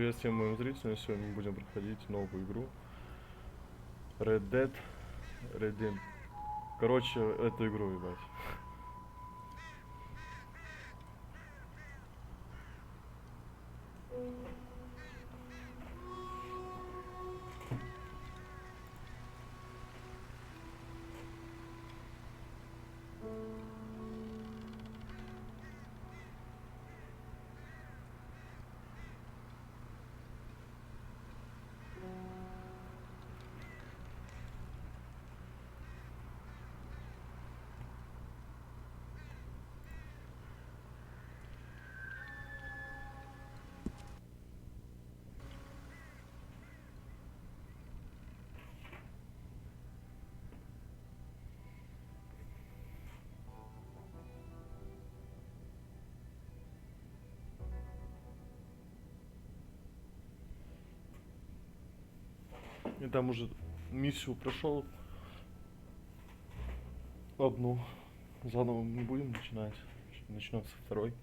Приветствуем моим зрителям. Сегодня мы будем проходить новую игру. Red Dead Redemption. Короче, эту игру, ебать. И там уже миссию прошел одну. Заново мы не будем начинать. Начнем со второй.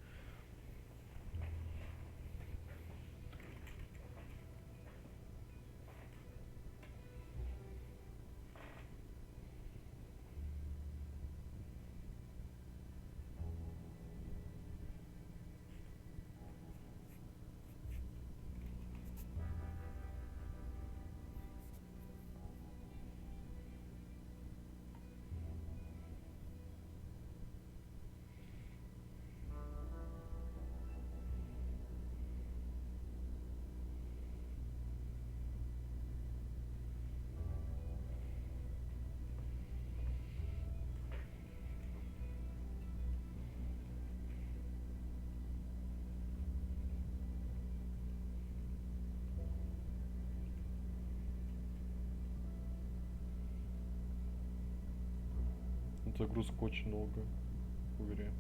Загрузка очень долго в игре.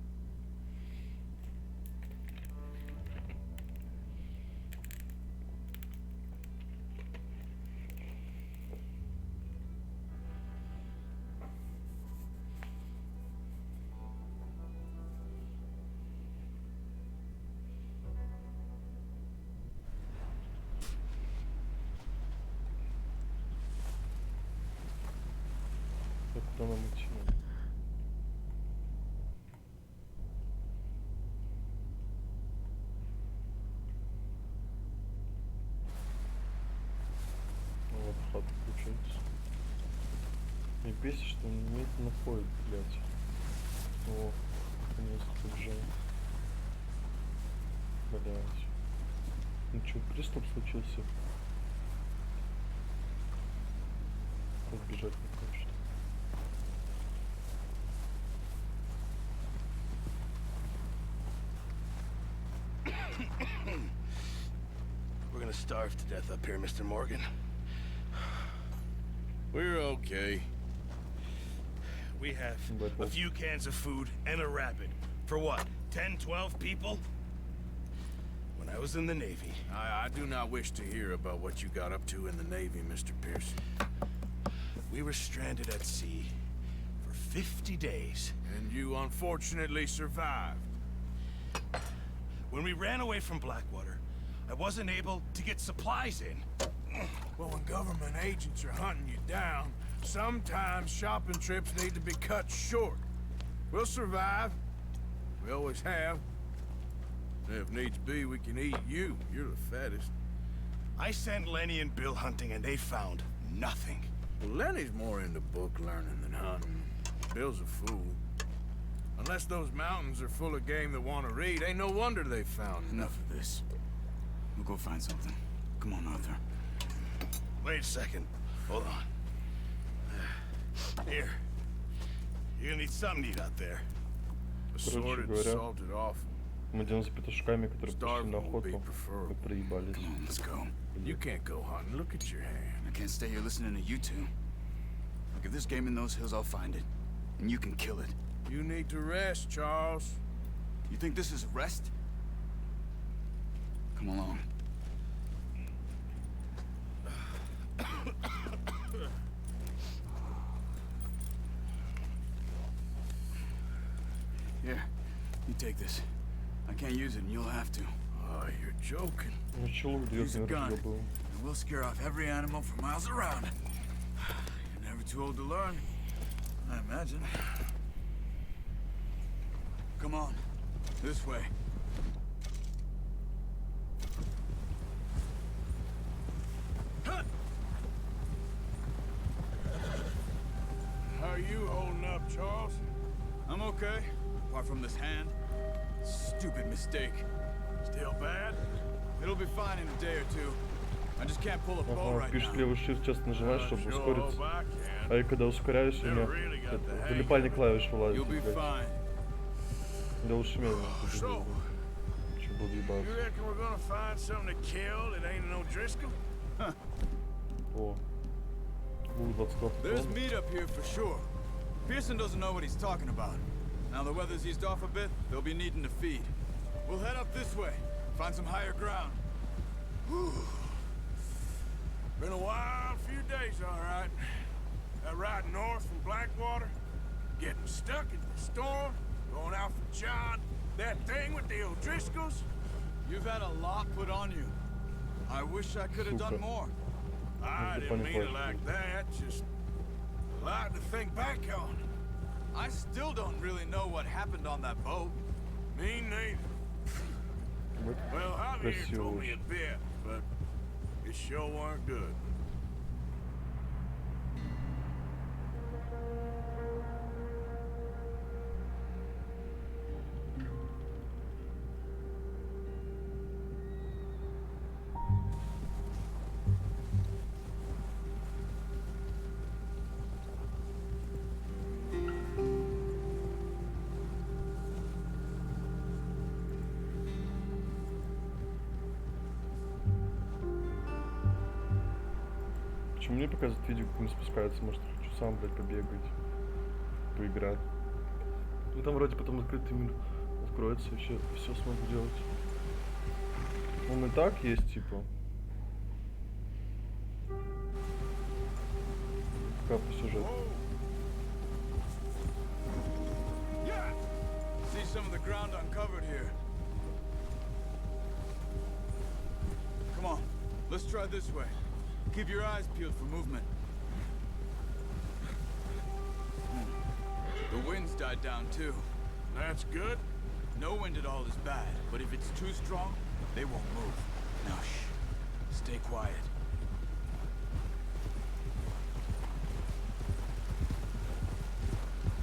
Так, куда нам идти? Вот хата получается. И бесит, что он не находит, блядь. О, наконец-то побежал. Блядь. Ну чё, приступ случился? Как бежать не хочет. We're gonna starve to death up here, Mr. Morgan. We're okay. We have a few cans of food and a rabbit. For what, 10, 12 people? When I was in the Navy. I do not wish to hear about what you got up to in the Navy, Mr. Pearson. We were stranded at sea for 50 days. And you unfortunately survived. When we ran away from Blackwater, I wasn't able to get supplies in. Well, when government agents are hunting you down, sometimes shopping trips need to be cut short. We'll survive. We always have. And if needs be, we can eat you. You're the fattest. I sent Lenny and Bill hunting and they found nothing. Well, Lenny's more into book learning than hunting. Bill's a fool. Unless those mountains are full of game that want to read, ain't no wonder they found Enough of this. We'll go find something. Come on, Arthur. Wait a second. Hold on. Here. You're gonna need something to eat out there. Assorted, говоря, salted offal. Мы идем за петушками, которые пришли на Starving would be охоту. Мы preferable. проебались. Come on, let's go. You can't go hunting. Look at your hand. I can't stay here listening to you two. Look, if there's game in those hills, I'll find it. And you can kill it. You need to rest, Charles. You think this is rest? Come along. Here, you take this. I can't use it, and you'll have to. Oh, Oh, you're joking. Ну челок дает Use a мне gun, ружье было. and we'll scare off every animal for miles around. You're never too old to learn, I imagine. Come on, this way. How are you holding up, Charles? I'm okay, apart from this hand. Stupid mistake. Still bad? It'll be fine in a day or two. I just can't pull a bow Ага, right пишешь now. левый shift часто нажимаешь, чтобы Sure ускориться. hope I can. А я когда ускоряюсь, у меня really got the hang залипание of it. клавиш вылазит, You'll be блядь. fine. Да лучше медленно. So, Че буду you ебаться. reckon we're gonna find something to kill that ain't no Driscoll? О. Лук 22 There's тонн. meat up here for sure. Pearson doesn't know what he's talking about. Now the weather's eased off a bit, they'll be needing to feed. We'll head up this way, find some higher ground. Been a wild few days, all right. That ride north from Blackwater, getting stuck in the storm, going out for John, that thing with the O'Driscolls. You've had a lot put on you. I wish I could have done Сука. more. I the didn't funny mean it part like is- that, just a lot to think back on. I still don't really know what happened on that boat. Me neither. Вот. Well, Javier Красиво told me a очень. bit, but it sure weren't good. Почему мне показывает видео, как он спускается? Может, хочу сам, блядь, побегать, поиграть. Ну там вроде потом открытый мир откроется, и все смогу делать. Он и так есть, типа. Пока по сюжету. Yeah! See some of the ground uncovered here. Come on, let's try this way. Keep your eyes peeled for movement. The wind's died down too. That's good. No wind at all is bad, but if it's too strong, they won't move. Now shh, stay quiet.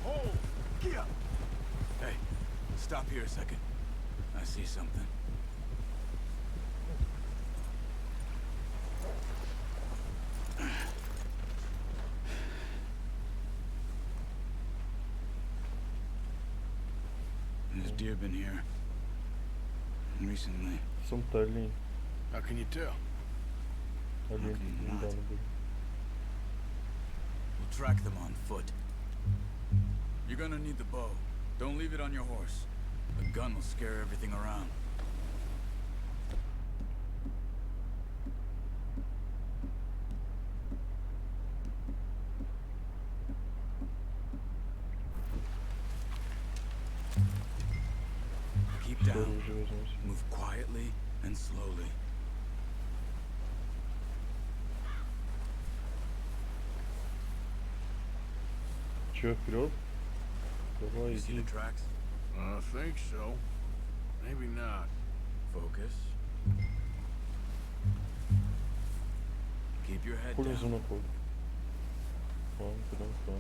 Oh, get up. Hey, stop here a second. I see something. There's deer been here recently. Сам-то олень. How can you tell? Олень Fucking тут not. недавно был. We'll track them on foot. You're gonna need the bow. Don't leave it on your horse. The gun will scare everything around. Keep Что down. оружие возьмем себе? Move quietly and slowly. Че, вперед? Давай, You see иди. the tracks? I think so. Maybe not. Focus. Keep your head Хули за down. мной ходит? Куда?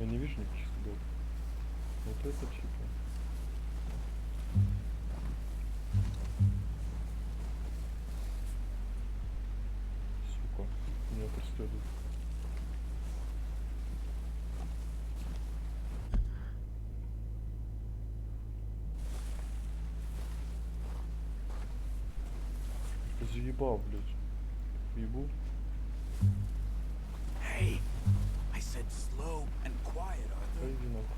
Я не вижу никаких следов. Вот это типа. Сука, меня преследуют. Заебал, блядь. Ебу. Hey, I said slow and quiet, Да Arthur. иди нахуй.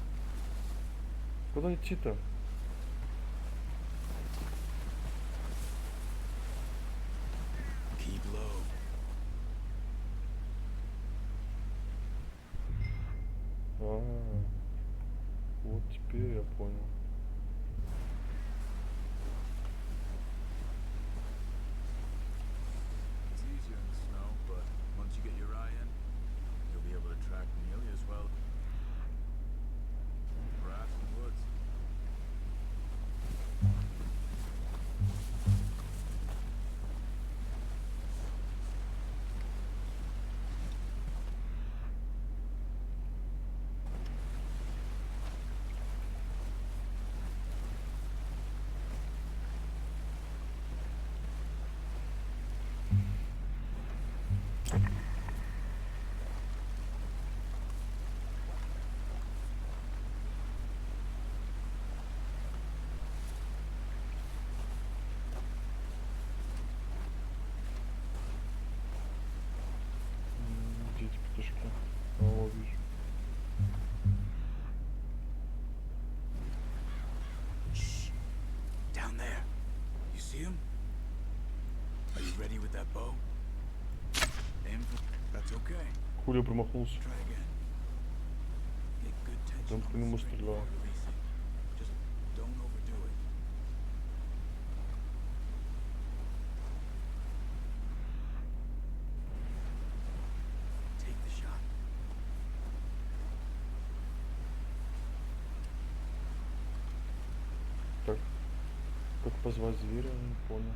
Куда идти-то? Keep low. Вот теперь я понял. It's easier in the snow, but once you get your eye in, you'll be able to track nearly as well. Grass and woods. Где эти петушки? О, вижу. Shh. Down there. You see him? Are you ready with that bow? Aim for... That's okay. Хулио промахнулся. Try again. Get good tension Там on по the нему string стрелял. before releasing. Just don't overdo it. Take the shot. Так, как позвать зверя, не понял.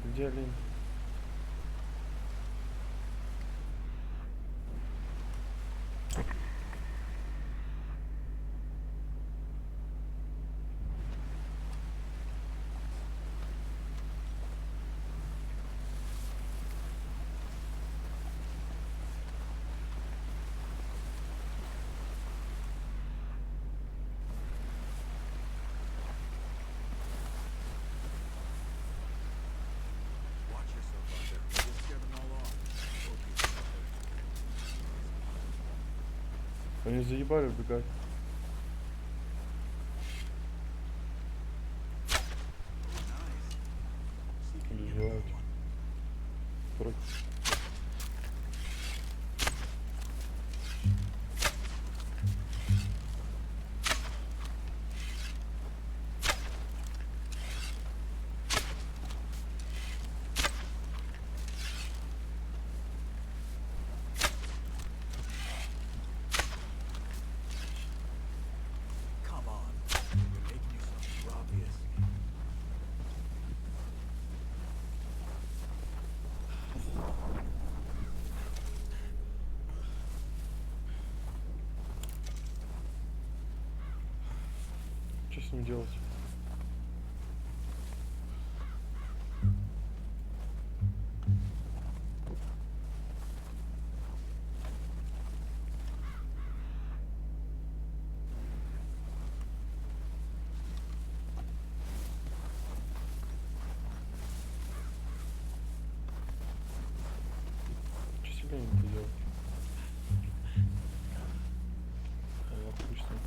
Где олень? Watch yourself out there. You just scare them all off. Okay. Они заебали убегать. Nice. See if you can get Убежать. another one. Против. Come on. You're making yourself too obvious. Что с ним делать? Что себе не делать? Ладно, пусть там.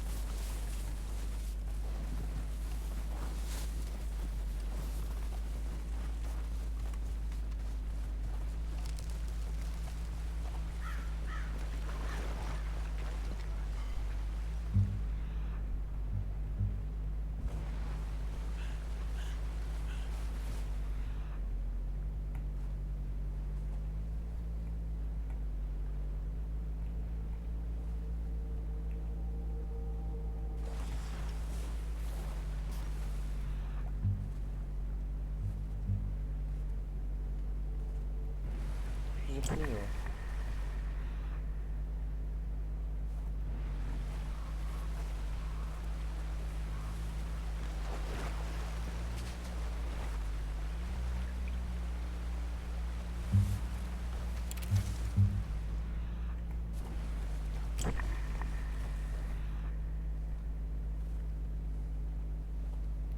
Что за хуйня?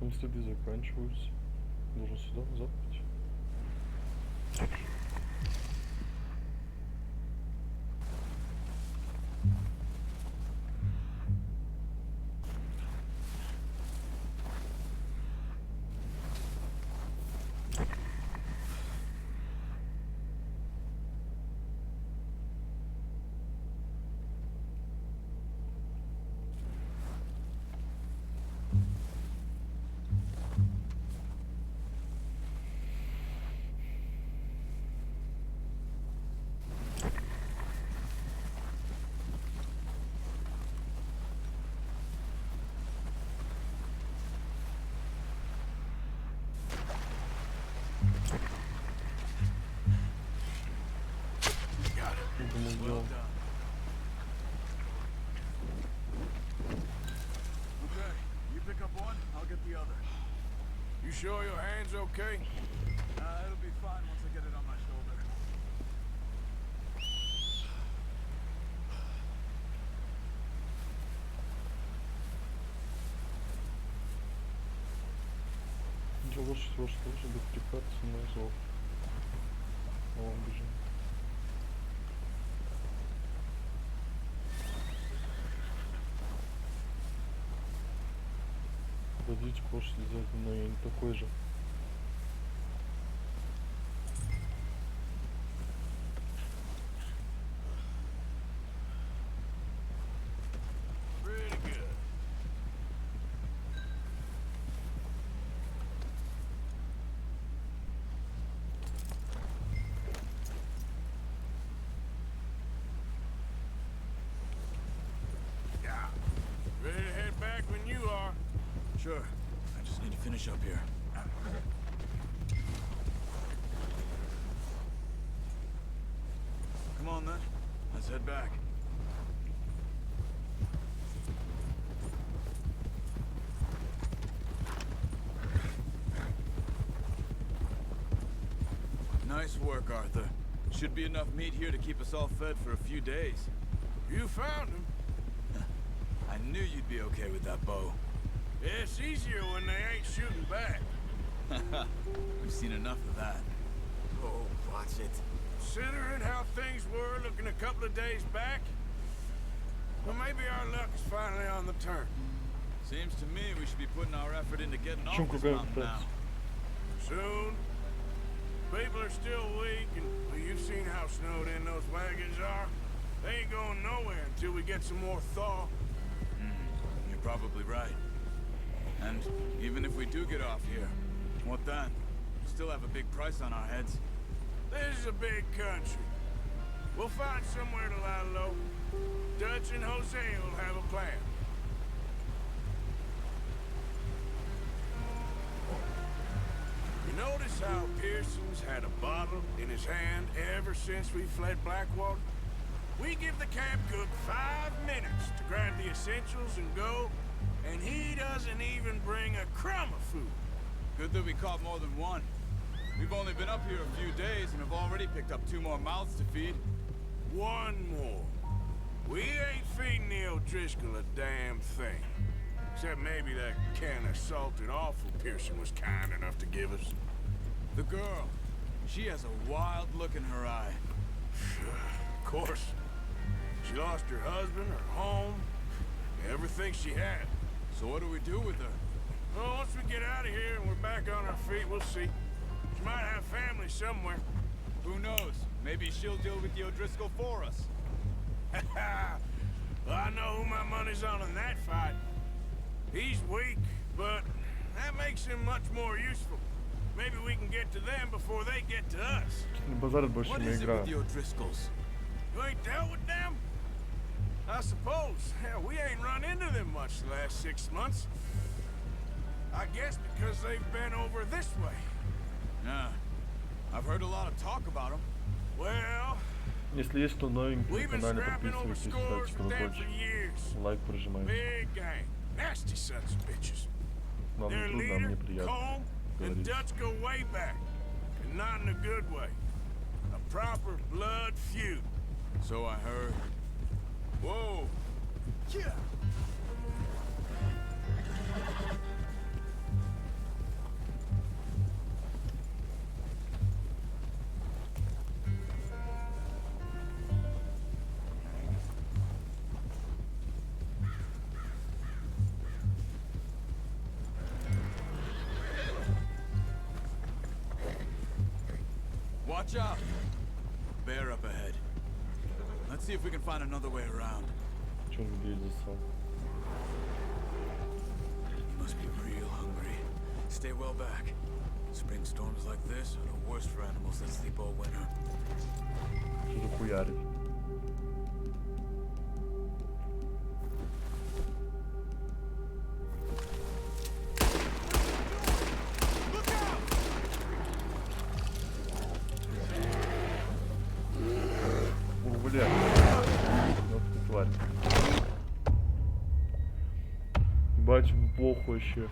Там следы заканчиваются. Заповедь. Думал, делал. Okay, you pick up one, I'll get the other. You sure your hand's okay? It'll be fine once I get it on my shoulder. Лошадь должен быть припаться на зов. А он бежит. Водить лошадь за мной, я не такой же. Pretty good. Yeah. Ready to head back when you are. Sure, I just need to finish up here. Come on then, let's head back. Nice work, Arthur. Should be enough meat here to keep us all fed for a few days. You found him. I knew you'd be okay with that bow. It's easier when they ain't shooting back. We've seen enough of that. Oh, watch it. Considering how things were looking a couple of days back, well, maybe our luck is finally on the turn. Seems to me we should be putting our effort into getting off Чё, this какая mountain now. Soon. People are still weak, and well, you've seen how snowed in those wagons are. They ain't going nowhere until we get some more thaw. You're probably right. And even if we do get off here, what then? We still have a big price on our heads. This is a big country. We'll find somewhere to lie low. Dutch and Jose will have a plan. You notice how Pearson's had a bottle in his hand ever since we fled Blackwater? We give the camp cook 5 minutes to grab the essentials and go, and he doesn't even bring a crumb of food. Good that we caught more than one. We've only been up here a few days and have already picked up 2 more mouths to feed. One more. We ain't feeding the O'Driscoll a damn thing. Except maybe that can of salted offal Pearson was kind enough to give us. The girl, she has a wild look in her eye. Of course. She lost her husband, her home, everything she had. So what do we do with her? Well, once we get out of here and we're back on our feet, we'll see. She might have family somewhere. Who knows? Maybe she'll deal with the O'Driscoll for us. Well, I know who my money's on in that fight. He's weak, but that makes him much more useful. Maybe we can get to them before they get to us. Не базарит больше What не is it игра. with the O'Driscolls? You ain't dealt with them? I suppose. Hell, we ain't run into them much the last 6 months. I guess because they've been over this way. Yeah, I've heard a lot of talk about them. Well, Если есть кто новенький на we've been канале, scrapping over подписывайтесь, scores ставьте with them for колокольчик, years. лайк прожимайте. Big gang. Nasty sons of bitches. Вам не Their трудно, а leader, мне приятно. Colm, and говорить. Dutch go way back. And not in a good way. A proper blood feud. So I heard. Whoa! Yeah. Watch out! Bear up ahead. Let's see if we can find another way around. Че он медведь засал? You must be real hungry. Stay well back. Spring storms like this are the worst for animals that sleep all winter. Что за хуярит? О, бля. Вот ты тварь. Ебать, плохо вообще.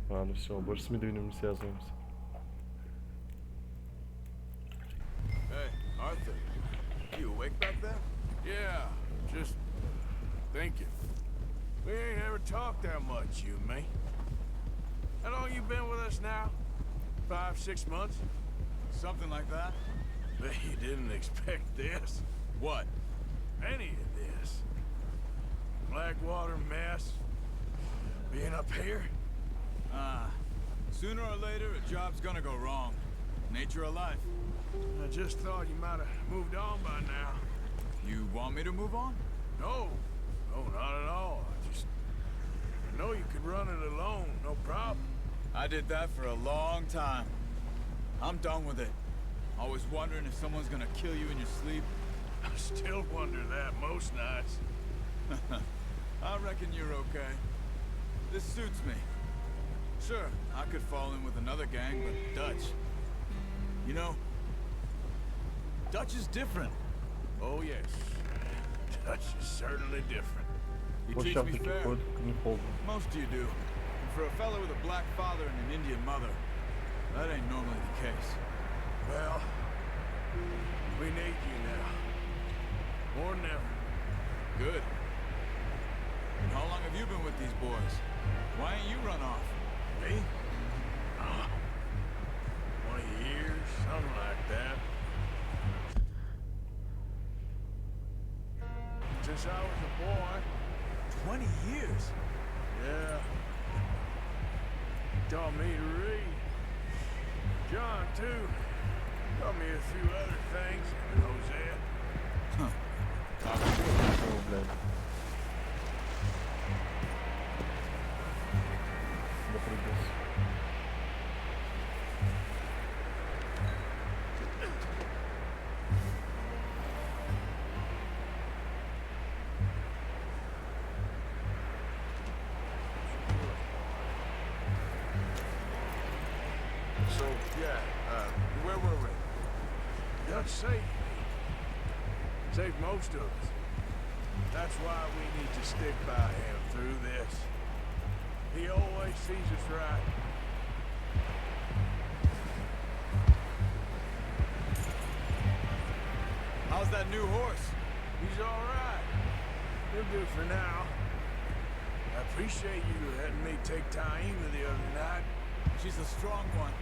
Ладно, все, больше с медведем не связываемся. Hey, Arthur. You awake back there? Yeah, just thinking. We ain't ever talked that much, you and me. How long you been with us now? 5, 6 months? Something like that? Bet you didn't expect this. What? Any of this. Blackwater mess. Being up here? Sooner or later, a job's gonna go wrong. Nature of life. I just thought you might have moved on by now. You want me to move on? No. No, not at all. I know you could run it alone, no problem. I did that for a long time. I'm done with it. Always wondering if someone's gonna kill you in your sleep. I still wonder that most nights. I reckon you're okay. This suits me. Sure, I could fall in with another gang, but Dutch... You know, Dutch is different. Oh, yes. Dutch is certainly different. He Вот treats сейчас me таки fair. ходит, не холодно. Most of you do. And for a fellow with a black father and an Indian mother, that ain't normally the case. Well, we need you now. More than ever. Good. And how long have you been with these boys? Why ain't you run off? Me? 20 years, something like that. Since I was a boy. 20 years? Yeah. He taught me to read. John, too. Taught me a few other things. And Hosea. О, блядь. Допрыгался. So, yeah, where were we? Dutch saved me. Saved most of us. That's why we need to stick by him through this. He always sees us right. How's that new horse? He's all right. He'll do for now. I appreciate you letting me take Taima the other night. She's a strong one.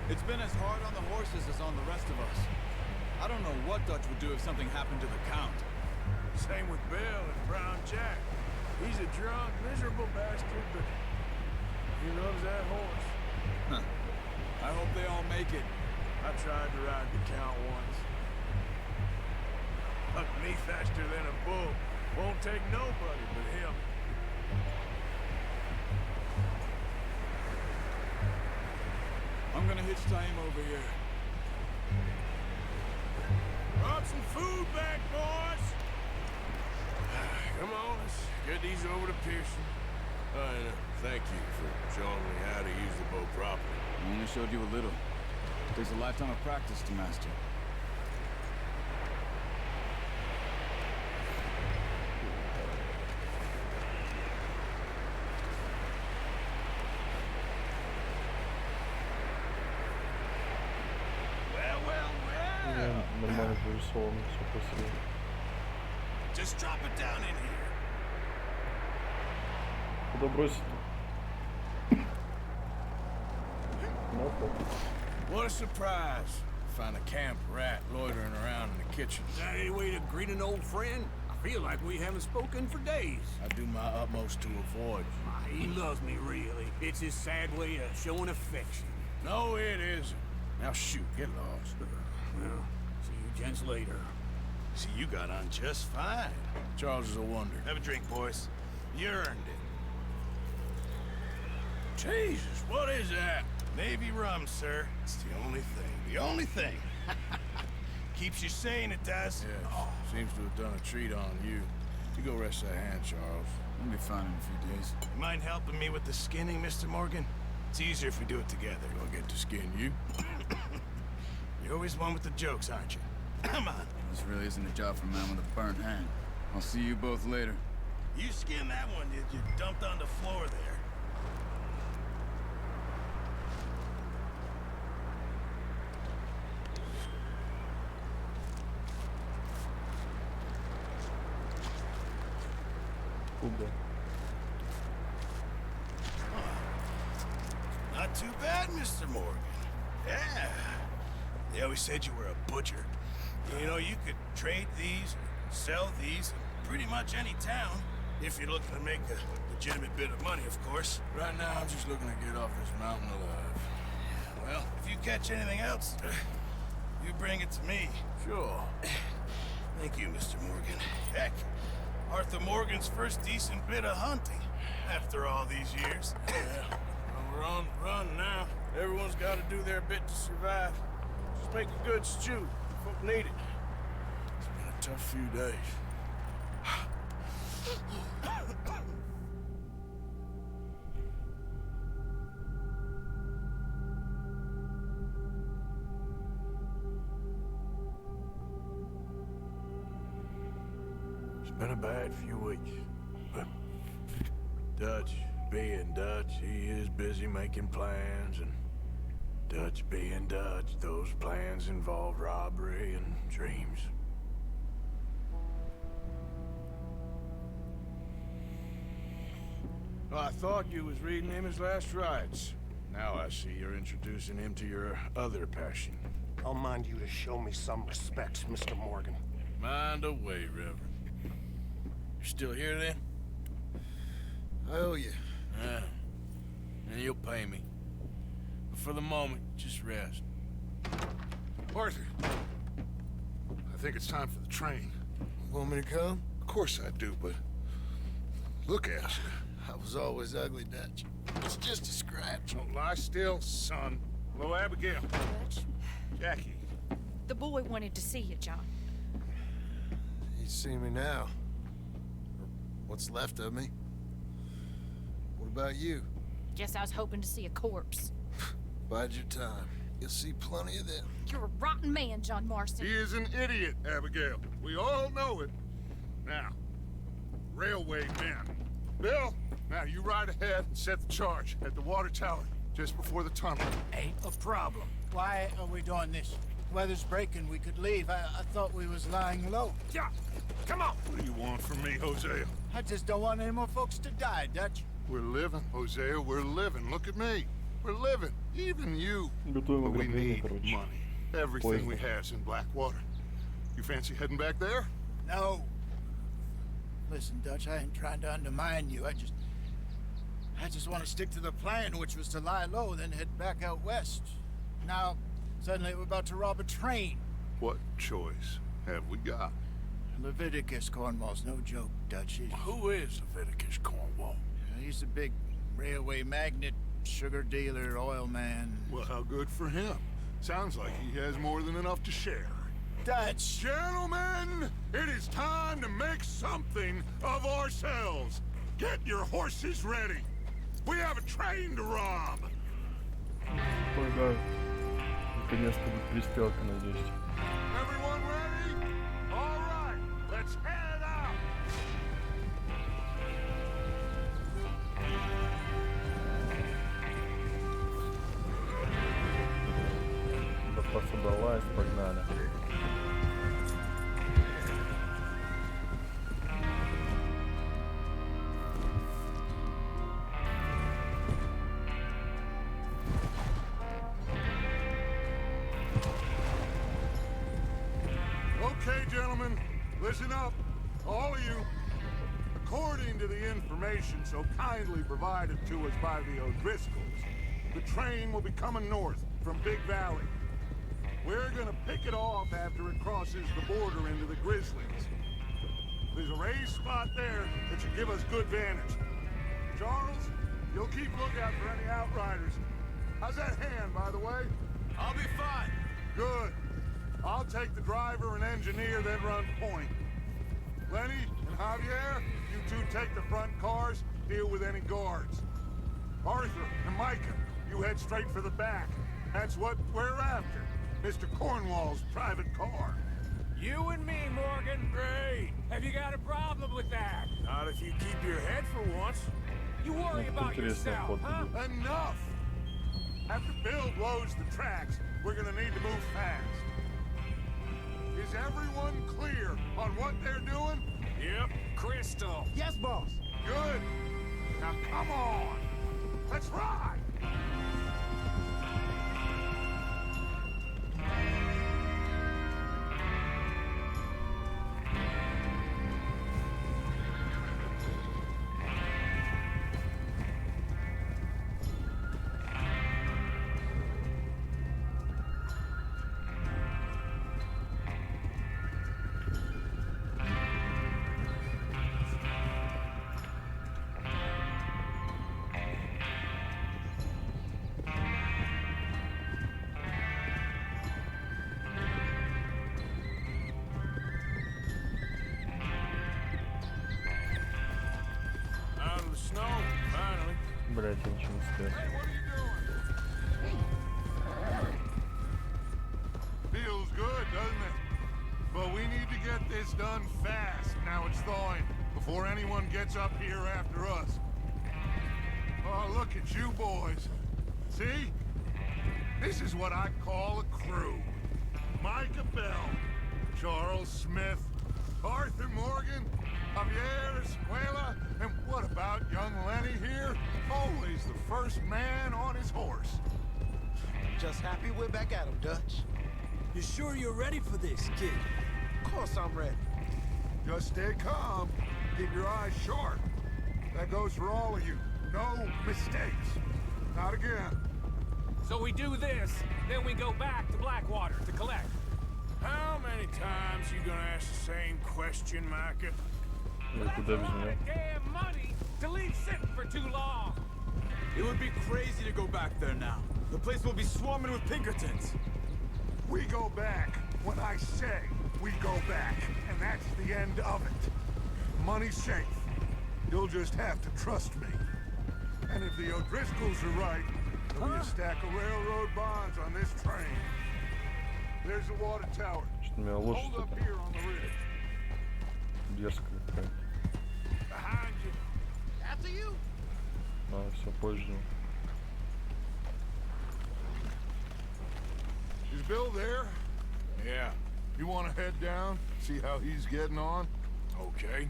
It's been as hard on the horses as on the rest of us. I don't know what Dutch would do if something happened to the Count. Same with Bill and Brown Jack. He's a drunk, miserable bastard, but he loves that horse. Huh. I hope they all make it. I tried to ride the Count once. Hucked me faster than a bull. Won't take nobody but him. I'm gonna hitch Taima over here. Brought some food back, boys. Come on, let's get these over to Pearson. And thank you for showing me how to use the bow properly. I only showed you a little. It takes a lifetime of practice to master. Не, нормально прорисовано, все красиво. Just drop it down in here. Куда бросить? На пол. What a surprise. Find a camp rat loitering around in the kitchen. Is that any way to greet an old friend? I Feel like we haven't spoken for days. I do my utmost to avoid you. He loves me, really. It's his sad way of showing affection. No, it isn't. Now shoot, get lost. Well, see you gents later. See, you got on just fine. Charles is a wonder. Have a drink, boys. You earned it. Jesus, what is that? Navy rum, sir. It's the only thing. The only thing. Keeps you sane, it does. Yeah, seems to have done a treat on you. You go rest that hand, Charles. I'll be fine in a few days. You mind helping me with the skinning, Mr. Morgan? It's easier if we do it together. I'll get to skin you. You're always one with the jokes, aren't you? Come on. This really isn't a job for a man with a burnt hand. I'll see you both later. You skinned that one, did you? Dumped on the floor there. Куда? Not too bad, Mr. Morgan. Yeah. They always said you were a butcher. You know, you could trade these, sell these, in pretty much any town, if you're looking to make a legitimate bit of money, of course. Right now, I'm just looking to get off this mountain alive. Well, if you catch anything else, you bring it to me. Sure. Thank you, Mr. Morgan. Heck, Arthur Morgan's first decent bit of hunting, after all these years. Yeah. Well, we're on the run now. Everyone's got to do their bit to survive. Just make a good stew. Folk need it. It's been a tough few days. It's been a bad few weeks, but Dutch being Dutch, he is busy making plans, and Dutch being Dutch, those plans involve robbery and dreams. Well, I thought you was reading him his last rites. Now I see you're introducing him to your other passion. I'll mind you to show me some respect, Mr. Morgan. Mind away, Reverend. You still here then? I owe you. Yeah. And you'll pay me. But for the moment, just rest. Arthur, I think it's time for the train. Want me to come? Of course I do, but look at you. I was always ugly, Dutch. It's just a scratch. Don't lie still, son. Hello, Abigail. Dutch, Jackie. the boy wanted to see you, John. You see me now. Or what's left of me. What about you? Guess I was hoping to see a corpse. Bide your time. You'll see plenty of them. You're a rotten man, John Marston. He is an idiot, Abigail. We all know it. Now, railway men. Bill, now you ride ahead and set the charge at the water tower just before the tunnel. Ain't a problem. Why are we doing this? Weather's breaking. We could leave. I thought we was lying low. Yeah, come on. What do you want from me, Hosea? I just don't want any more folks to die, Dutch. We're living, Hosea. We're living. Look at me. We're living. Even you. Готовим But we ограбление, need короче. money. Everything we Поезда. have's in Blackwater. You fancy heading back there? No. Listen, Dutch, I ain't trying to undermine you. I just want to stick to the plan, which was to lie low, then head back out west. Now, suddenly we're about to rob a train. What choice have we got? Leviticus Cornwall's no joke, Dutch. Who is Leviticus Cornwall? He's a big railway magnate, sugar dealer, oil man. Well, how good for him. Sounds like he has more than enough to share. Dutch! Gentlemen, it is time to make something of ourselves. Get your horses ready. We have a train to rob. Ой, да. Наконец-то будет перестрелка, надеюсь. Everyone ready? All right, let's head out. Запас удалась, погнали. Okay, gentlemen, listen up. all of you, according to the information so kindly provided to us by the O'Driscolls, the train will be coming north from Big Valley. We're gonna pick it off after it crosses the border into the Grizzlies. There's a raised spot there that should give us good vantage. Charles, you'll keep lookout for any outriders. How's that hand, by the way? I'll be fine. Good. I'll take the driver and engineer, then run point. Lenny and Javier, you two take the front cars, deal with any guards. Arthur and Micah, you head straight for the back. That's what we're after. Mr. Cornwall's private car. You and me, Morgan. Great. Have you got a problem with that? Not if you keep your head for once. You worry about Интересная yourself, фотка huh? будет. Enough! After Bill blows the tracks, we're gonna need to move fast. Is everyone clear on what they're doing? Yep. Crystal. Yes, boss. Good. Now come on. Let's ride. Out of the snow, finally. Блять, я ничего не успел. Hey, what are you doing? Feels good, doesn't it? But we need to get this done fast. Now it's thawing, before anyone gets up here after us. Oh, look at you boys. See? This is what I call a crew. Micah Bell, Charles Smith, Arthur Morgan, Javier Escuela, and what about young Lenny here? Always the first man on his horse. Just happy we're back at him, Dutch. You sure you're ready for this, kid? Of course I'm ready. Just stay calm. Keep your eyes sharp. That goes for all of you. No mistakes. Not again. So we do this, then we go back to Blackwater to collect. How many times you gonna ask the same question, Micah? Куда без меня? Damn money to leave sitting for too long. It would be crazy to go back there now. The place will be swarming with Pinkertons. We go back when I say we go back, and that's the end of it. Money's safe. You'll just have to trust me. And if the O'Driscolls are right, there'll be a stack of railroad bonds on this train. There's the water tower. Что-то у меня лошадь Hold up here on the ridge. дерзкая какая-то. Behind you. After you. А, все позже. Is Bill there? Yeah. You want to head down, see how he's getting on? Okay.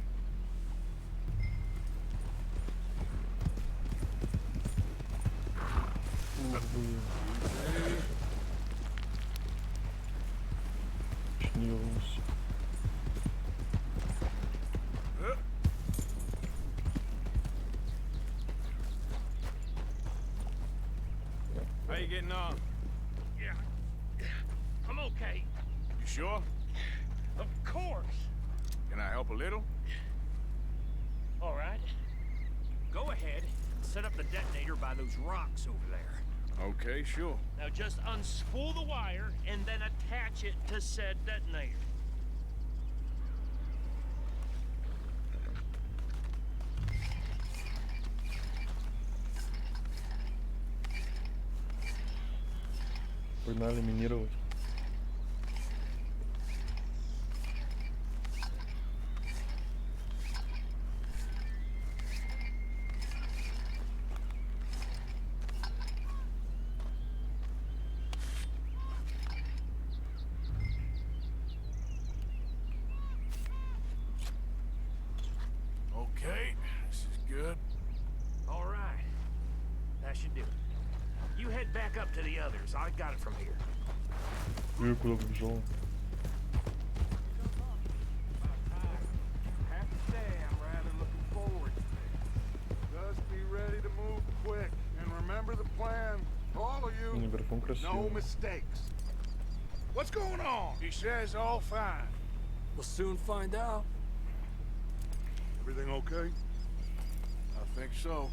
Чнился. How you getting on? Yeah. I'm okay. You sure? Of course. Can I help a little? All right. Go ahead and set up the detonator by those rocks over there. Okay, sure. Now just unspool the wire and then attach it to said detonator. Погнали минировать. Okay, this is good. All right. That should do it. You head back up to the others. I got it from here. Куда побежал? remember the plan? All of you. Микрофон No красивый. mistakes. What's going on? He says all fine. We'll soon find out. Everything okay? I think so.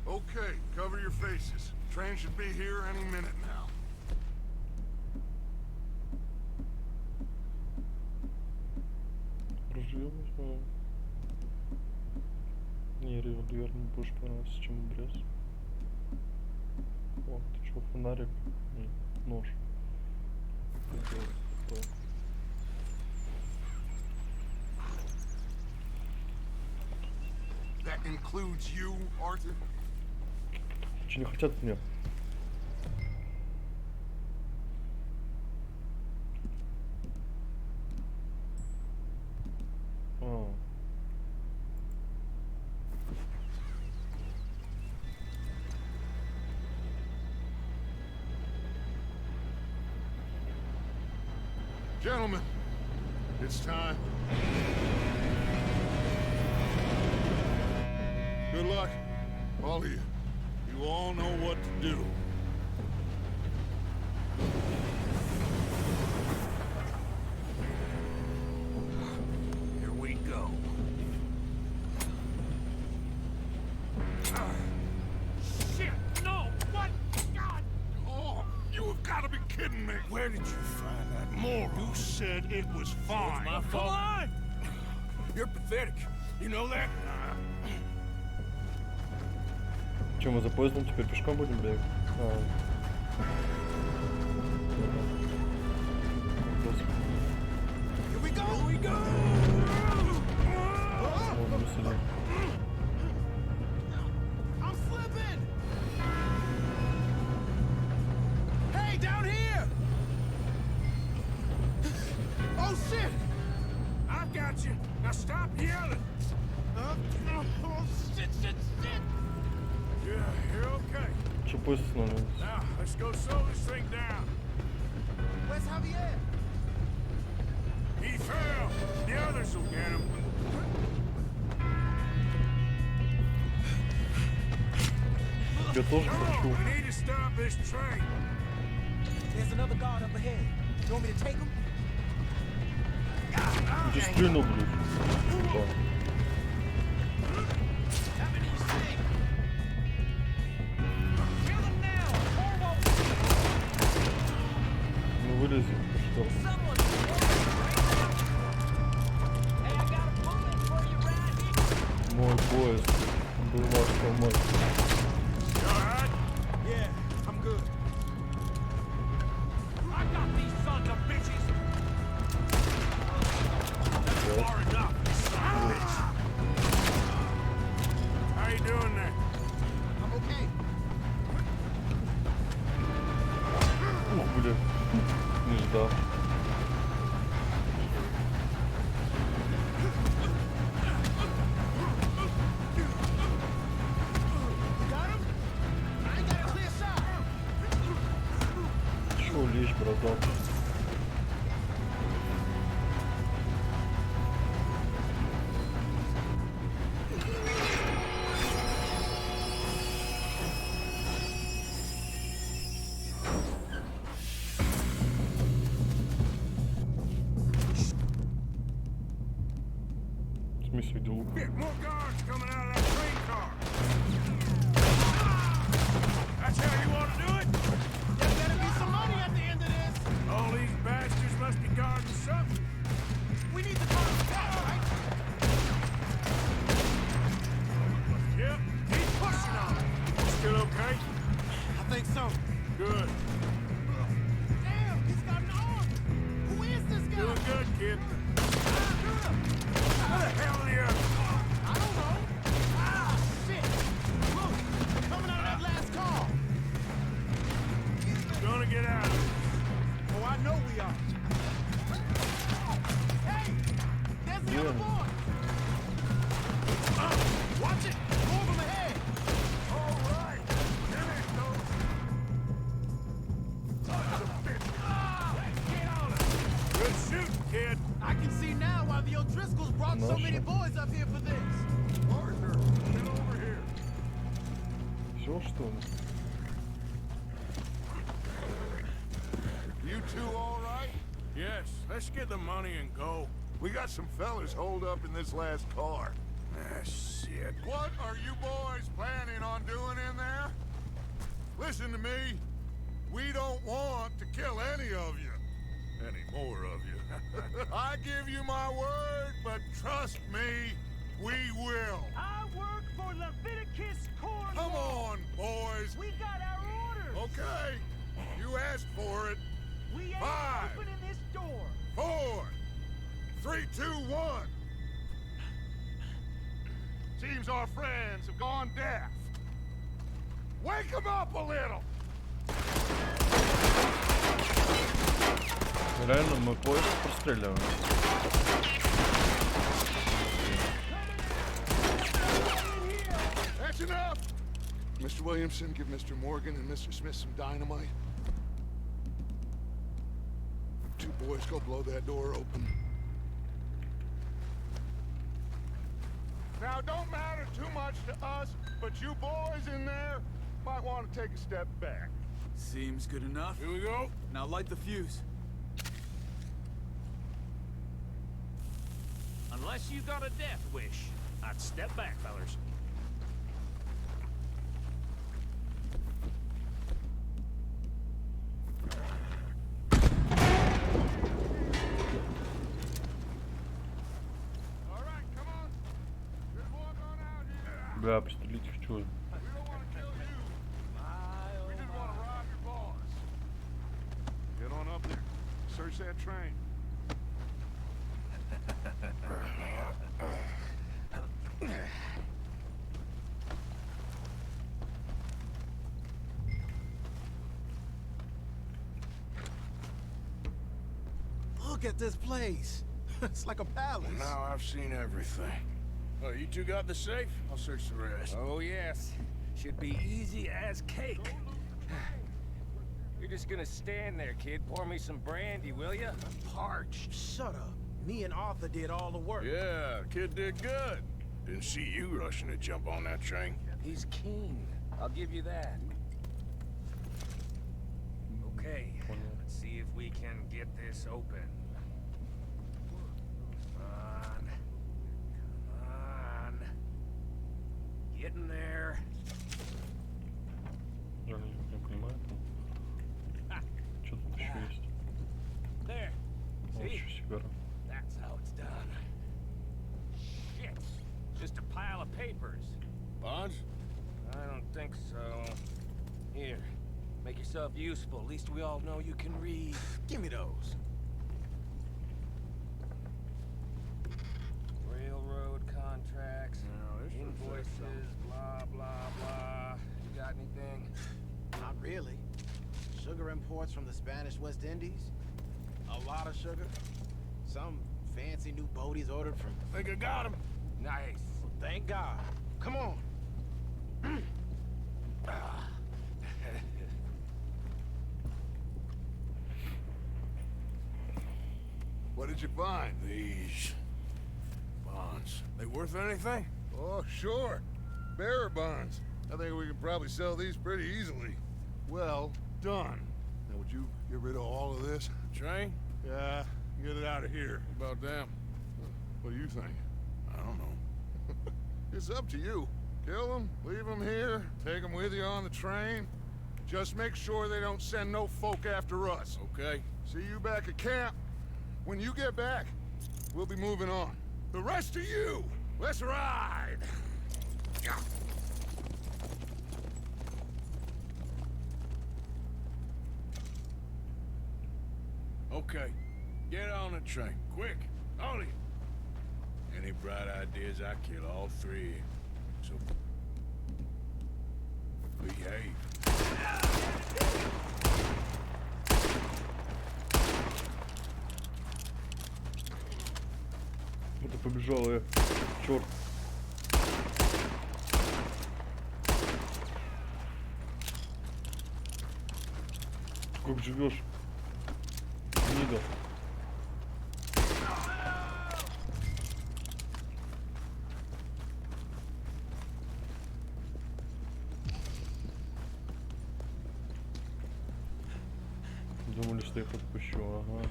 Okay, cover your faces. Train should be here any minute now. Разживем, но... Не, револьвер не будешь понравиться, чем обрез. О, ты чё, фонарик? Не, нож. That includes you, Arthur? Че не хотят от меня? А. Gentlemen, it's time. Good luck, all of you. You all know what to do. Here we go. Shit! No! What? God! Oh, you have got to be kidding me. Where did you find that moron? You said it was fine. my Come fault. on! You're pathetic. You know that? Че, мы за поездом теперь пешком будем бегать? А. Господи. Here we go! Here we go! Можно веселее. I'm slipping! Hey, down here! Oh, shit! I've got you. Now stop yelling. Oh, shit, shit, shit! Yeah, you're okay. Че поезд остановился? Now, let's go slow this thing down. Where's Javier? He fell. The others will get him. Я тоже хочу. We need to stop this train. There's another guard up ahead. You want me to take him? Ты стрельнул, блядь. Да. Ну вылези, что? Мой поезд. Был ваш помочь. You all right? Yeah, I'm good. I got these sons of bitches! That's far enough, son of a bitch! How you doing there? I'm okay. Ух, блядь. Не ждал. Got him? I ain't got a clear shot. Чего лечь, братан? В смысле, где лук? Get more guards coming out of that train car. That's how you want to do it? There's gotta be some money at the end of this. All these bastards must be guarding something. We need the guards back, right? Yep, keep pushing on it. Still okay? I think so. Good. Damn, he's got an arm. Who is this guy? Doing good, kid. How the hell are you? I don't know. Ah, shit. Look, they're coming out of that last car. Gonna get out of it. Oh, I know we are. Hey, there's the other boy. Watch it. More of them ahead. All right. Here it goes. Son of a bitch. Get on it. Good shooting, kid. I can see now why the O'Driscolls brought so Nice many one. boys up here for this. Arthur, get over here. Все, что ли? You two all right? Yes, let's get the money and go. We got some fellas holed up in this last car. Ah, shit. What are you boys planning on doing in there? Listen to me. We don't want to kill any of you. Any more of you. I give you my word, but trust me, we will. I work for Leviticus Corn. Come on, boys. We got our orders. Okay. You asked for it. We ain't 5, opening this door. 4, 3, 2, 1. Seems our friends have gone deaf. Wake them up a little. Реально, мы поезд простреливаем. That's enough. Mr. Williamson, give Mr. Morgan and Mr. Smith some dynamite. Two boys, go blow that door open. Now, don't matter too much to us, but you boys in there might want to take a step back. Seems good enough. Here we go. Now light the fuse. Unless you got a death wish, I'd step back, fellers. All right, come on. Just walk on out here. Бля, пострелить хочу. We don't want to kill you. We just want to rob your boss. Get on up there. Search that train. Look at this place. It's like a palace. Now I've seen everything. Oh, you two got the safe? I'll search the rest. Oh, yes. Should be easy as cake. You're just gonna stand there, kid. Pour me some brandy, will ya? Parched. Shut up. Me and Arthur did all the work. Yeah, kid did good. Didn't see you rushing to jump on that train. He's keen. I'll give you that. Okay, let's see if we can get this open. Come on. Get in there. Я не понимаю. Что тут еще есть? There. О, See? еще сигара. That's how it's done. Shit. Just a pile of papers. Bonds? I don't think so. Here. Make yourself useful. At least we all know you can read. Give me those. Railroad contracts, invoices, blah, blah, blah. You got anything? Not really. Sugar imports from the Spanish West Indies. A lot of sugar. Some fancy new boat he's ordered from. Think I got him. Nice. Well, thank God. Come on. What did you find? These bonds. They worth anything? Oh, sure. Bearer bonds. I think we can probably sell these pretty easily. Well done. Now, would you get rid of all of this? Train? Yeah, get it out of here. About damn. What do you think? I don't know. It's up to you. Kill them, leave them here, take them with you on the train. Just make sure they don't send no folk after us. Okay. See you back at camp. When you get back, we'll be moving on. The rest of you, let's ride! Okay. Get on the train. Quick. On it. Any bright ideas, I kill all three. So behave. Это побежал я. Черт. Как живешь? Гнида. Думали, что их отпущу, ага.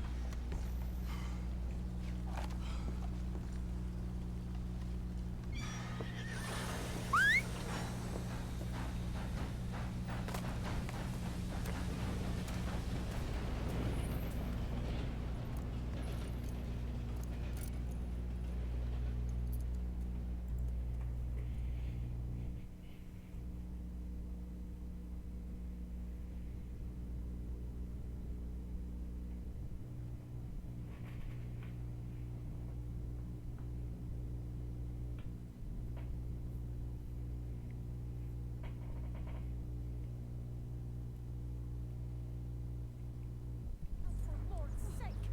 For Lord's sake,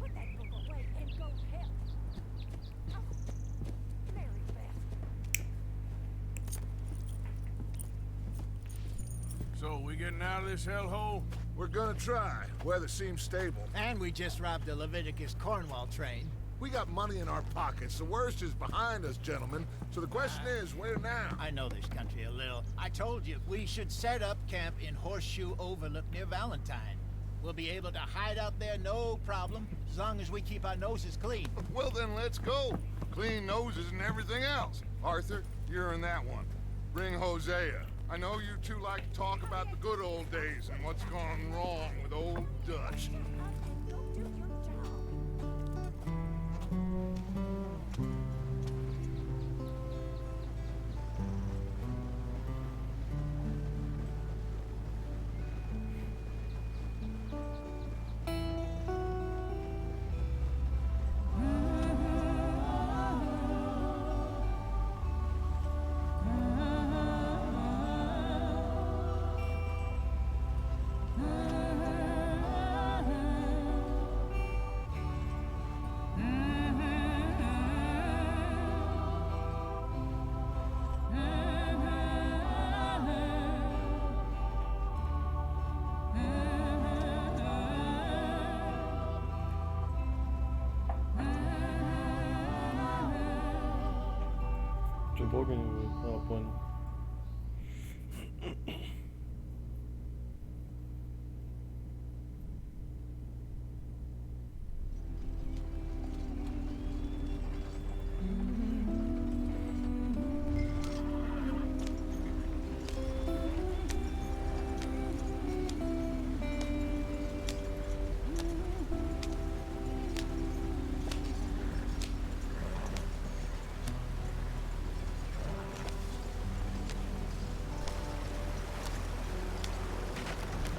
put that book away and go help. Oh, Mary Beth. So, we getting out of this hellhole? We're gonna try. Weather seems stable. And we just robbed the Leviticus Cornwall train. We got money in our pockets. The worst is behind us, gentlemen. So the question is, where now? I know this country a little. I told you, we should set up camp in Horseshoe Overlook near Valentine. We'll be able to hide out there, no problem, as long as we keep our noses clean. Well, then let's go. Clean noses and everything else. Arthur, you're in that one. Bring Hosea. I know you two like to talk about the good old days and what's gone wrong with old Dutch. Go do your job. Что долго не будет? А, понял.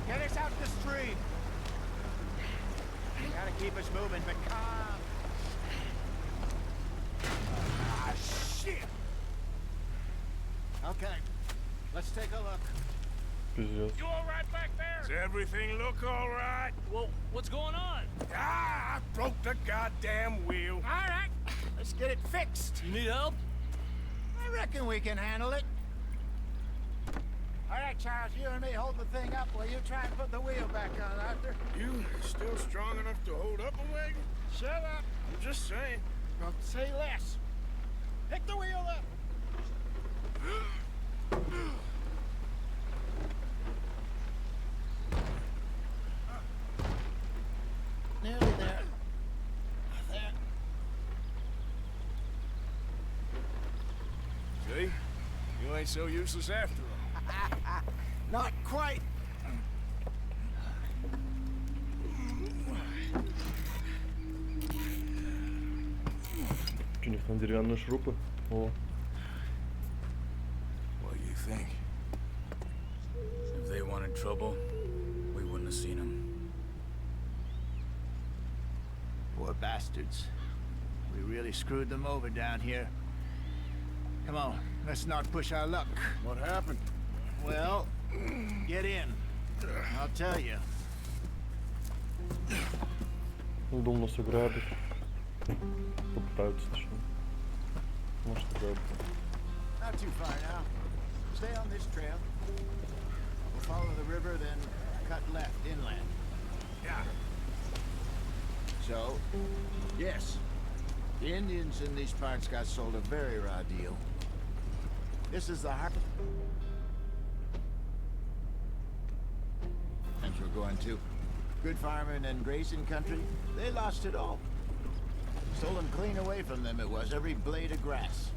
Get us out the stream. Gotta keep us moving, but calm. Ah, shit! Okay, let's take a look. Пиздец. You all right back there? Does everything look all right? Well, what's going on? Ah, I broke the goddamn wheel. All right, let's get it fixed. You need help? I reckon we can handle it. All right, Charles, you and me hold the thing up while you try and put the wheel back on, Arthur. You still strong enough to hold up a wagon? Shut up. I'm just saying. Don't say less. Pick the wheel up. Nearly there. There. See? You ain't so useless after all. Not quite. Что, у них там деревянные шурупы? О. What do you think? If they wanted trouble, we wouldn't have seen them. Poor bastards. We really screwed them over down here. Come on, let's not push our luck. What happened? Well, get in. I'll tell you. Думал, нас ограбят. Попытаются точнее. Может, ограбят. Not too far now. Stay on this trail. We'll follow the river, then cut left inland. Yeah. So, yes, the Indians in these parts got sold a very raw deal. This is the heart. And we're going to. Good farming and grazing country, they lost it all. Stolen clean away from them it was, every blade of grass.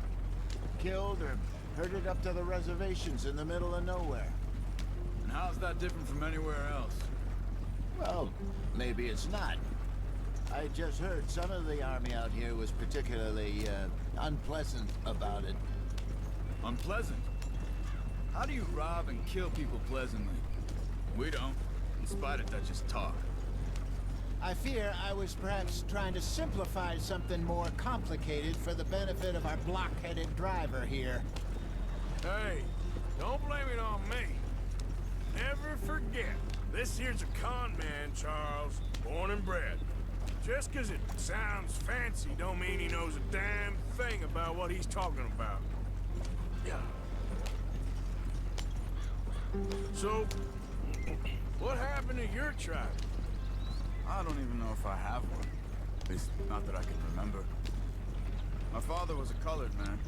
Killed or herded up to the reservations in the middle of nowhere. And how's that different from anywhere else? Well, maybe it's not. I just heard some of the army out here was particularly, unpleasant about it. Unpleasant? How do you rob and kill people pleasantly? We don't, in spite of Dutch's talk. I fear I was perhaps trying to simplify something more complicated for the benefit of our block-headed driver here. Hey, don't blame it on me. Never forget, this here's a con man, Charles, born and bred. Just 'cause it sounds fancy don't mean he knows a damn thing about what he's talking about. Yeah. So, what happened to your tribe? I don't even know if I have one. At least, not that I can remember. My father was a colored man.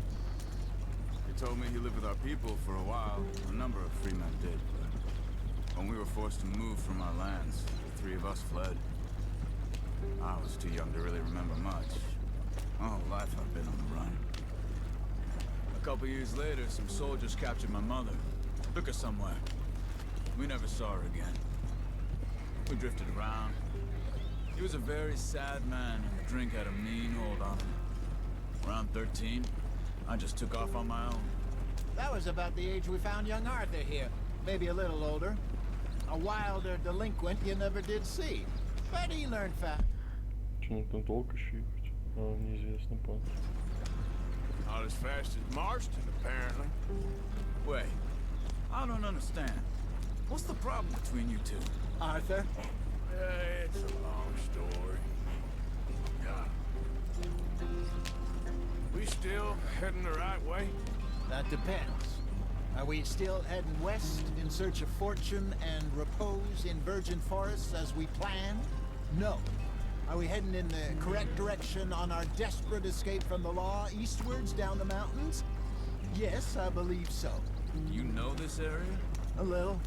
He told me he lived with our people for a while. A number of free men did, but when we were forced to move from our lands, the three of us fled. I was too young to really remember much. My whole life I've been on the run. A couple years later, some soldiers captured my mother. Took her somewhere. We never saw her again. We drifted around. He was a very sad man, and the drink had a mean hold on him. Around 13, I just took off on my own. That was about the age we found young Arthur here. Maybe a little older. A wilder delinquent you never did see. But he learned fast. Почему там долго еще ехать? Неизвестно, понял. Not as fast as Marston, apparently. Wait, I don't understand. What's the problem between you two? Arthur? It's a long story. Yeah. We still heading the right way? That depends. Are we still heading west in search of fortune and repose in virgin forests as we planned? No. Are we heading in the correct direction on our desperate escape from the law eastwards down the mountains? Yes, I believe so. You know this area? A little.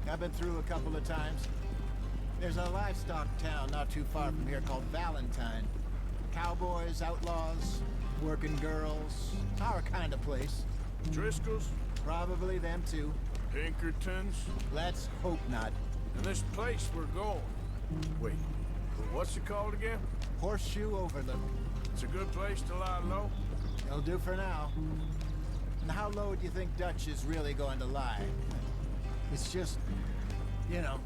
I've been through a couple of times. There's a livestock town not too far from here called Valentine. Cowboys, outlaws, working girls, our kind of place. Driscoll's? Probably them too. Pinkertons? Let's hope not. And this place we're going. Wait, what's it called again? Horseshoe Overlook. It's a good place to lie low? It'll do for now. And how low do you think Dutch is really going to lie? It's just, you know,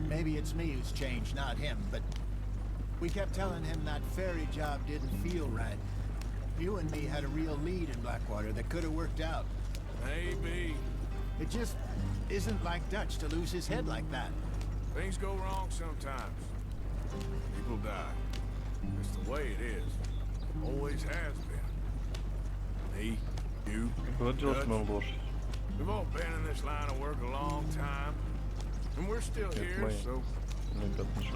maybe it's me who's changed, not him, but we kept telling him that ferry job didn't feel right. You and me had a real lead in Blackwater that could have worked out. Maybe. It just isn't like Dutch to lose his head like that. Things go wrong sometimes. People die. It's the way it is. Always has been. Me, you, Куда делась Dutch. моя лошадь? We've all been in this line of work a long time. And we're still here, so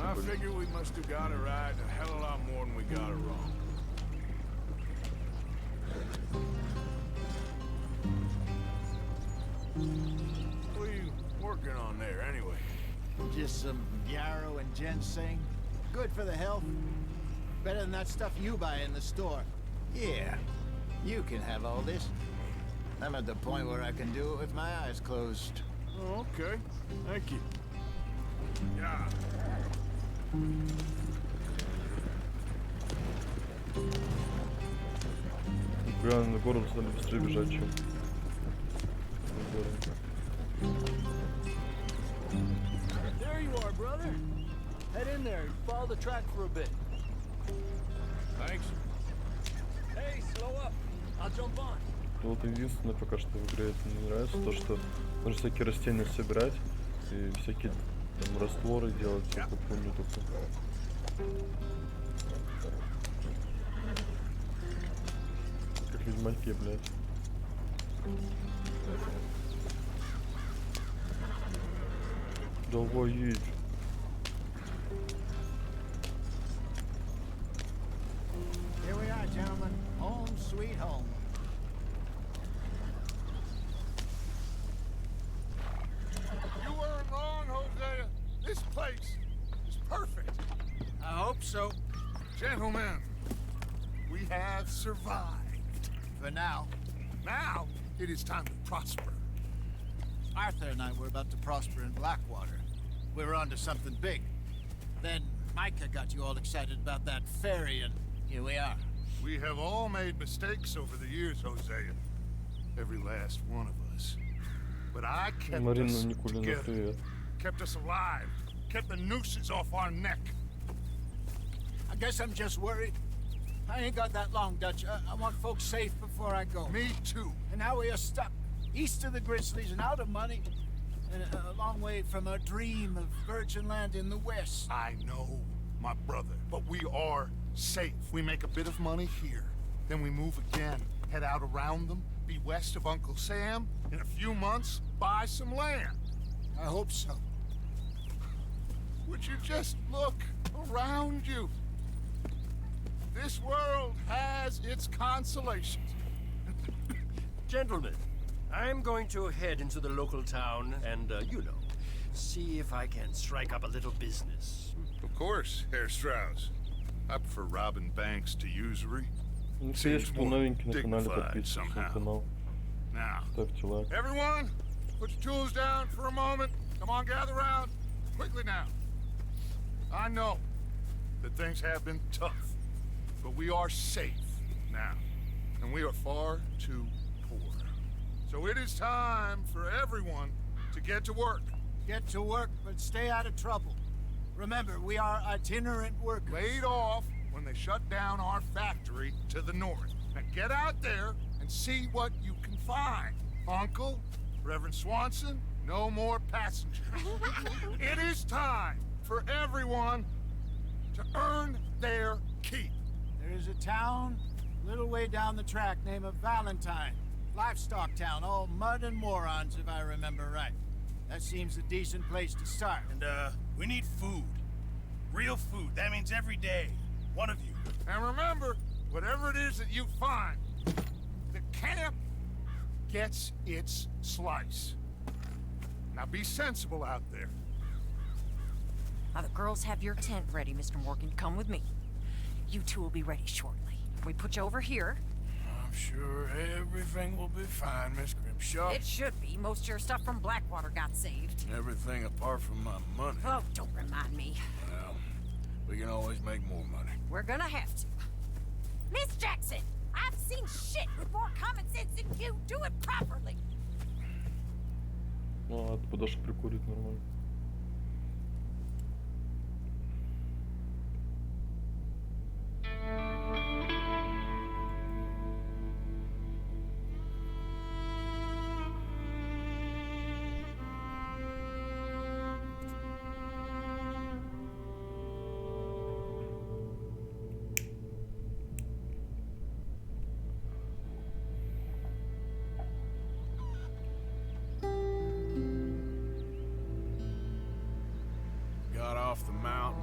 I figure we must have got it right a hell of a lot more than we got it wrong. What are you working on there, anyway? Just some yarrow and ginseng. Good for the health. Better than that stuff you buy in the store. Yeah, you can have all this. I'm at the point where I can do it with my eyes closed. Oh, okay. Thank you. Yeah. Реально на город стали быстрее бежать, чем в городе. There you are, brother. Head in there and follow the track for a bit. Thanks. Hey, slow up. I'll jump on. Вот единственное пока что в игре это не нравится, то что нужно всякие растения собирать и всякие там растворы делать, я помню только. Как ведьмаки, блядь. Давай едь. Here we are, gentlemen. Home sweet home. You weren't wrong, Hosea. This place is Gentlemen, we have survived. For now. Now, it is time to prosper. Arthur and I were about to prosper in Blackwater. We were onto something big. Then Micah got you all excited about that ferry, and here we are. We have all made mistakes over the years, Hosea. Every last one of us. But I kept Марина us Никулина, together. привет. Kept us alive. Kept the nooses off our neck. I guess I'm just worried. I ain't got that long, Dutch. I want folks safe before I go. Me too. And now we are stuck east of the Grizzlies and out of money, and a long way from our dream of virgin land in the west. I know, my brother, but we are safe. We make a bit of money here, then we move again, head out around them, be west of Uncle Sam, in a few months, buy some land. I hope so. Would you just look around you? This world has its consolations. Gentlemen, I'm going to head into the local town and, you know, see if I can strike up a little business. Of course, Herr Strauss. I prefer robbing banks to usury. Если есть кто новенький на канале, dignified подписывайтесь на somehow. канал. Now, Ставьте лайк. everyone, put your tools down for a moment. Come on, gather round. Quickly now. I know that things have been tough, but we are safe now, and we are far too poor. So it is time for everyone to get to work. Get to work, but stay out of trouble. Remember, we are itinerant workers. Laid off when they shut down our factory to the north. Now get out there and see what you can find. Uncle, Reverend Swanson, no more passengers. It is time for everyone to earn their keep. There is a town a little way down the track named Valentine. Livestock town, all mud and morons, if I remember right. That seems a decent place to start. And, we need food. Real food. That means every day. One of you. And remember, whatever it is that you find, the camp gets its slice. Now be sensible out there. Now the girls have your tent ready, Mr. Morgan. Come with me. You two will be ready shortly. We put you over here. I'm sure everything will be fine, Miss Grimshaw. It should be. Most of your stuff from Blackwater got saved. Everything apart from my money. Oh, don't remind me. Well, we can always make more money. We're gonna have to. Miss Jackson, I've seen shit with more common sense than you. Do it properly. Ну ладно, подошел прикурить нормально. Got off the mountain,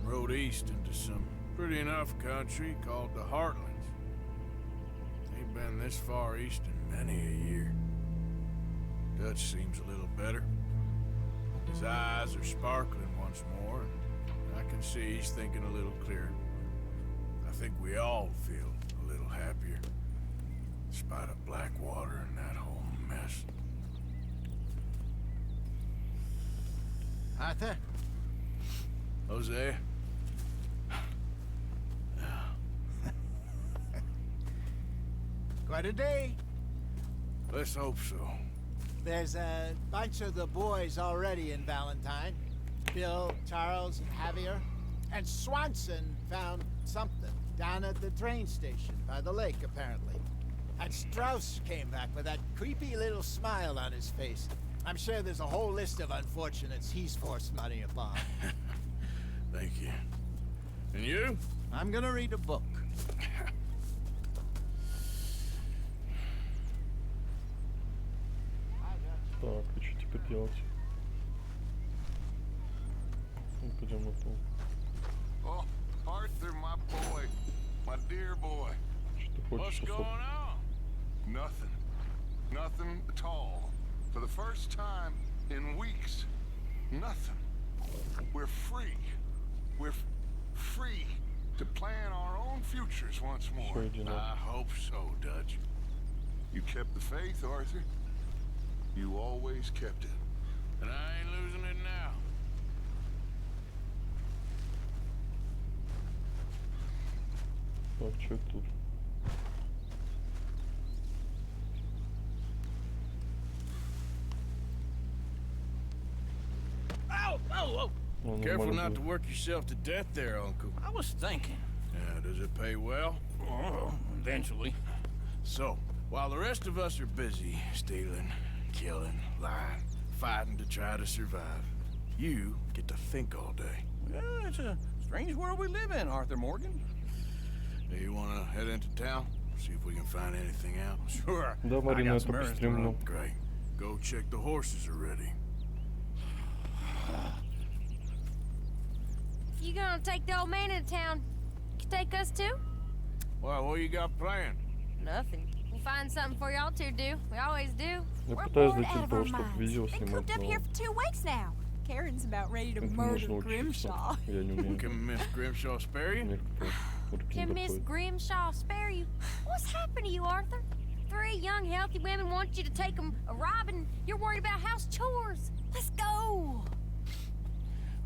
rode east into some pretty enough country called the Heartlands. Ain't been this far east in many a year. Dutch seems a little better. His eyes are sparkling once more, and I can see he's thinking a little clearer. I think we all feel a little happier, in spite of Blackwater and that whole mess. Arthur? Jose? Quite a day. Let's hope so. There's a bunch of the boys already in Valentine. Bill, Charles, and Javier. And Swanson found something down at the train station by the lake, apparently. And Strauss came back with that creepy little smile on his face. I'm sure there's a whole list of unfortunates he's forced money upon. Thank you. And you? I'm gonna read a book. Так, и что теперь делать? Ну, пойдем на пол. Oh, Arthur, my boy. My dear boy. Что ты хочешь особо? on? Nothing. Nothing at all. For the first time in weeks. Nothing. We're free. We're free to plan our own futures once more. Sure, you know. I hope so, Dutch. You kept the faith, Arthur. You always kept it. And I ain't losing it now. Так, что это тут? Ow! Oh, Ну, Careful нормально not to будет. work yourself to death there, Uncle. I was thinking. Yeah, does it pay well? Oh, eventually. So, while the rest of us are busy stealing, killing, lying, fighting to try to survive, you get to think all day. Well, it's a strange world we live in, Arthur Morgan. Do you want to head into town? See if we can find anything out? Sure. Да, I Марина, got это some errands to постримну. run. Great. Go check the horses are ready. You gonna take the old man into town? You take us too? Well, what you got planned? Nothing. We'll find something for y'all to do. We always do. Я We're пытаюсь bored дойти out of до our того, чтобы minds. видео Been снимать, cooped up here но for 2 weeks now. Karen's about ready to это murder нужно учиться. Grimshaw. Я не умею. Can Miss Grimshaw spare you? Мне как-то руки не Can Miss доходят. Grimshaw spare you? What's happened to you, Arthur? 3 young, healthy women want you to take them a robbing. You're worried about house chores. Let's go.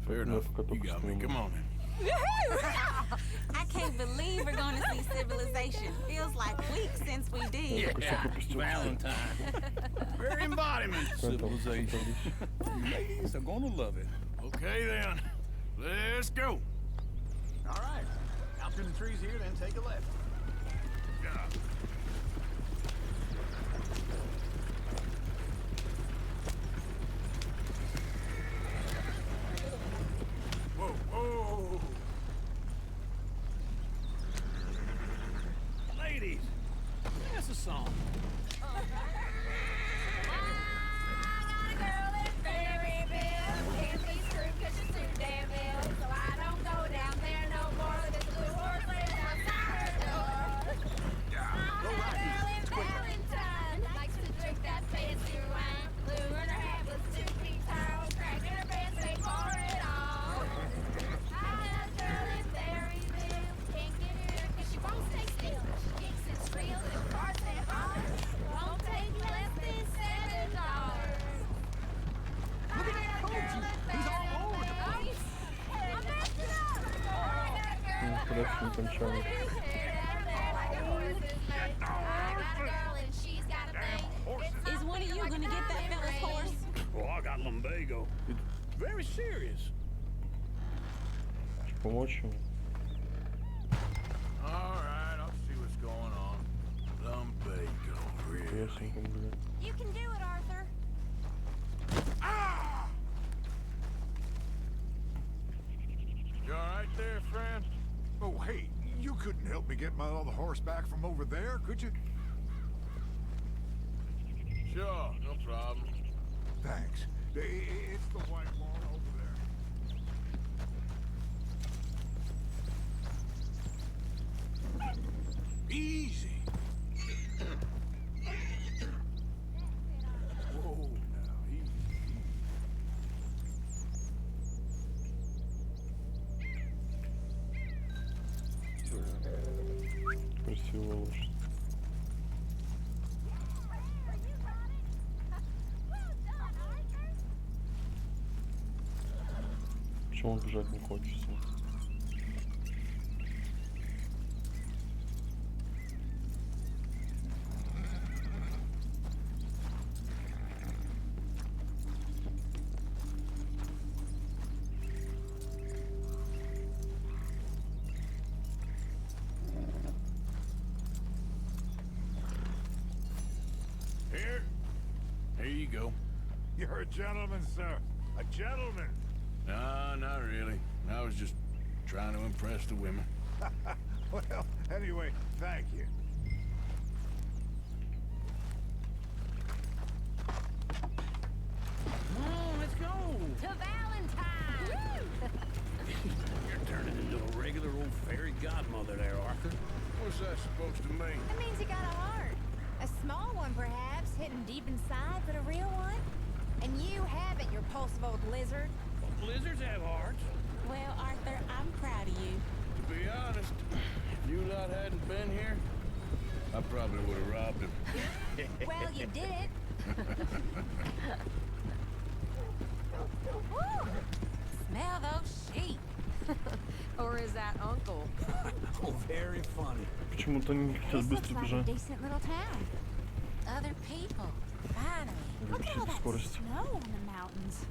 Fair Я enough. пока You только got me. сниму. Come on then. I can't believe we're going to see civilization. Feels like weeks since we Я did. только что пропустил. Valentine. Very embodiment of Какая там civilization. Ladies are gonna love it. Okay then. Let's go. All right. Out through the trees here, then take a left. Whoa, whoa. Ladies, sing us a song. Хорошо, не кончалось. Is one of you going to get that fella's horse? Oh, I got lumbago. It's very serious. Помочь ему? All right, I'll see what's going on. Lumbago, really. Ясненько, блин. You can do it, Arthur. You all right there, friend? Oh, hey, you couldn't help me get my other horse back from over there, could you? Sure, no problem. Thanks. It's the white one over there. Easy. Whoa, now, easy. Красивая лошадь. Почему он бежать не хочется? Here you go. You're a gentleman, sir. A gentleman. No, not really. I was just trying to impress the women. Well, anyway, thank you. Come on, let's go. To Valentine! You're turning into a regular old fairy godmother there, Arthur. What's that supposed to mean? That means you got a heart. A small one, perhaps, hidden deep inside, but a real one. And you have it, you repulsive old lizard. Well, blizzards have hearts. Well, Arthur, I'm proud of you. To be honest, if you lot hadn't been here, I probably would have robbed him. Well, you did it. Woo! Smell those sheep. Or is that Uncle? Oh, very funny. Почему-то они не хотят This looks быстро like a бежать. decent little town. Other people. Finally. Look at all that Скорость. snow on the mountains.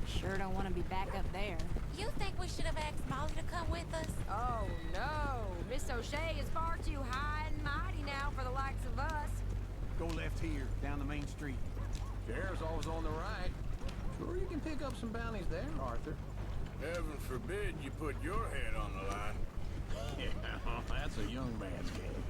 Sure don't want to be back up there. You think we should have asked Molly to come with us? Oh, no. Miss O'Shea is far too high and mighty now for the likes of us. Go left here, down the main street. Sheriff's always on the right. Sure, you can pick up some bounties there, Arthur. Heaven forbid you put your head on the line. Yeah, that's a young man's game.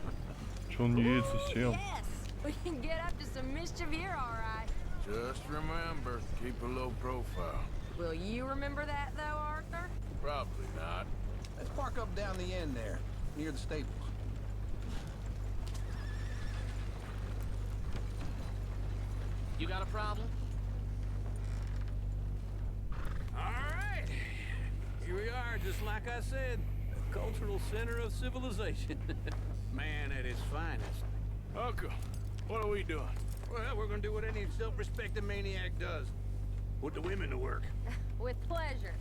Че он не едет совсем? Yes, we can get up to some mischief here, all right. Just remember, keep a low profile. Will you remember that, though, Arthur? Probably not. Let's park up down the end there, near the stables. You got a problem? All right. Here we are, just like I said. The cultural center of civilization. Man at his finest. Uncle, what are we doing? Well, we're gonna do what any self-respecting maniac does. Put the women to work. With pleasure.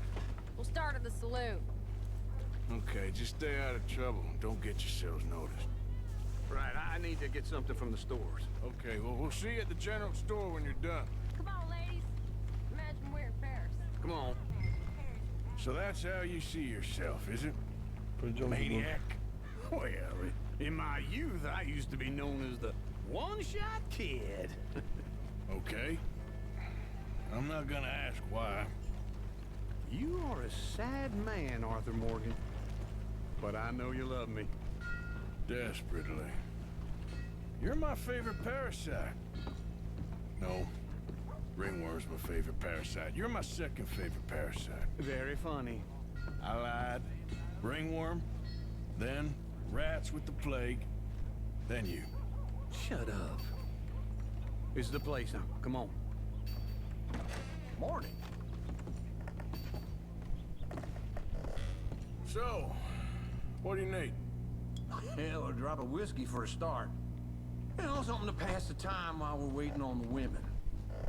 We'll start at the saloon. Okay, just stay out of trouble. Don't get yourselves noticed. Right, I need to get something from the stores. Okay, well, we'll see you at the general store when you're done. Come on, ladies. Imagine we're in Paris. Come on. So that's how you see yourself, is it? Пойдем. Maniac? Well, in my youth, I used to be known as the one-shot kid. Okay. I'm not gonna ask why. You are a sad man, Arthur Morgan. But I know you love me. Desperately. You're my favorite parasite. No. Ringworm's my favorite parasite. You're my second favorite parasite. Very funny. I lied. Ringworm, then rats with the plague, then you. Shut up. This is the place now. Come on. Morning. So, what do you need? Hell, a drop of whiskey for a start. You know, something to pass the time while we're waiting on the women.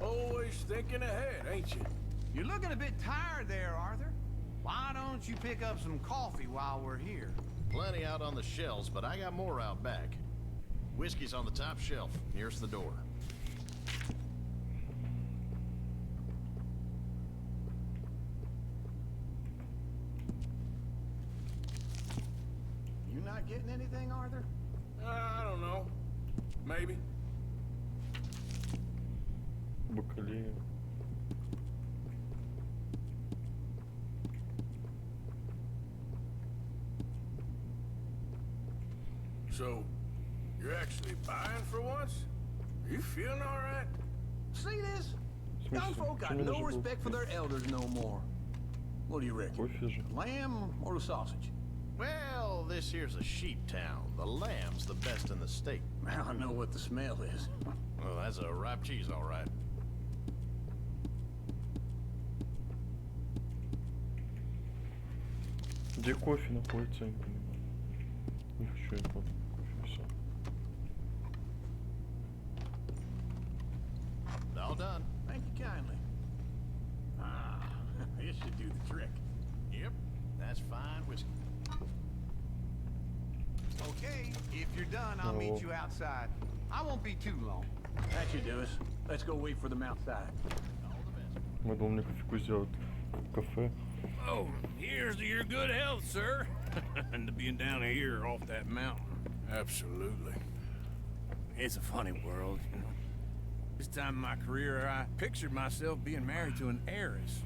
Always thinking ahead, ain't you? You're looking a bit tired there, Arthur. Why don't you pick up some coffee while we're here? Plenty out on the shelves, but I got more out back. Whiskey's on the top shelf, nearest the door. You not getting anything, Arthur? I don't know. Maybe. Бакалея. So, you're actually buying for once? Are you feeling all right? See this? В Young смысле? folk got Почему no даже был respect for their elders no more. What do you reckon? кофе же? Lamb or the sausage? Well, this here's a sheep town. The lamb's the best in the state. I know what the smell is. Well, that's a ripe cheese, all right. Где кофе находится, я не понимаю. Не хочу я кофе, все. All done. Thank you kindly. Ah, this should do the trick. Yep, that's fine whiskey. Okay, if you're done, I'll meet you outside. I won't be too long. That should do us. Let's go wait for them outside. Я думал, мне кофейку сделать в кафе. Oh, here's to your good health, sir. And to being down here off that mountain. Absolutely. It's a funny world, you know. This time in my career, I pictured myself being married to an heiress.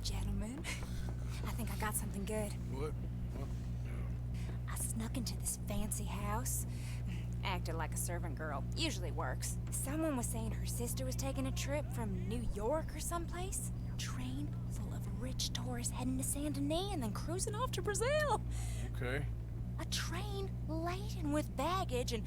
Gentlemen, I think I got something good. What? I snuck into this fancy house. Acted like a servant girl. Usually works. Someone was saying her sister was taking a trip from New York or someplace. Train full of rich tourists heading to Saint Denis and then cruising off to Brazil. Okay. A train laden with baggage and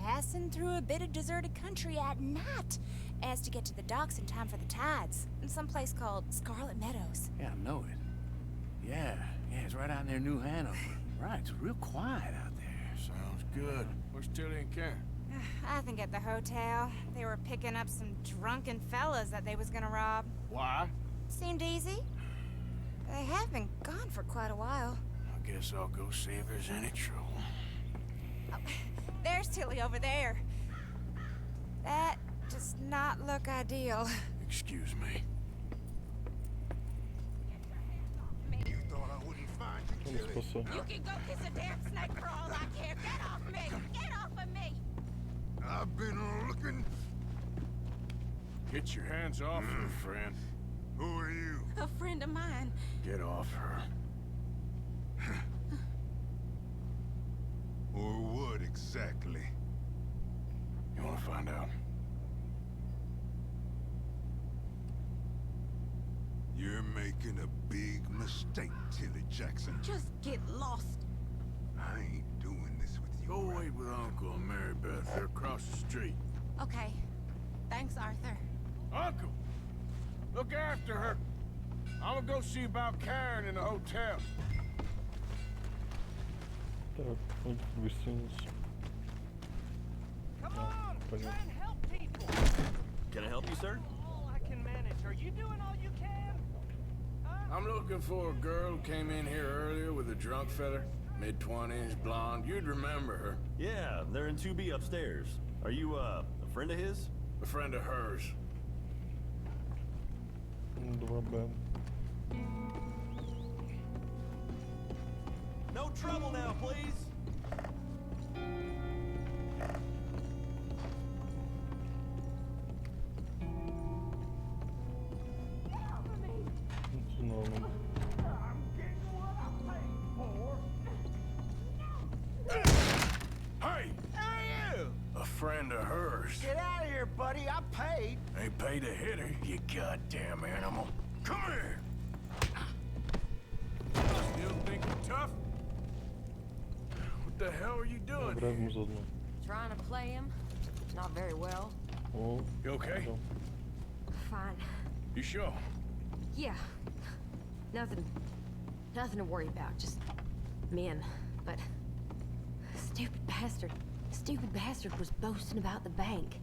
passing through a bit of deserted country at night, as to get to the docks in time for the tides, in some place called Scarlet Meadows. Yeah, I know it. Yeah, it's right out near New Hanover. Right, it's real quiet out there. Sounds good. Where's Tilly and Karen? I think at the hotel. They were picking up some drunken fellas that they was gonna rob. Why? Seemed easy. They have been gone for quite a while. I guess I'll go see if there's any trouble. Oh, there's Tilly over there. That does not look ideal. Excuse me. You thought I wouldn't find you, Tilly? You can go kiss a damn snake for all I care. Get off me! Get off of me! I've been looking. Get your hands off her, friend. Who are you? A friend of mine. Get off her. Or what exactly? You want to find out? You're making a big mistake, Tilly Jackson. Just get lost. I ain't doing this with you. Go wait with Uncle and Mary Beth. They're across the street. Okay. Thanks, Arthur. Uncle! Look after her. I'm gonna go see about Karen in the hotel. Так, он выстрелился. Come on, try and help people. Can I help you, sir? All I can manage. Are you doing all you can? I'm looking for a girl who came in here earlier with a drunk fella. Mid-20s, blonde. You'd remember her. Yeah, they're in 2B upstairs. Are you, a friend of his? A friend of hers. 2Б. No trouble now, please. Hey! A friend of hers. Get out of here, buddy. I paid. Ain't paid to hit her, you goddamn animal. Come here! Still thinking tough? What the hell are you doing? Играем ему заодно. Trying to play him. Not very well. О, You okay? всё. Fine. You sure? Yeah. Nothing to worry about. Just men. But stupid bastard was boasting about the bank.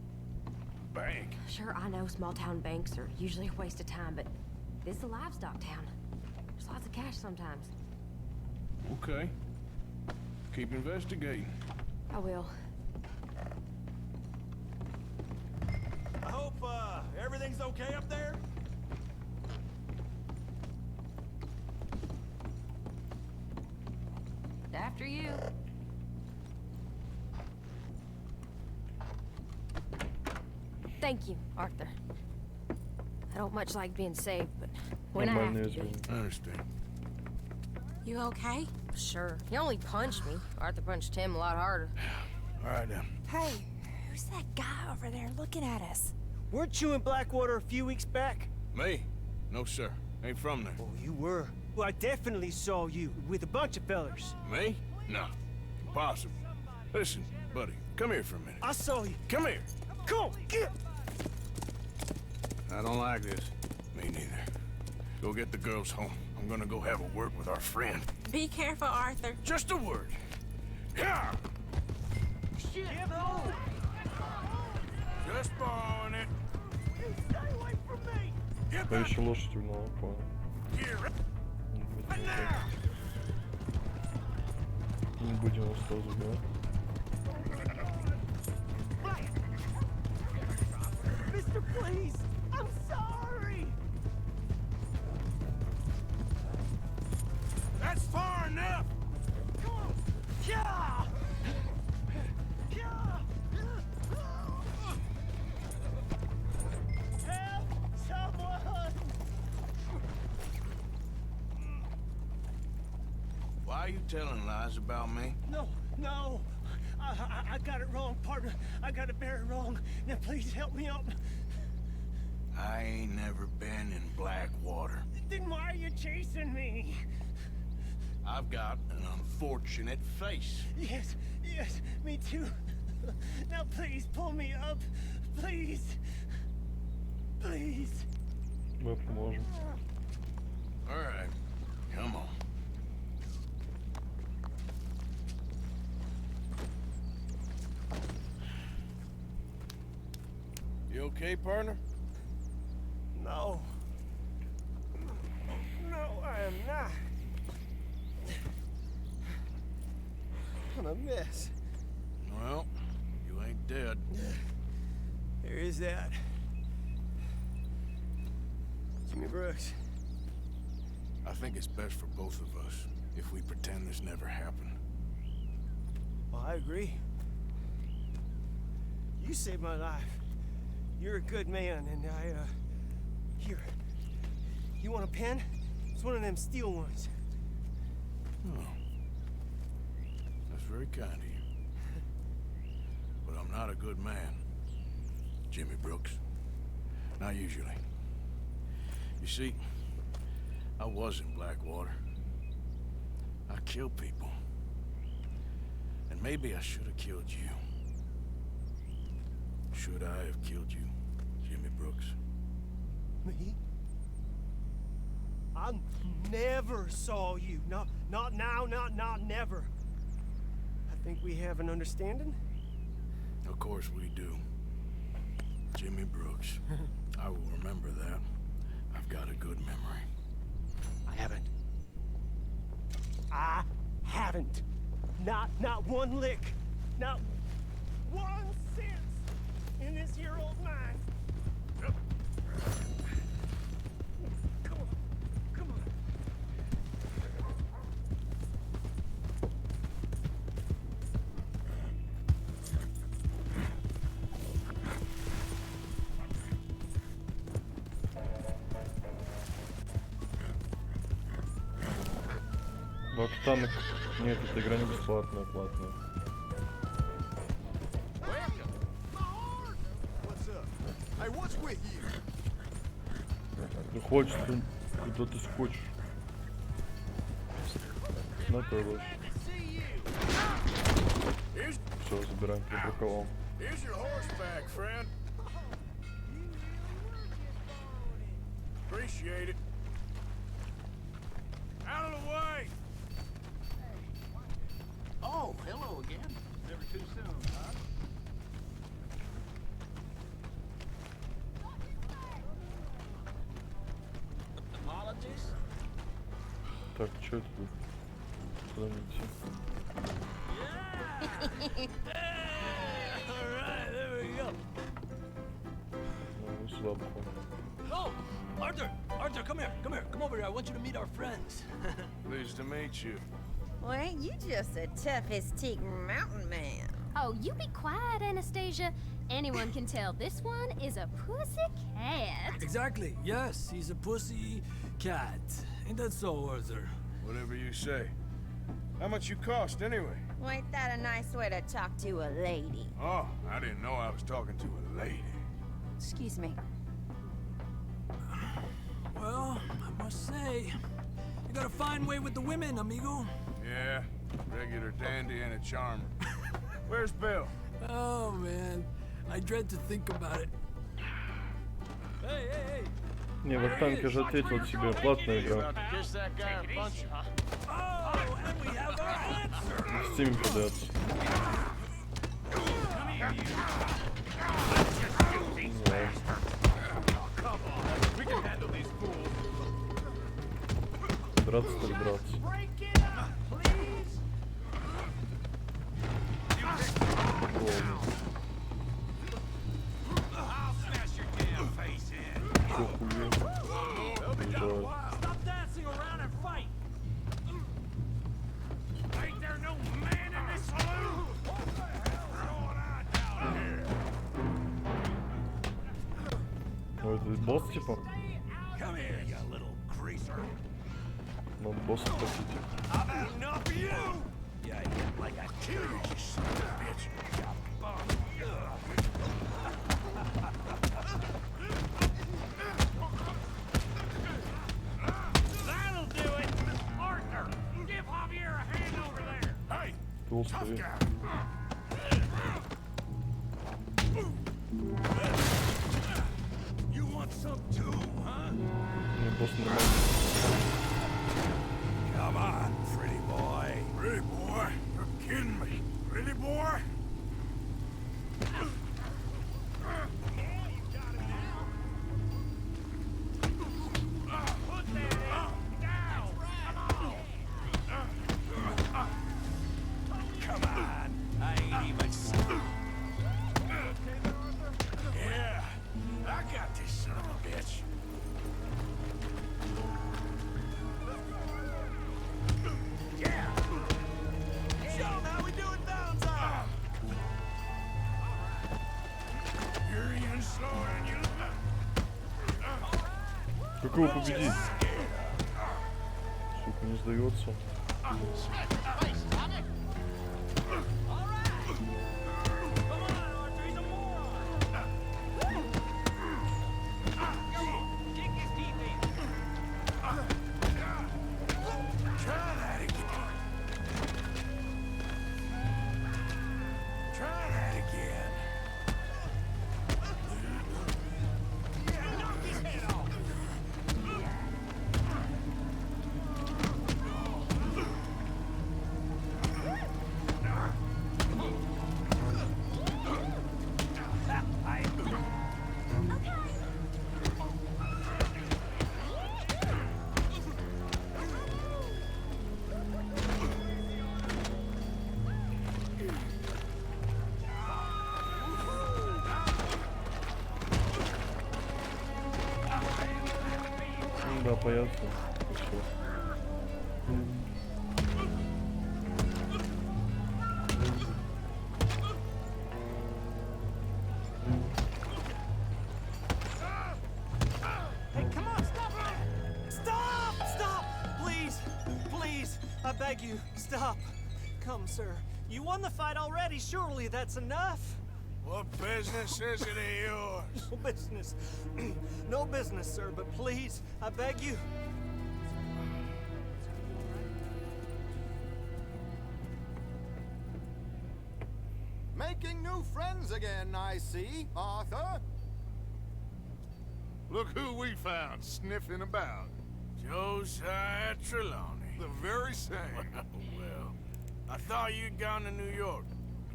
Bank? Sure, I know small town banks are usually a waste of time, but this is a livestock town. There's lots of cash sometimes. Okay. Keep investigating. I will. I hope, everything's okay up there? After you. Thank you, Arthur. I don't much like being saved, but when I have Нормальные to be. звери. I understand. You okay? Sure. He only punched me. Arthur punched him a lot harder. All right, then. Hey, who's that guy over there looking at us? Weren't you in Blackwater a few weeks back? Me? No, sir. Ain't from there. Oh, you were. Well, I definitely saw you with a bunch of fellers. Me? No. Impossible. Listen, buddy, come here for a minute. I saw you. Come here. Come on, get! I don't like this. Me neither. Go get the girls home. I'm gonna go have a word with our friend. Be careful, Arthur. Just a word. Yeah! Shit, no! Just borrowing it. You stay away from me! Get Да back еще лошадь угнала, понял. here. Не будем его сразу убивать. Mister, please! I'm sorry! That's far enough. Come on! Yeah! Yeah! Help! Someone! Why are you telling lies about me? No! I got it wrong, partner. I got it very wrong. Now please help me up. I ain't never been in Blackwater. Then why are you chasing me? I've got an unfortunate face. Yes, me too. Now please pull me up. Please. Please. Мы поможем. All right, come on. You okay, partner? No. No, I am not. I'm a mess. Well, you ain't dead. There is that. Jimmy Brooks. I think it's best for both of us if we pretend this never happened. Well, I agree. You saved my life. You're a good man, and here. You want a pen? It's one of them steel ones. Oh. That's very kind of you. But I'm not a good man, Jimmy Brooks. Not usually. You see, I was in Blackwater. I killed people. And maybe I should have killed you. Should I have killed you, Jimmy Brooks? Me? I never saw you. Not now, not never. I think we have an understanding. Of course we do. Jimmy Brooks. I will remember that. I've got a good memory. I haven't. Not one lick. Not one sense in this year old mind. Come on. Вот танк. Нет, эта игра не бесплатная, платная. Ты хочешь, куда ты хочешь. На то лучше. Все, забираем, припарковал. Here's your horseback, friend. Appreciate it. Out of the way! Oh, hello again. Never too soon, huh? Apologies? Так, что это тут? Куда мне идти? Alright, there we go. Ну, сюда походу. Oh, Arthur, come here. Come over here. I want you to meet our friends. Pleased to meet you. Well, ain't you just a tough-as-teak mountain man? Oh, you be quiet, Anastasia. Anyone can tell this one is a pussy cat. Exactly. Yes, he's a pussy cat. Ain't that so, Arthur? Whatever you say. How much you cost, anyway? Well, ain't that a nice way to talk to a lady? Oh, I didn't know I was talking to a lady. Excuse me. Well, I must say, you got a fine way with the women, amigo. Yeah, regular dandy and a charmer. Where's Bill? Oh, man. I dread to think about it. Hey. Не, вот танк я же ответил себе, платная игра. В Steam продается. Драться так драться. Чё хуя? Уезжает. Ну это босс типа? Ну босса хотите. Толстый. просто нормально. Come on, pretty boy. Pretty boy? You're kidding me. Pretty boy? Come on. I ain't even... Yeah, I got this son of a bitch. Yeah. Show 'em how we do it downtown. You're even slower than you look. Как его победить? Сука, не сдается. Да, понятно. Хорошо. Hey, come on, stop! Stop! Stop! Please! Please! I beg you, stop! Come, sir. You won the fight already. Surely that's enough. What business is it of yours? No business. No business, sir, but please, I beg you. Making new friends again, I see, Arthur. Look who we found sniffing about. Josiah Trelawney. The very same. Well, I thought you'd gone to New York.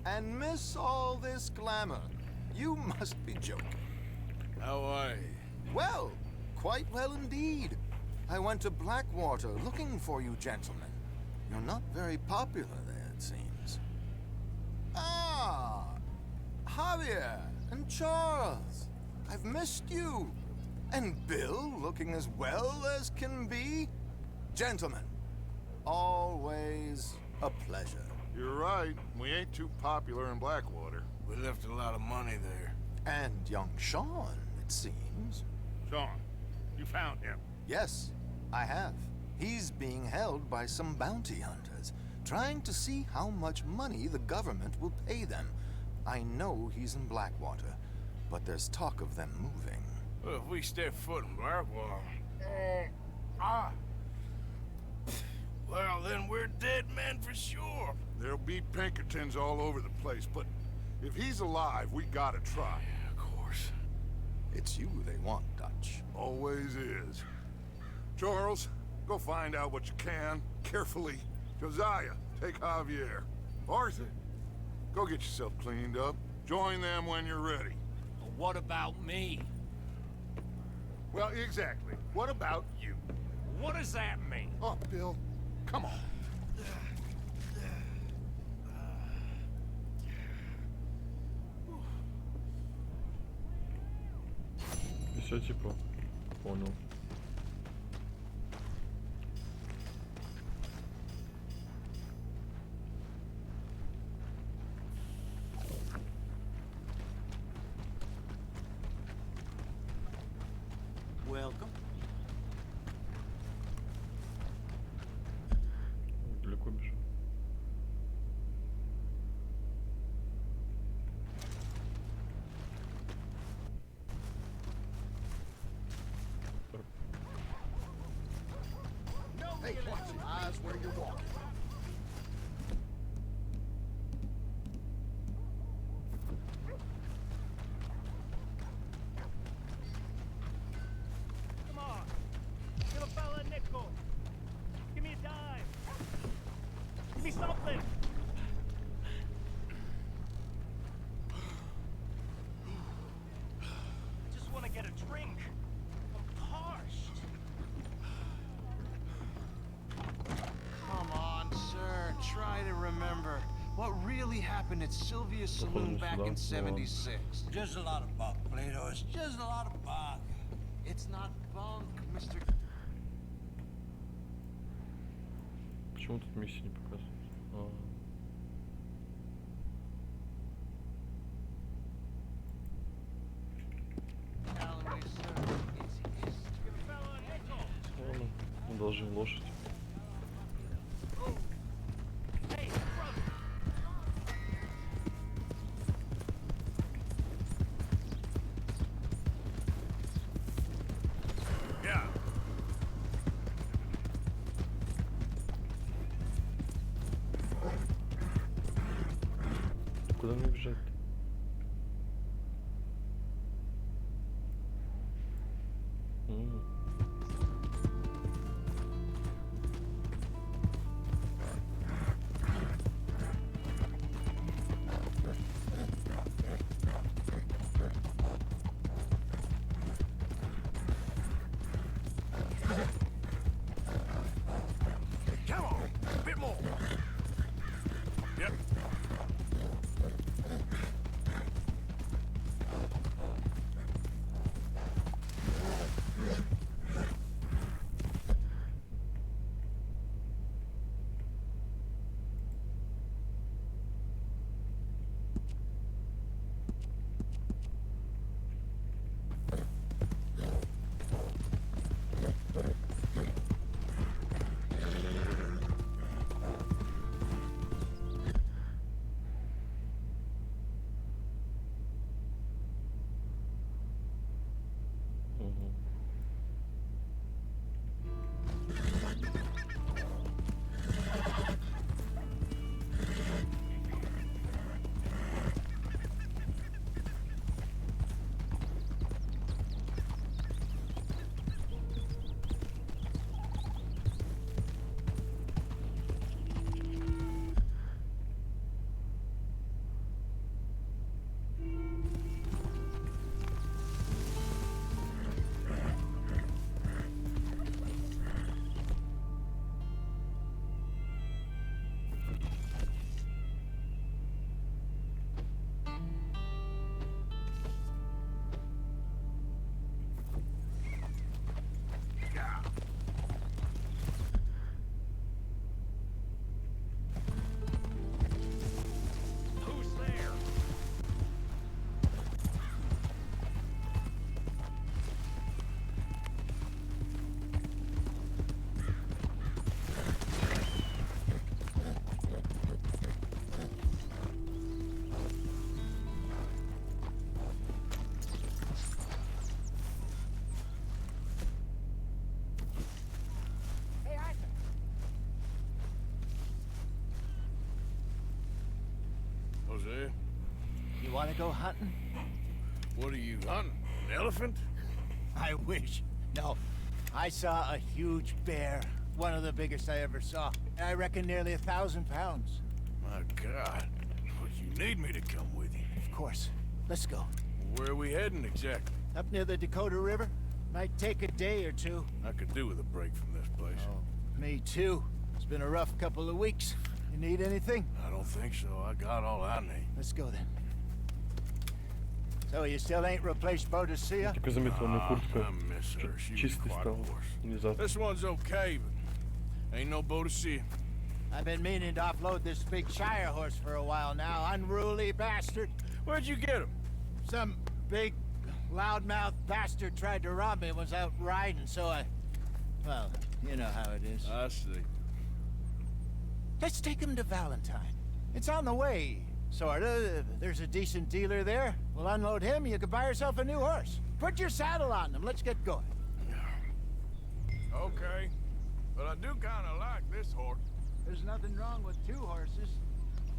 And miss all this glamour. You must be joking. How are you? Well, quite well indeed. I went to Blackwater looking for you gentlemen. You're not very popular there, it seems. Ah, Javier and Charles. I've missed you. And Bill looking as well as can be. Gentlemen, always a pleasure. You're right. We ain't too popular in Blackwater. We left a lot of money there. And young Sean, it seems. Sean, you found him? Yes, I have. He's being held by some bounty hunters, trying to see how much money the government will pay them. I know he's in Blackwater, but there's talk of them moving. Well, if we step foot in Blackwater... Well, then we're dead men for sure. There'll be Pinkertons all over the place, but if he's alive, we gotta try. Yeah, of course. It's you they want, Dutch. Always is. Charles, go find out what you can, carefully. Josiah, take Javier. Arthur, go get yourself cleaned up. Join them when you're ready. Well, what about me? Well, exactly. What about you? What does that mean? Oh, Bill, come on. И все типа. Понял. Welcome. Далеко бежал. Так. get a drink. I'm parched. Come on, sir. Try to remember. What really happened at Sylvia's Saloon back in '76? Just a lot of bunk, Plato. It's just a lot of bunk. It's not bunk, Mr. Почему тут миссии не показывают? Ладно, мы должны лошадь. Куда мне бежать? Come on, a bit more. Yep. Jose? You want to go hunting? What are you hunting? An elephant? I wish. No. I saw a huge bear. One of the biggest I ever saw. I reckon nearly 1,000 pounds. My God. Would you need me to come with you? Of course. Let's go. Where are we heading exactly? Up near the Dakota River. Might take a day or two. I could do with a break from this place. Oh, me too. It's been a rough couple of weeks. You need anything? I don't think so. I got all I need. Let's go then. So you still ain't replaced Boadicea? Только заметил, у меня куртка I miss her. She was чистый quite стал a horse. внезапно. This one's okay, but ain't no Boadicea. I've been meaning to offload this big Shire horse for a while now. Unruly bastard. Where'd you get him? Some big, loudmouth bastard tried to rob me and was out riding, so I... Well, you know how it is. I see. Let's take him to Valentine. It's on the way, sorta. There's a decent dealer there. We'll unload him, you can buy yourself a new horse. Put your saddle on him, let's get going. Okay. But I do kinda like this horse. There's nothing wrong with two horses.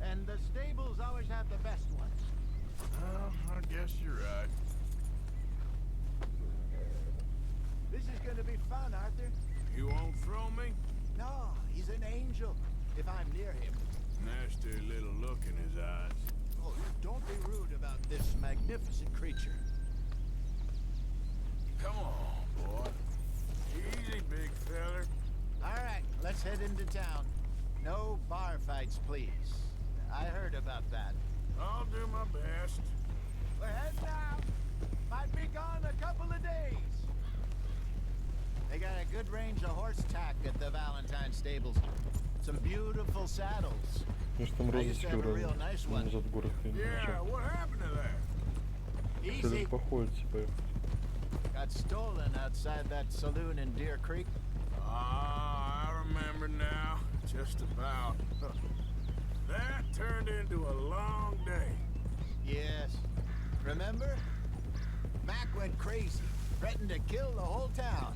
And the stables always have the best ones. Well, I guess you're right. This is gonna be fun, Arthur. You won't throw me? No, he's an angel. If I'm near him. Nasty little look in his eyes. Oh, don't be rude about this magnificent creature. let's head into town. No bar fights, please. I heard about that. I'll do my best. We're heading out. Might be gone a couple of days. They got a good range of horse tack at the Valentine stables. Some beautiful saddles. Может там I used to розыски have a вроде real nice one. назад в город я не Yeah, встречал. what happened to that? Все Easy. даже походят, типа. Got stolen outside that saloon in Deer Creek. Ah, I remember now. Just about. That turned into a long day. Yes. Remember? Mac went crazy, threatened to kill the whole town.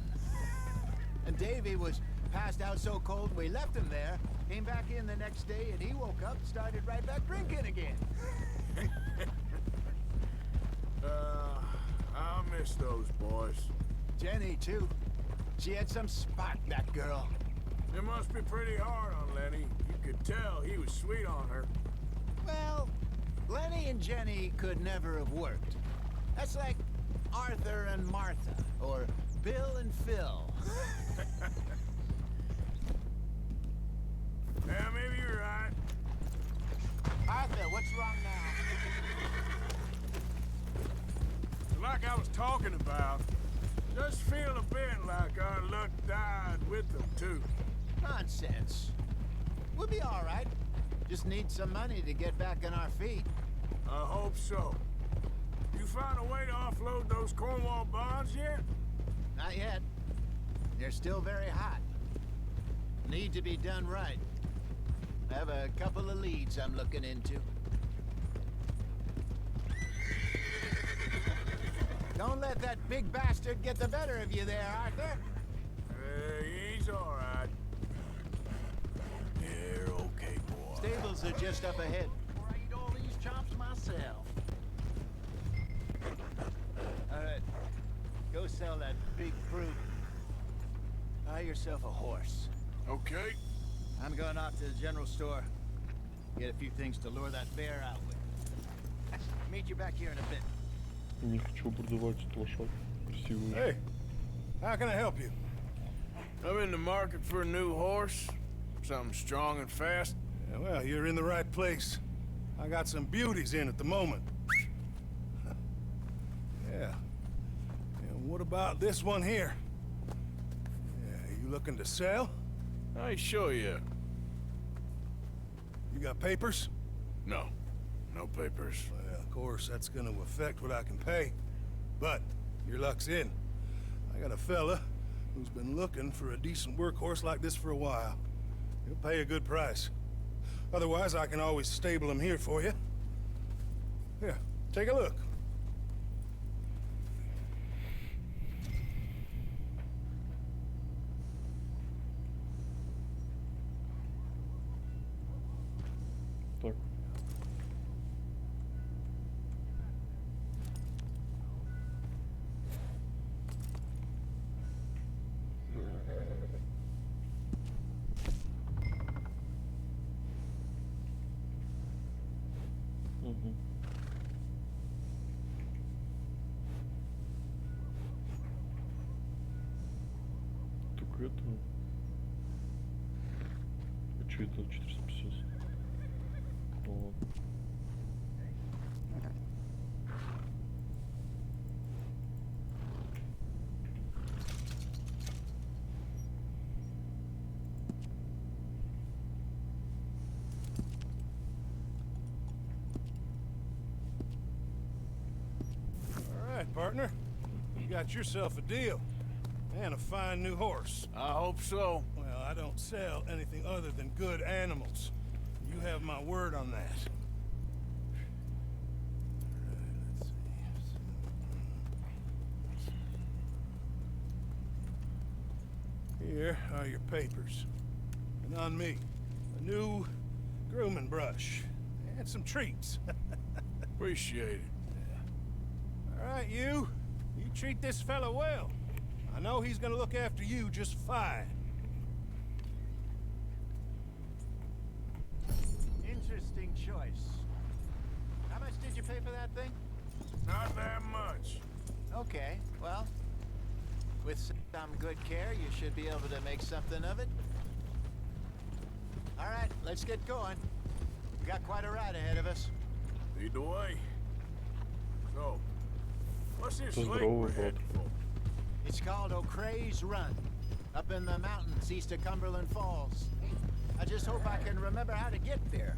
And Davy was passed out so cold we left him there, came back in the next day, and he woke up and started right back drinking again. I'll miss those boys. Jenny, too. She had some spark, that girl. It must be pretty hard on Lenny. You could tell he was sweet on her. Well, Lenny and Jenny could never have worked. That's like Arthur and Martha, or Bill and Phil. Yeah, maybe you're right. Arthur, what's wrong now? Like I was talking about, just feel a bit like our luck died with them, too. Nonsense. We'll be all right. Just need some money to get back on our feet. I hope so. You find a way to offload those Cornwall bonds yet? Not yet. They're still very hot. Need to be done right. I have a couple of leads I'm looking into. Don't let that big bastard get the better of you there, Arthur. He's all right. You're okay, boy. Stables are just up ahead. I eat all these chops myself. All right. Go sell that big brute. Buy yourself a horse. Okay. I'm going off to the general store. Get a few things to lure that bear out with. Meet you back here in a bit. Не хочу продавать этот лошадь. Красивую. Hey, how can I help you? I'm in the market for a new horse. Something strong and fast. Yeah, well, you're in the right place. I got some beauties in at the moment. Yeah. And what about this one here? Yeah, you looking to sell? I sure you. You got papers? No. No papers. Well, of course, that's gonna affect what I can pay. But your luck's in. I got a fella who's been looking for a decent workhorse like this for a while. He'll pay a good price. Otherwise, I can always stable him here for you. Here, take a look. Так. Угу. Так это... А что это 450? Ну ладно. All right, partner. You got yourself a deal. And a fine new horse. I hope so. Well, I don't sell anything other than good animals. You have my word on that. Here are your papers. And on me, a new grooming brush. And some treats. Appreciate it. All right, you treat this fella well. I know he's gonna look after you just fine. Interesting choice. How much did you pay for that thing? Not that much. Okay, well, with some good care, you should be able to make something of it. All right, let's get going. We got quite a ride ahead of us. Lead the way. So, what's this Just lake drove we're about. heading for? It's called O'Creagh's Run, up in the mountains east of Cumberland Falls. I just hope I can remember how to get there.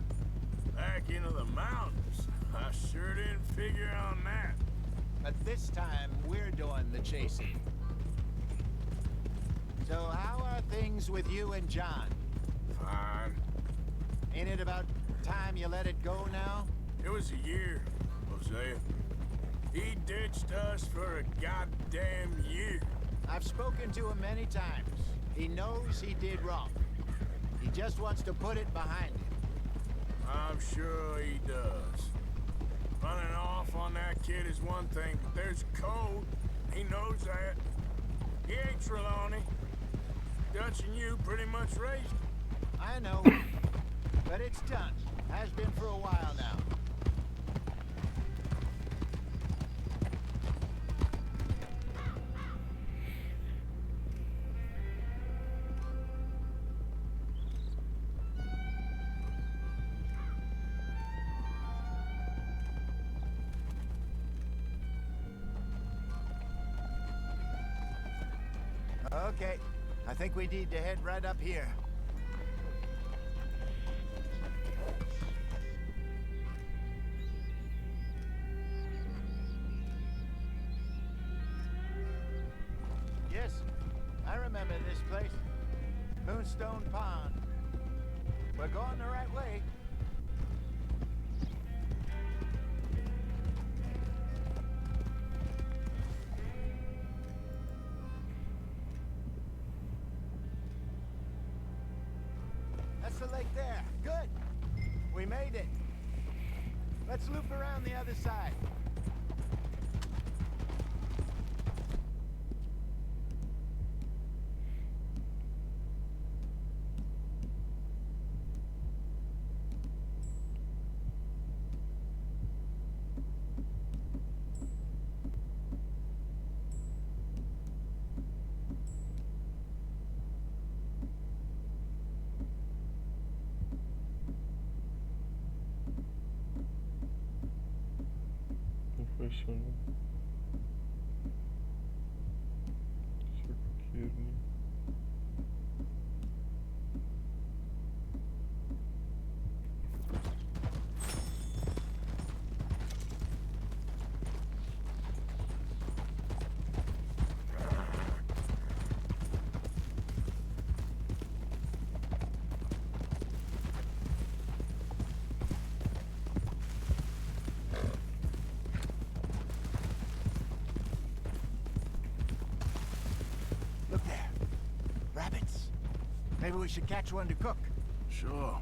Back into the mountains. I sure didn't figure on that. But this time, we're doing the chasing. So how are things with you and John? Fine. Ain't it about time you let it go now? It was a year, Hosea. He ditched us for a goddamn year. I've spoken to him many times. He knows he did wrong. He just wants to put it behind him. I'm sure he does. Running off on that kid is one thing, but there's code. He knows that. He ain't Trelawney. Dutch and you pretty much raised him. I know. But it's done. Has been for a while now. Okay, I think we need to head right up here. Yes, I remember this place. Moonstone Pond. We're going the right way. That's the lake there. Good. We made it. Let's loop around the other side. Professional. Всякая херня. Look there. Rabbits. Maybe we should catch one to cook. Sure.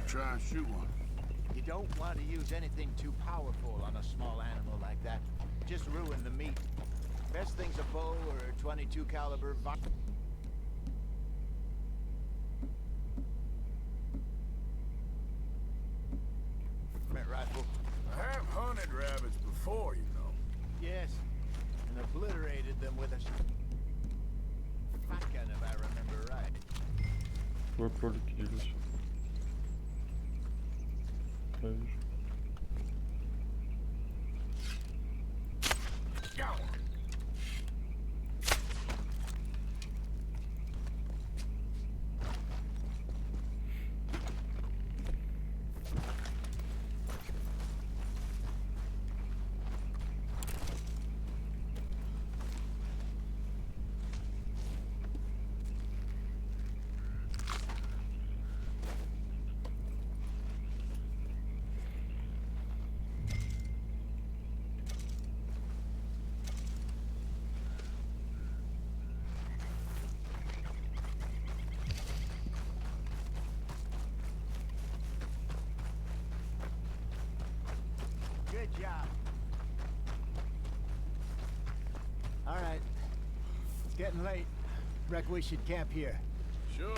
Try and shoot one. You don't want to use anything too powerful on a small animal like that. Just ruin the meat. Best thing's a bow or a 22 caliber rifle. I have hunted rabbits before, you know. Yes, and obliterated them with a shotgun, if I remember right. Твой кролик делись. Я вижу. Good job. All right. It's getting late. Reckon we should camp here. Sure.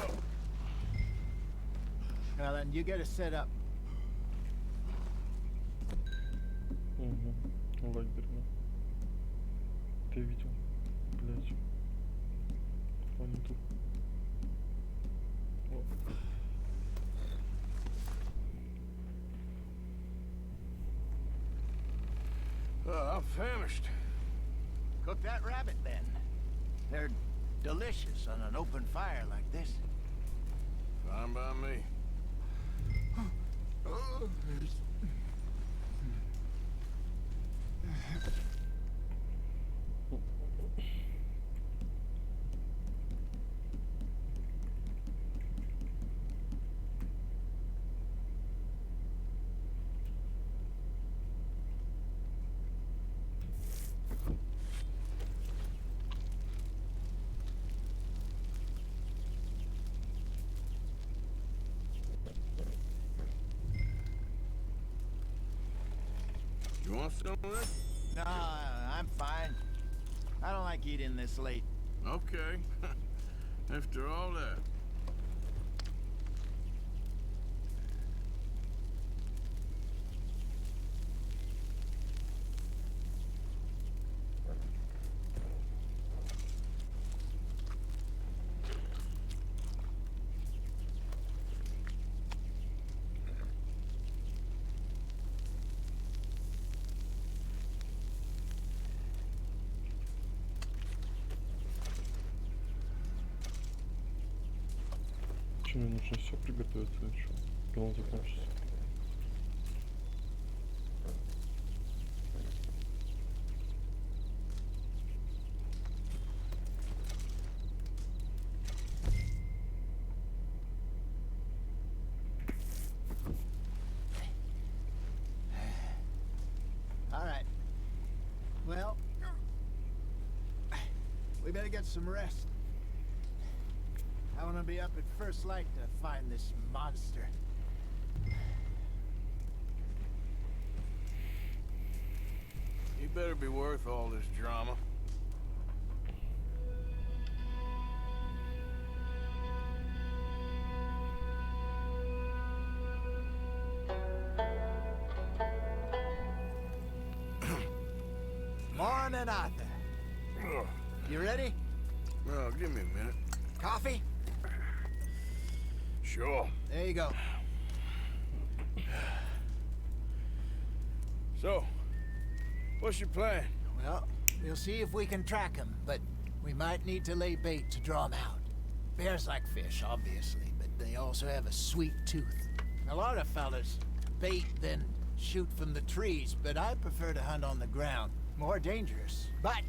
Well, then you get us set up. Угу. Лагерно. Ты видел? Блять. Они тут. О. I'm famished. Cook that rabbit then. They're delicious on an open fire like this. Fine by me. You want some of this? No, I'm fine. I don't like eating this late. Okay. After all that. Мне нужно все приготовить, или что? Когда он закончится? All right. Well, we better get some rest. I want to be up at first light to find this monster. You better be worth all this drama. Morning, Arthur. You ready? Well, give me a minute. Coffee? Sure. There you go. So, what's your plan? Well, we'll see if we can track him, but we might need to lay bait to draw him out. Bears like fish, obviously, but they also have a sweet tooth. A lot of fellas bait, then shoot from the trees, but I prefer to hunt on the ground. More dangerous. But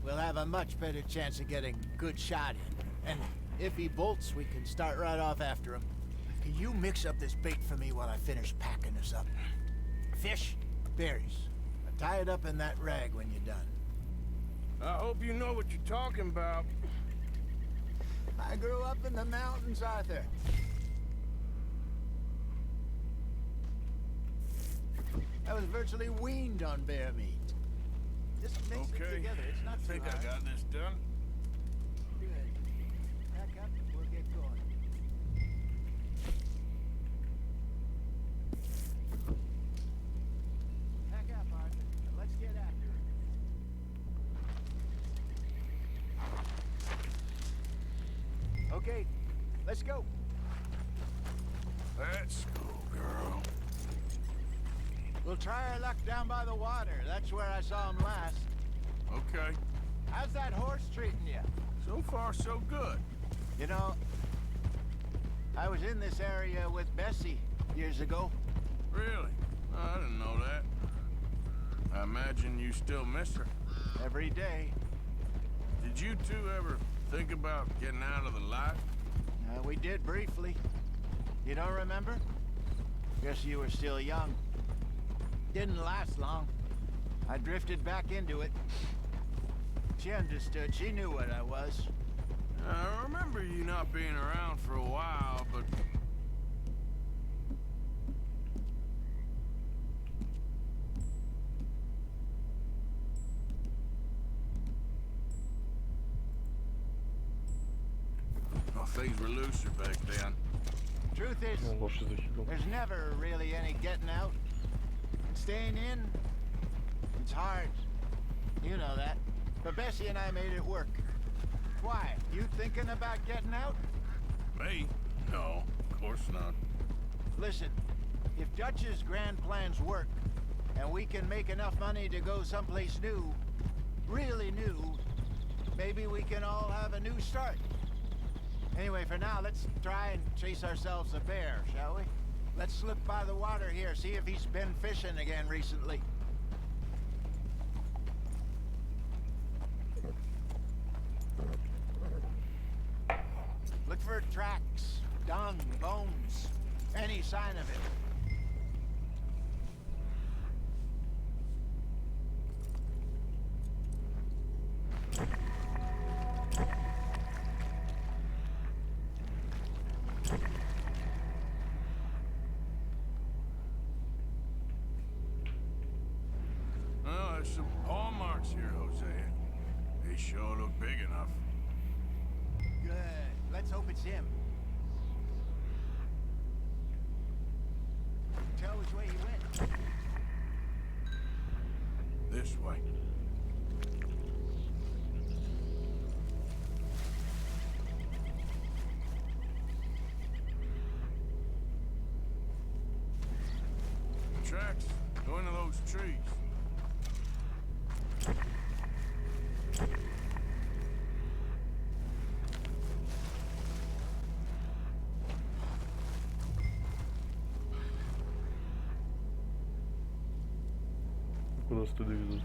we'll have a much better chance of getting a good shot in. And if he bolts, we can start right off after him. Can you mix up this bait for me while I finish packing this up? Fish, berries. Tie it up in that rag when you're done. I hope you know what you're talking about. I grew up in the mountains, Arthur. I was virtually weaned on bear meat. Just mix it together. It's not too think hard. I got this done. Good. Pack up and we'll get going. Pack up, Arthur. And let's get after it. Okay, let's go. Let's go, girl. We'll try our luck down by the water. That's where I saw him last. Okay. How's that horse treating you? So far, so good. You know, I was in this area with Bessie years ago. Really? I didn't know that. I imagine you still miss her. Every day. Did you two ever think about getting out of the light? We did briefly. You don't remember? Guess you were still young. Didn't last long. I drifted back into it. She understood. She knew what I was. I remember you not being around for a while, but... Oh, things were looser back then. Truth is, there's never really any getting out. And staying in, it's hard. You know that. But Bessie and I made it work. Why? You thinking about getting out? Me? No, of course not. Listen, if Dutch's grand plans work, and we can make enough money to go someplace new, really new, maybe we can all have a new start. Anyway, for now, let's try and chase ourselves a bear, shall we? Let's look by the water here, see if he's been fishing again recently. Look for tracks, dung, bones, any sign of it. Oh, there's some paw marks here, Jose. They sure look big enough. Good. Let's hope it's him. Tell which way he went. This way. Tracks going to those trees. Куда студы ведут?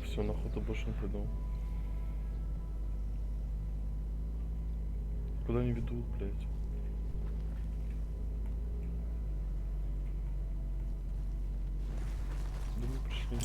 Все, на охоту больше не пойду. Куда они ведут, блядь? Да мы пришли.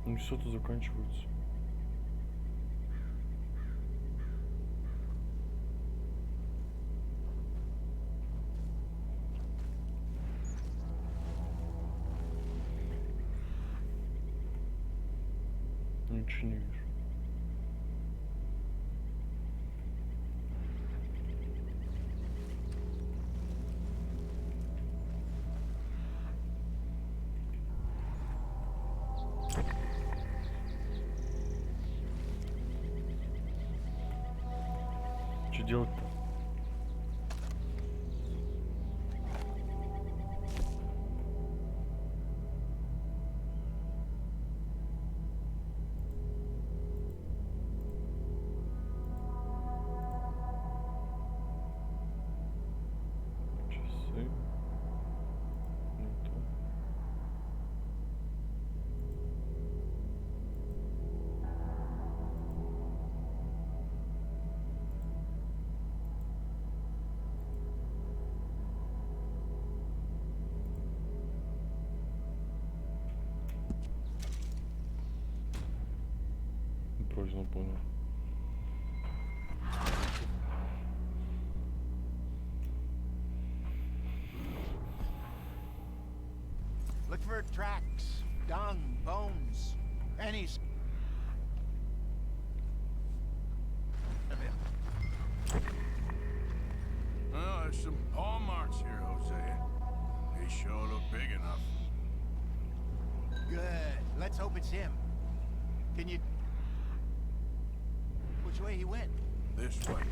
Ну все тут заканчивается. Ничего не вижу. Что делать-то? Часы. Не то. Правильно понял. Look for tracks, dung, bones, any of it. Oh, there's Good. Let's hope it's him. Can you... Which way he went? This way.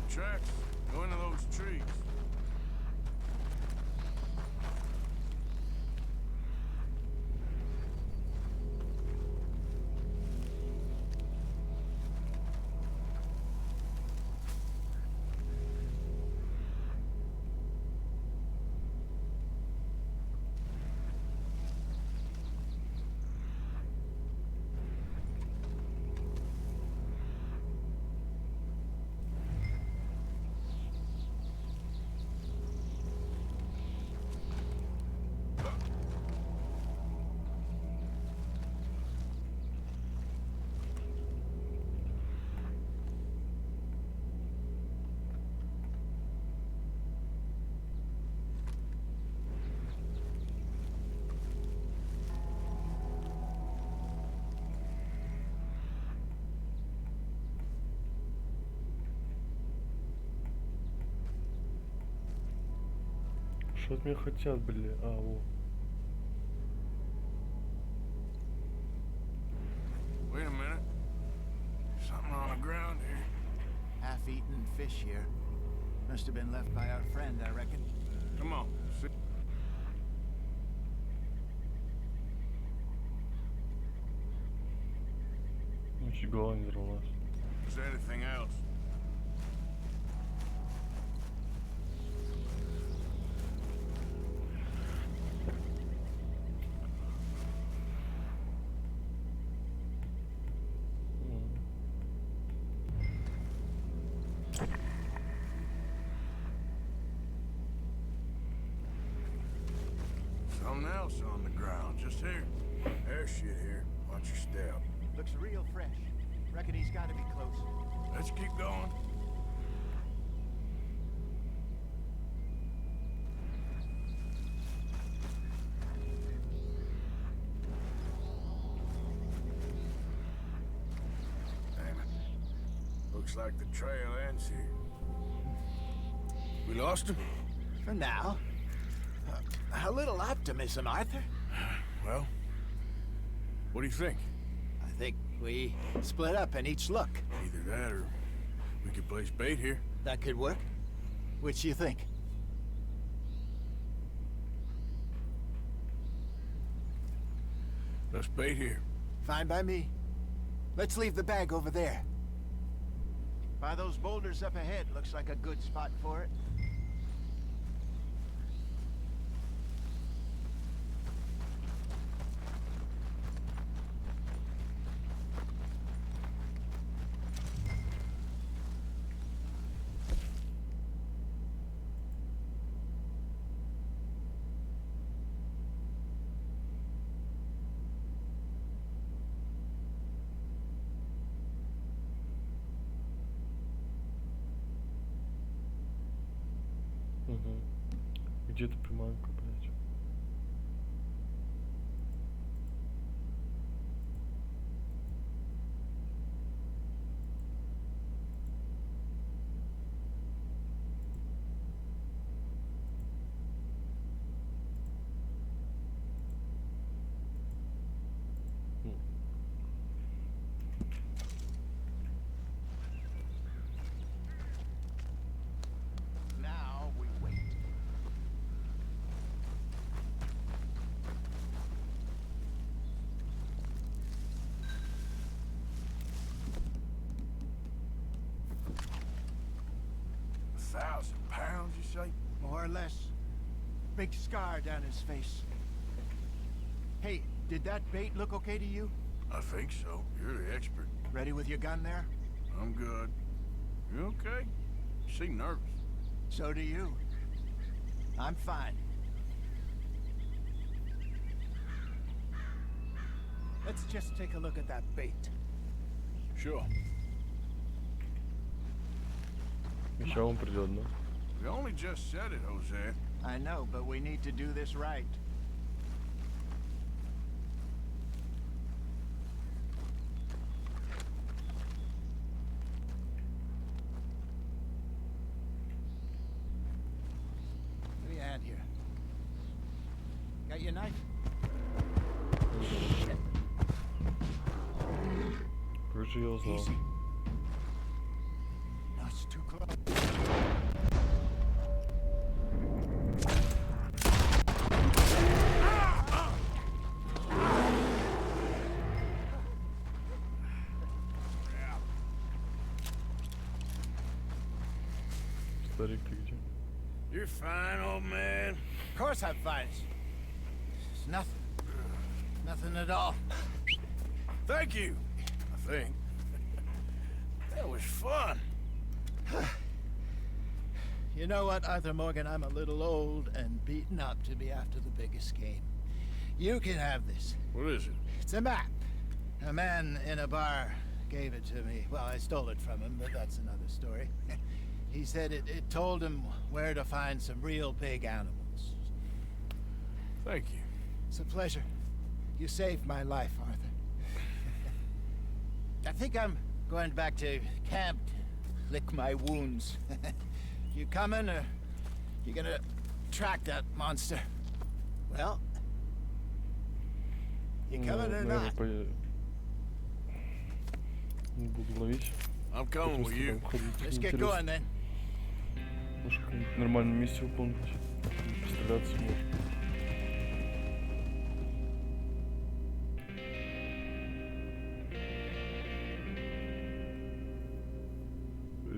Tracks. Go into those trees. Что от меня хотят, бля? А, во. Wait a minute. Something on the ground here. Half-eaten fish here. Must have been left by our friend, I reckon. Come on. Sit. Чуть голова не взорвалась. Is there anything else? Something else on the ground, just here. There's shit here. Watch your step. Looks real fresh. Reckon he's gotta be close. Let's keep going. Damn it. Looks like the trail ends here. We lost him? For now. A little optimism, Arthur. Well, what do you think? I think we split up and each look. Either that or we could place bait here. That could work. Which you think? Let's bait here. Fine by me. Let's leave the bag over there. By those boulders up ahead, looks like a good spot for it. Угу. Где-то приманка, блядь. Now we wait. £1,000, you say? More or less. Big scar down his face. Hey, did that bait look okay to you? I think so. You're the expert. Ready with your gun there? I'm good. You okay? You seem nervous. So do you. I'm fine. Let's just take a look at that bait. Sure. Еще он придет, да? We only just said it, Jose. I know, but we need to do this right. Got your knife? Кажется, я узнал. Easy. No, it's too close. Старик, ты где? You're fine, old man. Of course I'm fine. It's nothing. Nothing at all. Thank you, I think. That was fun. You know what, Arthur Morgan? I'm a little old and beaten up to be after the biggest game. You can have this. What is it? It's a map. A man in a bar gave it to me. Well, I stole it from him, but that's another story. He said it told him where to find some real big animals. Thank you. It's a pleasure. You saved my life, Arthur. I think I'm going back to camp to lick my wounds. You coming, or you gonna track that monster? Well, you coming or not? Буду ловить. I'm coming with you. Let's get going then. Может, какую-нибудь нормальную миссию выполнить. Постреляться может.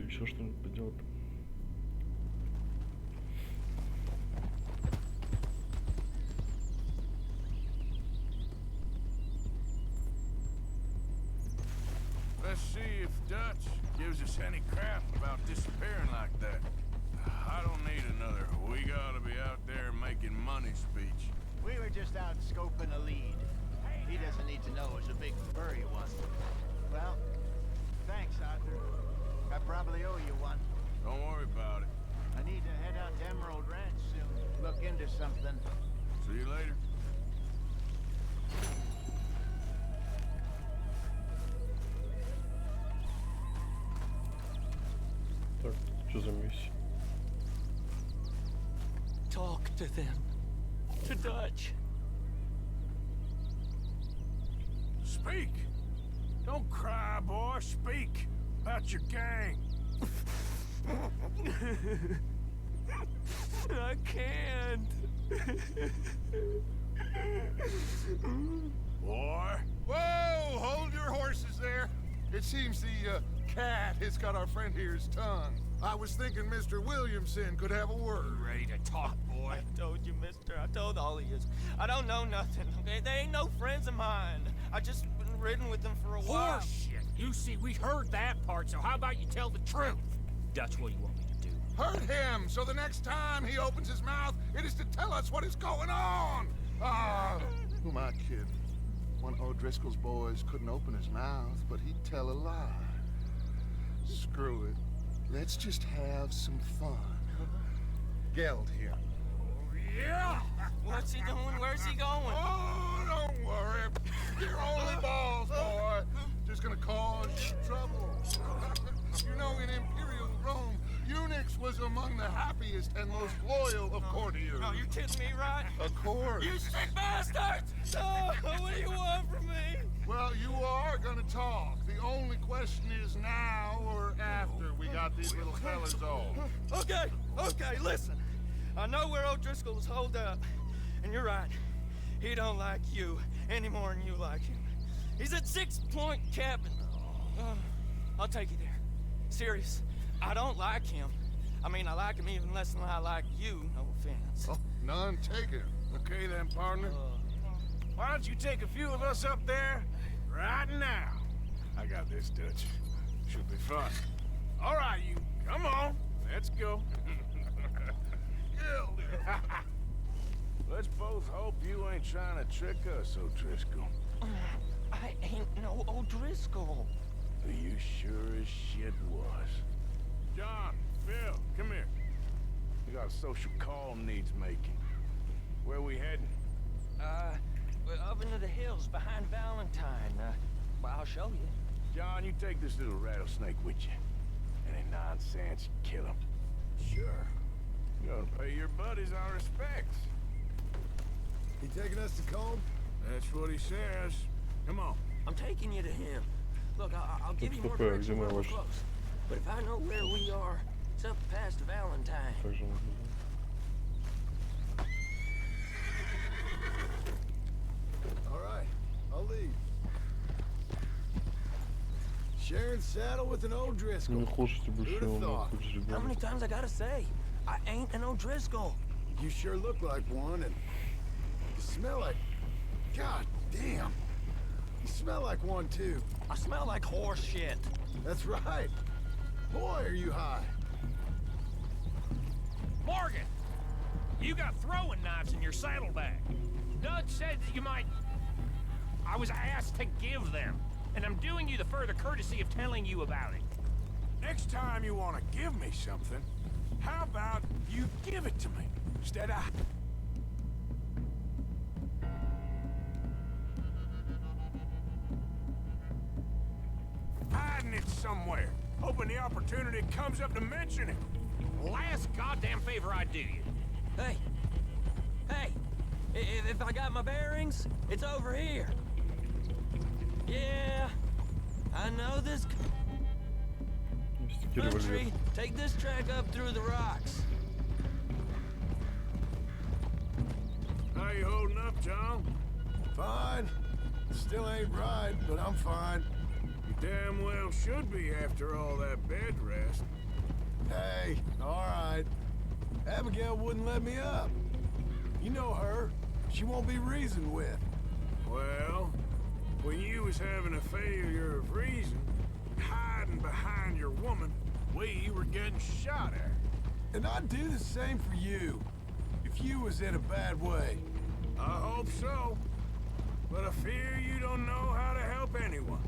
Еще что-нибудь поделать. Let's see if Dutch gives us any crap about disappearing like that. I don't need another "we gotta be out there making money" speech. We were just out scoping a lead. He doesn't need to know it was a big furry one. Well, thanks, Arthur. I probably owe you one. Don't worry about it. I need to head out to Emerald Ranch soon. Look into something. See you later. Так, что за миссия? Talk to them. To Dutch. Speak. Don't cry, boy. Speak about your gang. I can't. Boy. Whoa! Hold your horses there. It seems the cat has got our friend here's tongue. I was thinking Mr. Williamson could have a word. Ready to talk, boy? I told you, mister. I told all of you. I don't know nothing, okay? They ain't no friends of mine. I just been ridden with them for a while. Horseshit! You see, we heard that part, so how about you tell the truth? That's what you want me to do. Hurt him, so the next time he opens his mouth, it is to tell us what is going on. Ah, who am I kidding? One of O'Driscoll's boys couldn't open his mouth, but he'd tell a lie. Screw it. Let's just have some fun. Geld here. Yeah! What's he doing? Where's he going? Oh, don't worry. You're only balls, boy. Just gonna cause you trouble. You know, in Imperial Rome, eunuchs was among the happiest and most loyal of courtiers. Oh, you're kidding me, right? Of course. You sick bastards! Oh, what do you want from me? Well, you are gonna talk. The only question is now or after we got these little fellas off. Okay, listen. I know where O'Driscoll's holed up, and you're right. He don't like you any more than you like him. He's at 6 Point Cabin. I'll take you there. Serious. I don't like him. I mean, I like him even less than I like you, no offense. Oh, none taken. Okay then, partner. Why don't you take a few of us up there right now? I got this, Dutch. Should be fun. All right, you. Come on. Let's go. Let's both hope you ain't trying to trick us, O'Driscoll. I ain't no O'Driscoll. You sure as shit was. John, Phil, come here. We got a social call needs making. Where we heading? Up into the hills behind Valentine. Well, I'll show you. John, you take this little rattlesnake with you. Any nonsense, kill him. Sure. You gotta pay your buddies our respects. He taking us to Combe? That's what he says. Come on. I'm taking you to him. Look, I'll give you more Такое, direction где when моя we're лошадь? close. But if I know where we are, it's up past Valentine. Также можно. All right, I'll leave. Sharing saddle with an O'Driscoll. Ну, лошади больше Who'd have thought? How many times I gotta say, I ain't an O'Driscoll. You sure look like one, and you smell like... God damn. You smell like one, too. I smell like horse shit. That's right. Boy, are you high. Morgan! You got throwing knives in your saddlebag. Dud said that you might... I was asked to give them, and I'm doing you the further courtesy of telling you about it. Next time you want to give me something, how about you give it to me instead of... hiding it somewhere, hoping the opportunity comes up to mention it. Last goddamn favor I'd do you. Hey! Hey! If I got my bearings, it's over here. Yeah, I know this country. Take this track up through the rocks. How you holding up, John? Fine. Still ain't right, but I'm fine. You damn well should be after all that bed rest. Hey, all right. Abigail wouldn't let me up. You know her. She won't be reasoned with. Well, when you was having a failure of reason, hiding behind your woman, we were getting shot at. And I'd do the same for you, if you was in a bad way. I hope so. But I fear you don't know how to help anyone.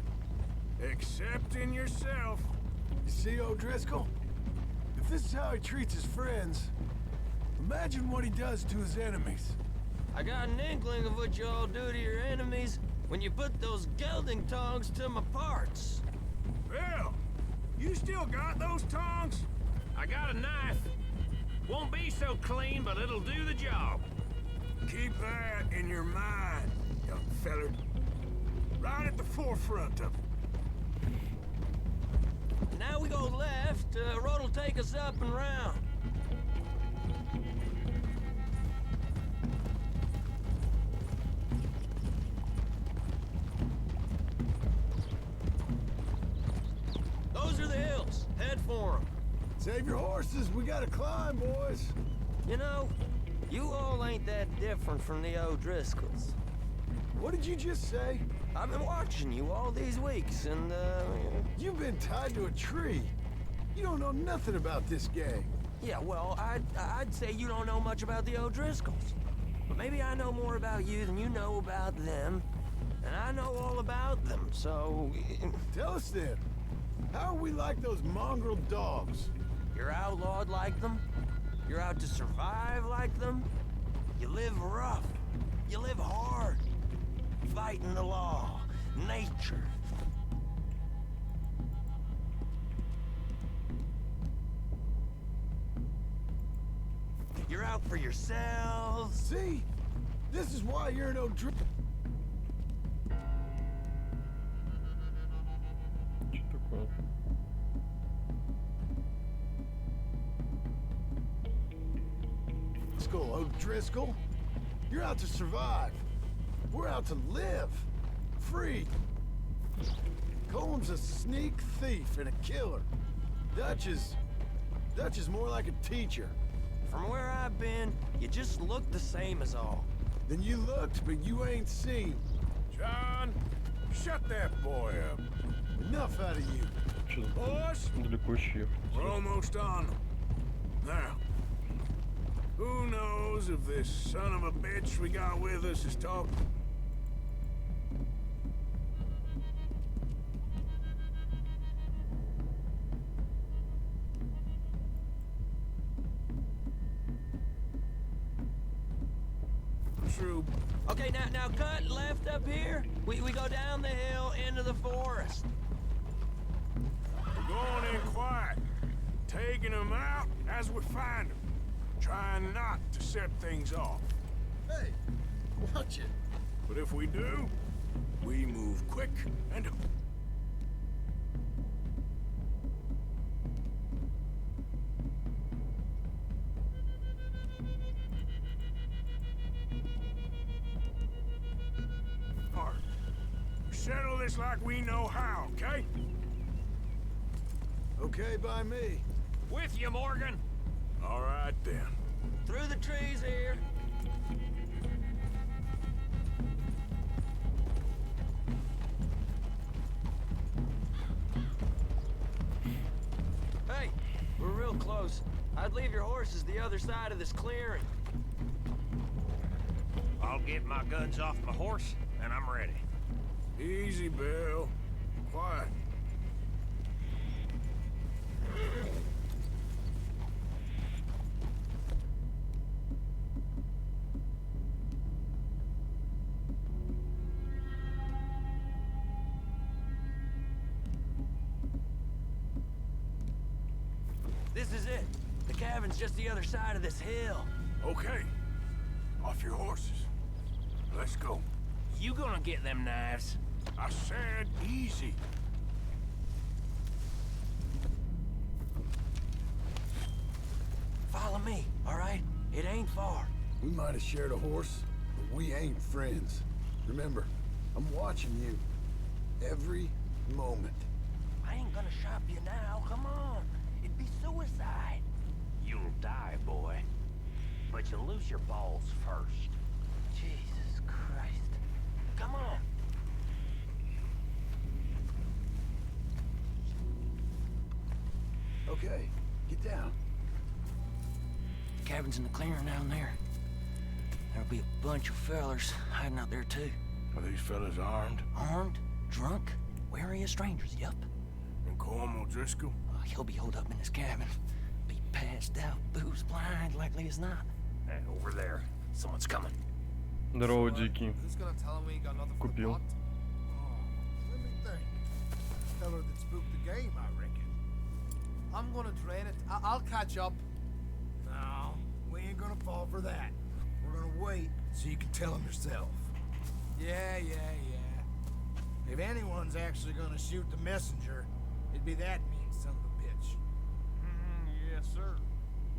Except in yourself. You see, O'Driscoll? If this is how he treats his friends, imagine what he does to his enemies. I got an inkling of what you all do to your enemies when you put those gelding tongs to my parts. Bill, you still got those tongs? I got a knife. Won't be so clean, but it'll do the job. Keep that in your mind, young feller. Right at the forefront of it. Now we go left, road'll take us up and round. Those are the hills. Head for them. Save your horses. We gotta climb, boys. You know, you all ain't that different from the O'Driscolls. What did you just say? I've been watching you all these weeks, and, You've been tied to a tree. You don't know nothing about this gang. Yeah, well, I'd say you don't know much about the O'Driscolls. But maybe I know more about you than you know about them. And I know all about them, so... Tell us then. How are we like those mongrel dogs? You're outlawed like them. You're out to survive like them. You live rough. You live hard. Fighting the law. Nature. You're out for yourselves. See? This is why you're an O'Driscoll. O'Driscoll, you're out to survive. We're out to live. Free. Combs a sneak thief and a killer. Dutch is more like a teacher. From where I've been, you just look the same as all. Then you looked, but you ain't seen. John, shut that boy up. Enough out of you. Boys, we're almost on them. Now, who knows if this son of a bitch we got with us is talking? True. Okay, now cut left up here. We go down the hill into the forest. We're going in quiet, taking them out as we find them, trying not to set things off. Hey, Watch it. But if we do, we move quick and... Hard. Settle this like we know how, okay? Okay by me. With you, Morgan. All right, then. Through the trees here. Hey, we're real close. I'd leave your horses the other side of this clearing. I'll get my guns off my horse, and I'm ready. Easy, Bill. Quiet. This is it. The cabin's just the other side of this hill. Okay. Off your horses. Let's go. You gonna get them knives? I said easy. Follow me, all right? It ain't far. We might have shared a horse, but we ain't friends. Remember, I'm watching you. Every moment. I ain't gonna shop you now, come on. It'd be suicide. You'll die, boy. But you'll lose your balls first. Jesus Christ. Come on. Okay, get down. The cabin's in the clearing down there. There'll be a bunch of fellers hiding out there too. Are these fellas armed? Armed, drunk, wary of strangers, yup. And Corm O'Driscoll? He'll be holed up in his cabin. Be passed out, booze blind, likely as not. Hey, over there. Someone's coming. Здорово, Дикий. Who's gonna tell him we ain't got nothing for the Купил. pot? Let me think. Feller that spooked the game, I reckon. I'm gonna drain it. I'll catch up. No, we ain't gonna fall for that. We're gonna wait so you can tell him yourself. Yeah. If anyone's actually gonna shoot the messenger, it'd be that mean son of a bitch. Yes, sir.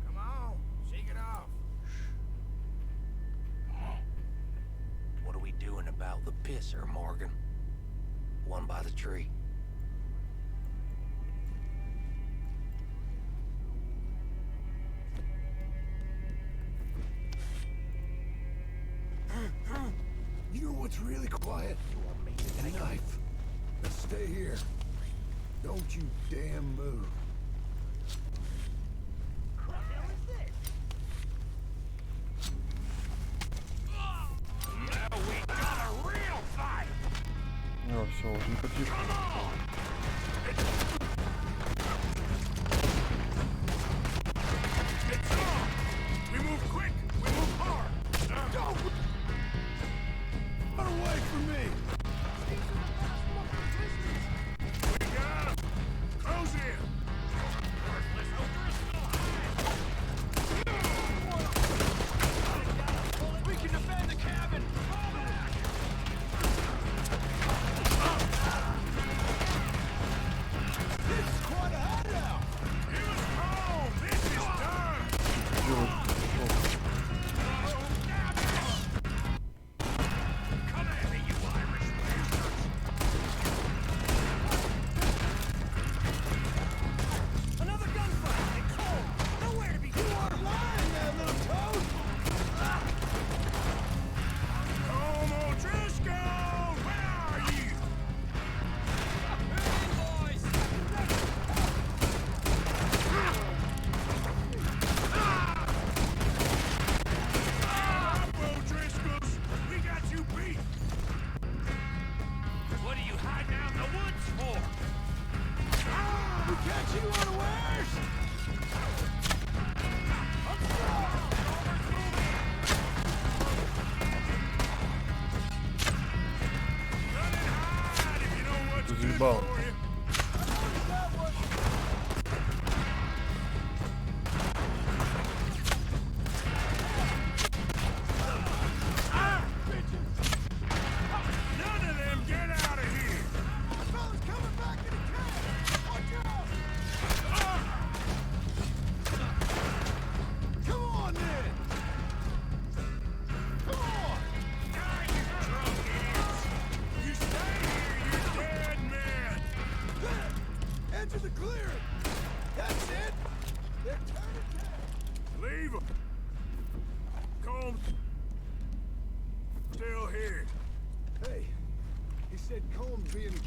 Come on, shake it off. What are we doing about the pisser, Morgan? One by the tree. You know what's really quiet? A knife. Now stay here. Don't you damn move. Now we got a real fight. Ну все, уже не потише. It's on! We move quick! We move hard! Go! Run away from me! We got him! Close in! We can defend the cabin. Fall back.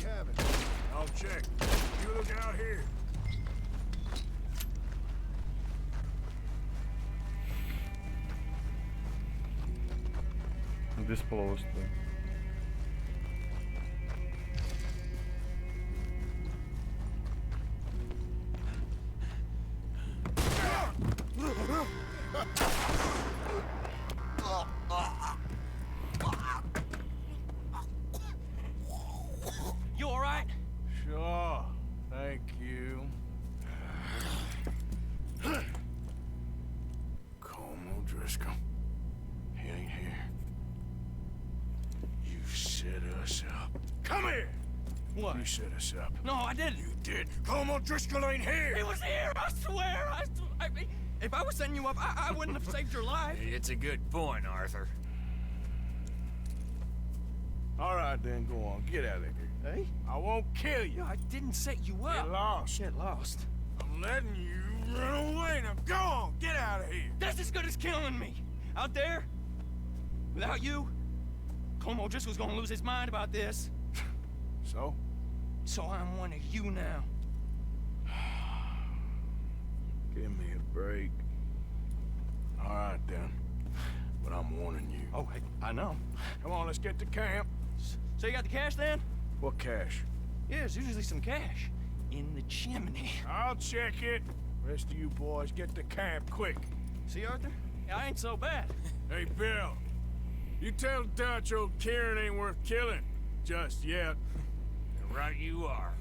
cabin. I'll check. You look out here. Без полоста. You all right? Sure. Thank you. Colm O'Driscoll. He ain't here. You set us up. Come here! What? You set us up. No, I didn't. You did. Colm O'Driscoll ain't here! He was here, I swear! If I was setting you up, I wouldn't have saved your life. It's a good point, Arthur. All right, then, go on. Get out of here. Hey? I won't kill you. I didn't set you up. Get lost. Get lost. I'm letting you run away. Now go on. Get out of here. That's as good as killing me. Out there, without you, Colm O'Driscoll's gonna lose his mind about this. So? So I'm one of you now. Give me a break. All right, then. But I'm warning you. Oh, hey, I know. Come on, let's get to camp. So you got the cash then? What cash? Yeah, there's usually some cash in the chimney. I'll check it. Rest of you boys, get to camp quick. See, Arthur? I ain't so bad. Hey, Bill. You tell Dutch old Kieran ain't worth killing. Just yet. Right you are.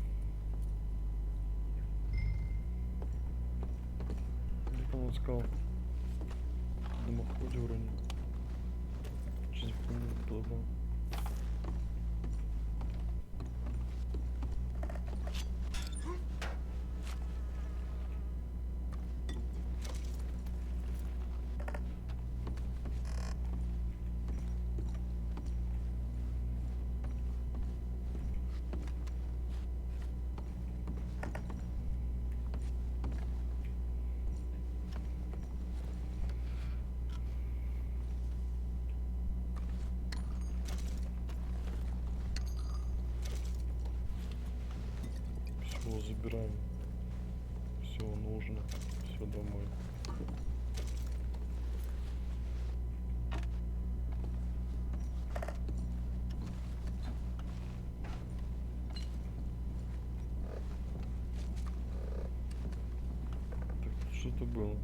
Как он сказал? В дымоходе уронил. Через минут плывал. Все, забираем. Все нужно. Все домой. Так, что-то было.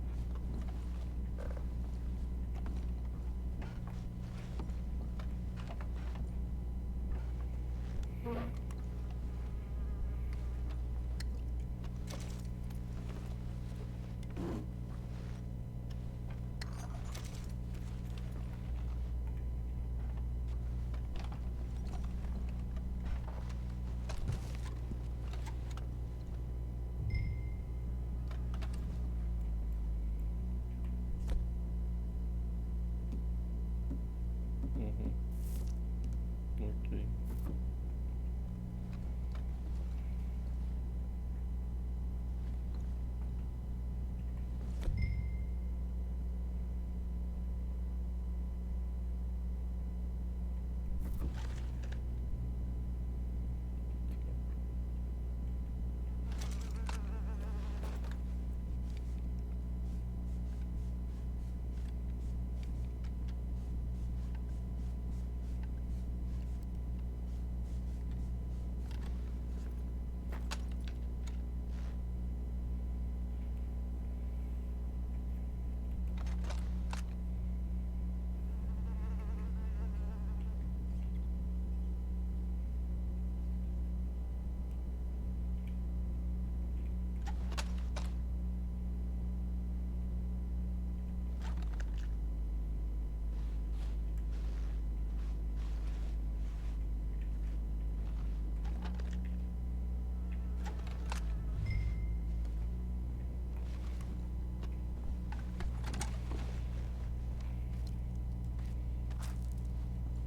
Окей.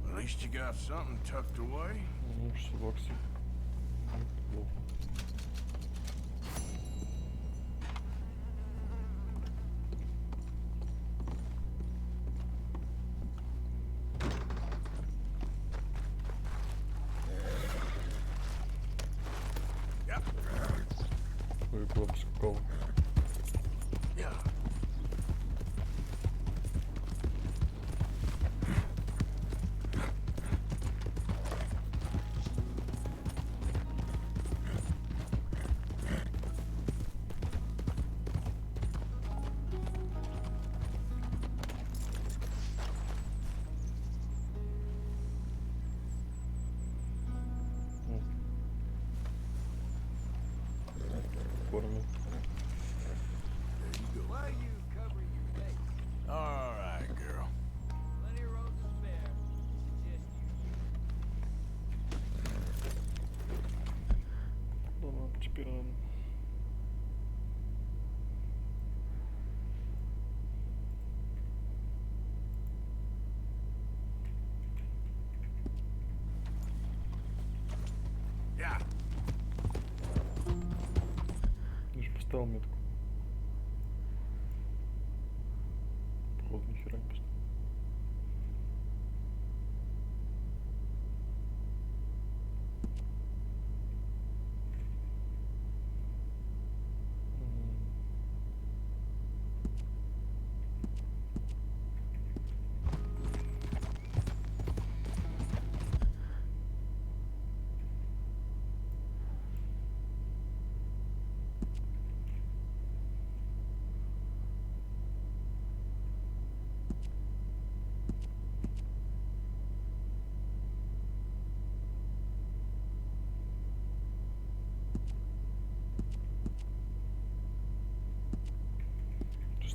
At least you got something tucked away. Ну, 60 баксов. Неплохо. без какого. Форме. Why are you covering your face? All right, girl. Plenty of road to spare. Ладно, теперь он... Yeah. Я же поставил метку. Походу, нихера не поставил.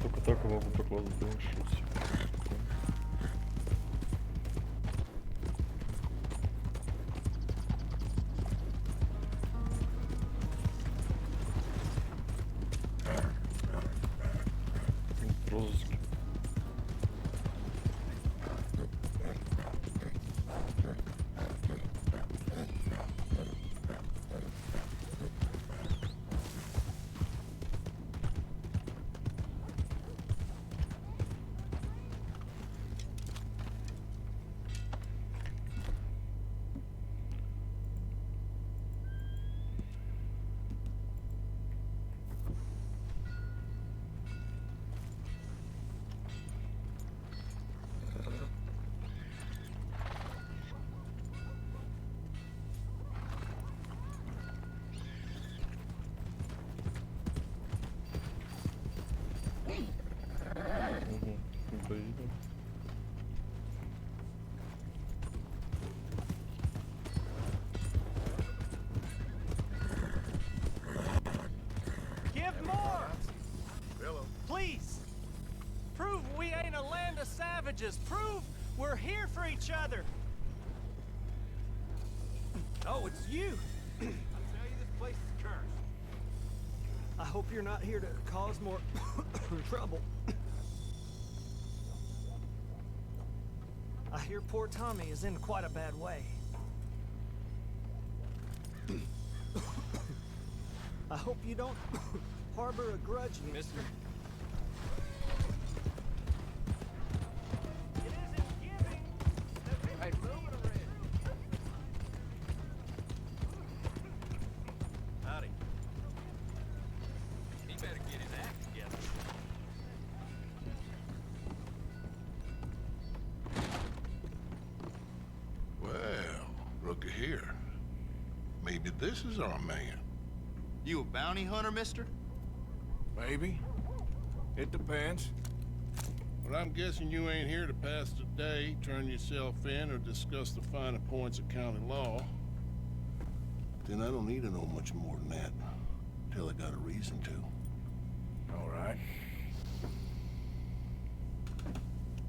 Только так могу прокладывать маршрут. Розыски. Give more! Please! Prove we ain't a land of savages. Prove we're here for each other. Oh, it's you! I tell you, this place is cursed. I hope you're not here to cause more trouble. I hear poor Tommy is in quite a bad way. I hope you don't harbor a grudge, mister. It isn't giving that we can move it around. Howdy. He better get his act together. Well, looky here. Maybe this is our man. You a bounty hunter, mister? Maybe. It depends. But I'm guessing you ain't here to pass the day, turn yourself in, or discuss the finer points of county law. Then I don't need to know much more than that, till I got a reason to. All right.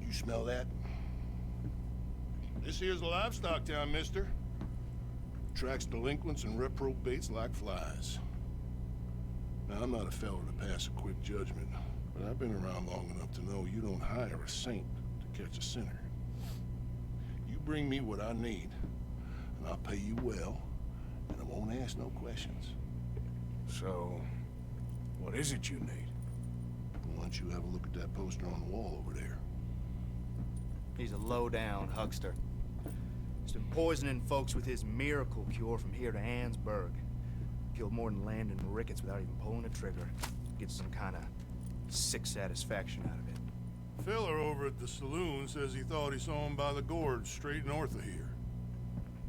You smell that? This here's a livestock town, mister. Attracts delinquents and reprobates like flies. Now, I'm not a fellow to pass a quick judgment, but I've been around long enough to know you don't hire a saint to catch a sinner. You bring me what I need, and I'll pay you well, and I won't ask no questions. So, what is it you need? Why don't you have a look at that poster on the wall over there? He's a low-down huckster. He's been poisoning folks with his miracle cure from here to Annesburg. Killed more than Landon Ricketts without even pulling a trigger. Gets some kind of sick satisfaction out of it. Filler over at the saloon says he thought he saw him by the gorge straight north of here.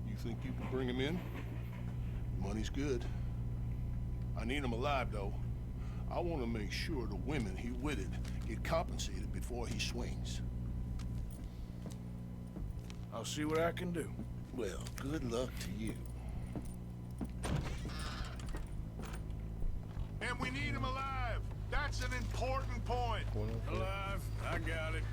You think you can bring him in? Money's good. I need him alive, though. I want to make sure the women he witted get compensated before he swings. I'll see what I can do. Well, good luck to you. And we need him alive. That's an important point. Alive. I got it.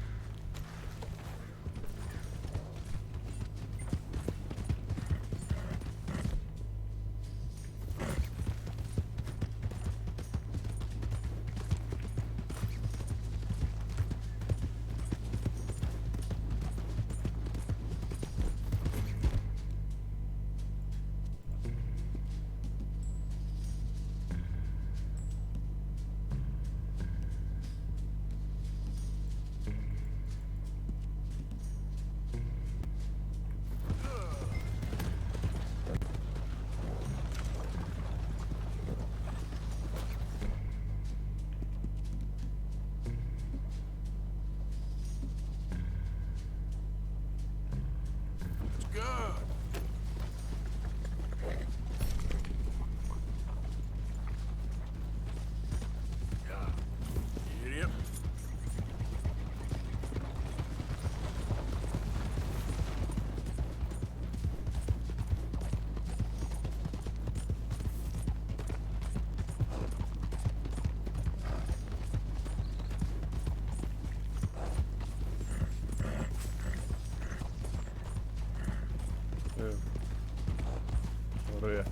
Ωραία.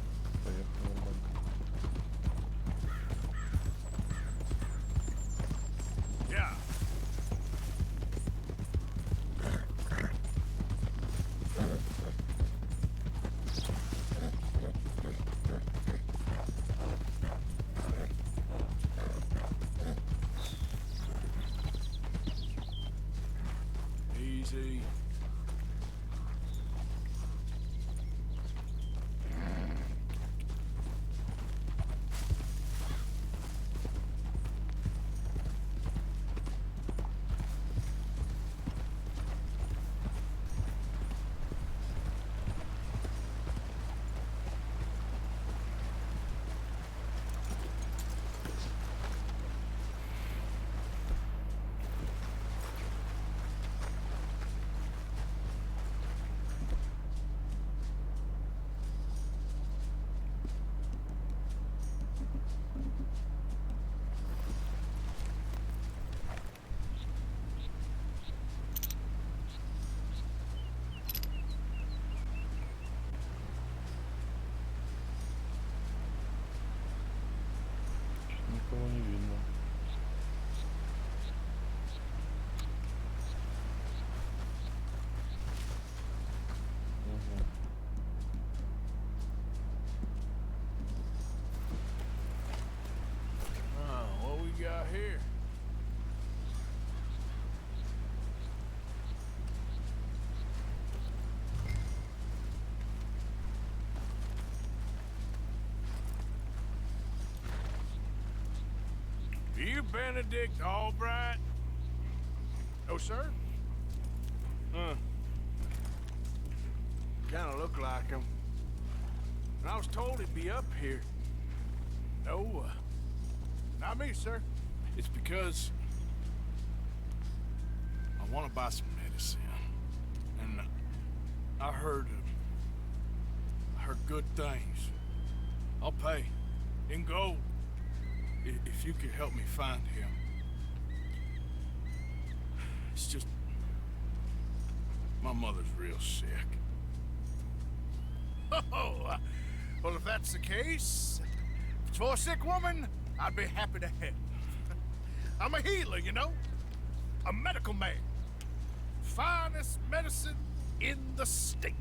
Yeah. Easy. Никого не видно. What we got here? Are you Benedict Albright? Oh, sir? Huh. Kinda look like him. And I was told he'd be up here. No, not me, sir. It's because I want to buy some medicine. And I heard good things. I'll pay in gold if you could help me find him. It's just my mother's real sick. Oh, well, if that's the case, if it's for a sick woman, I'd be happy to help. I'm a healer, you know? A medical man. Finest medicine in the state.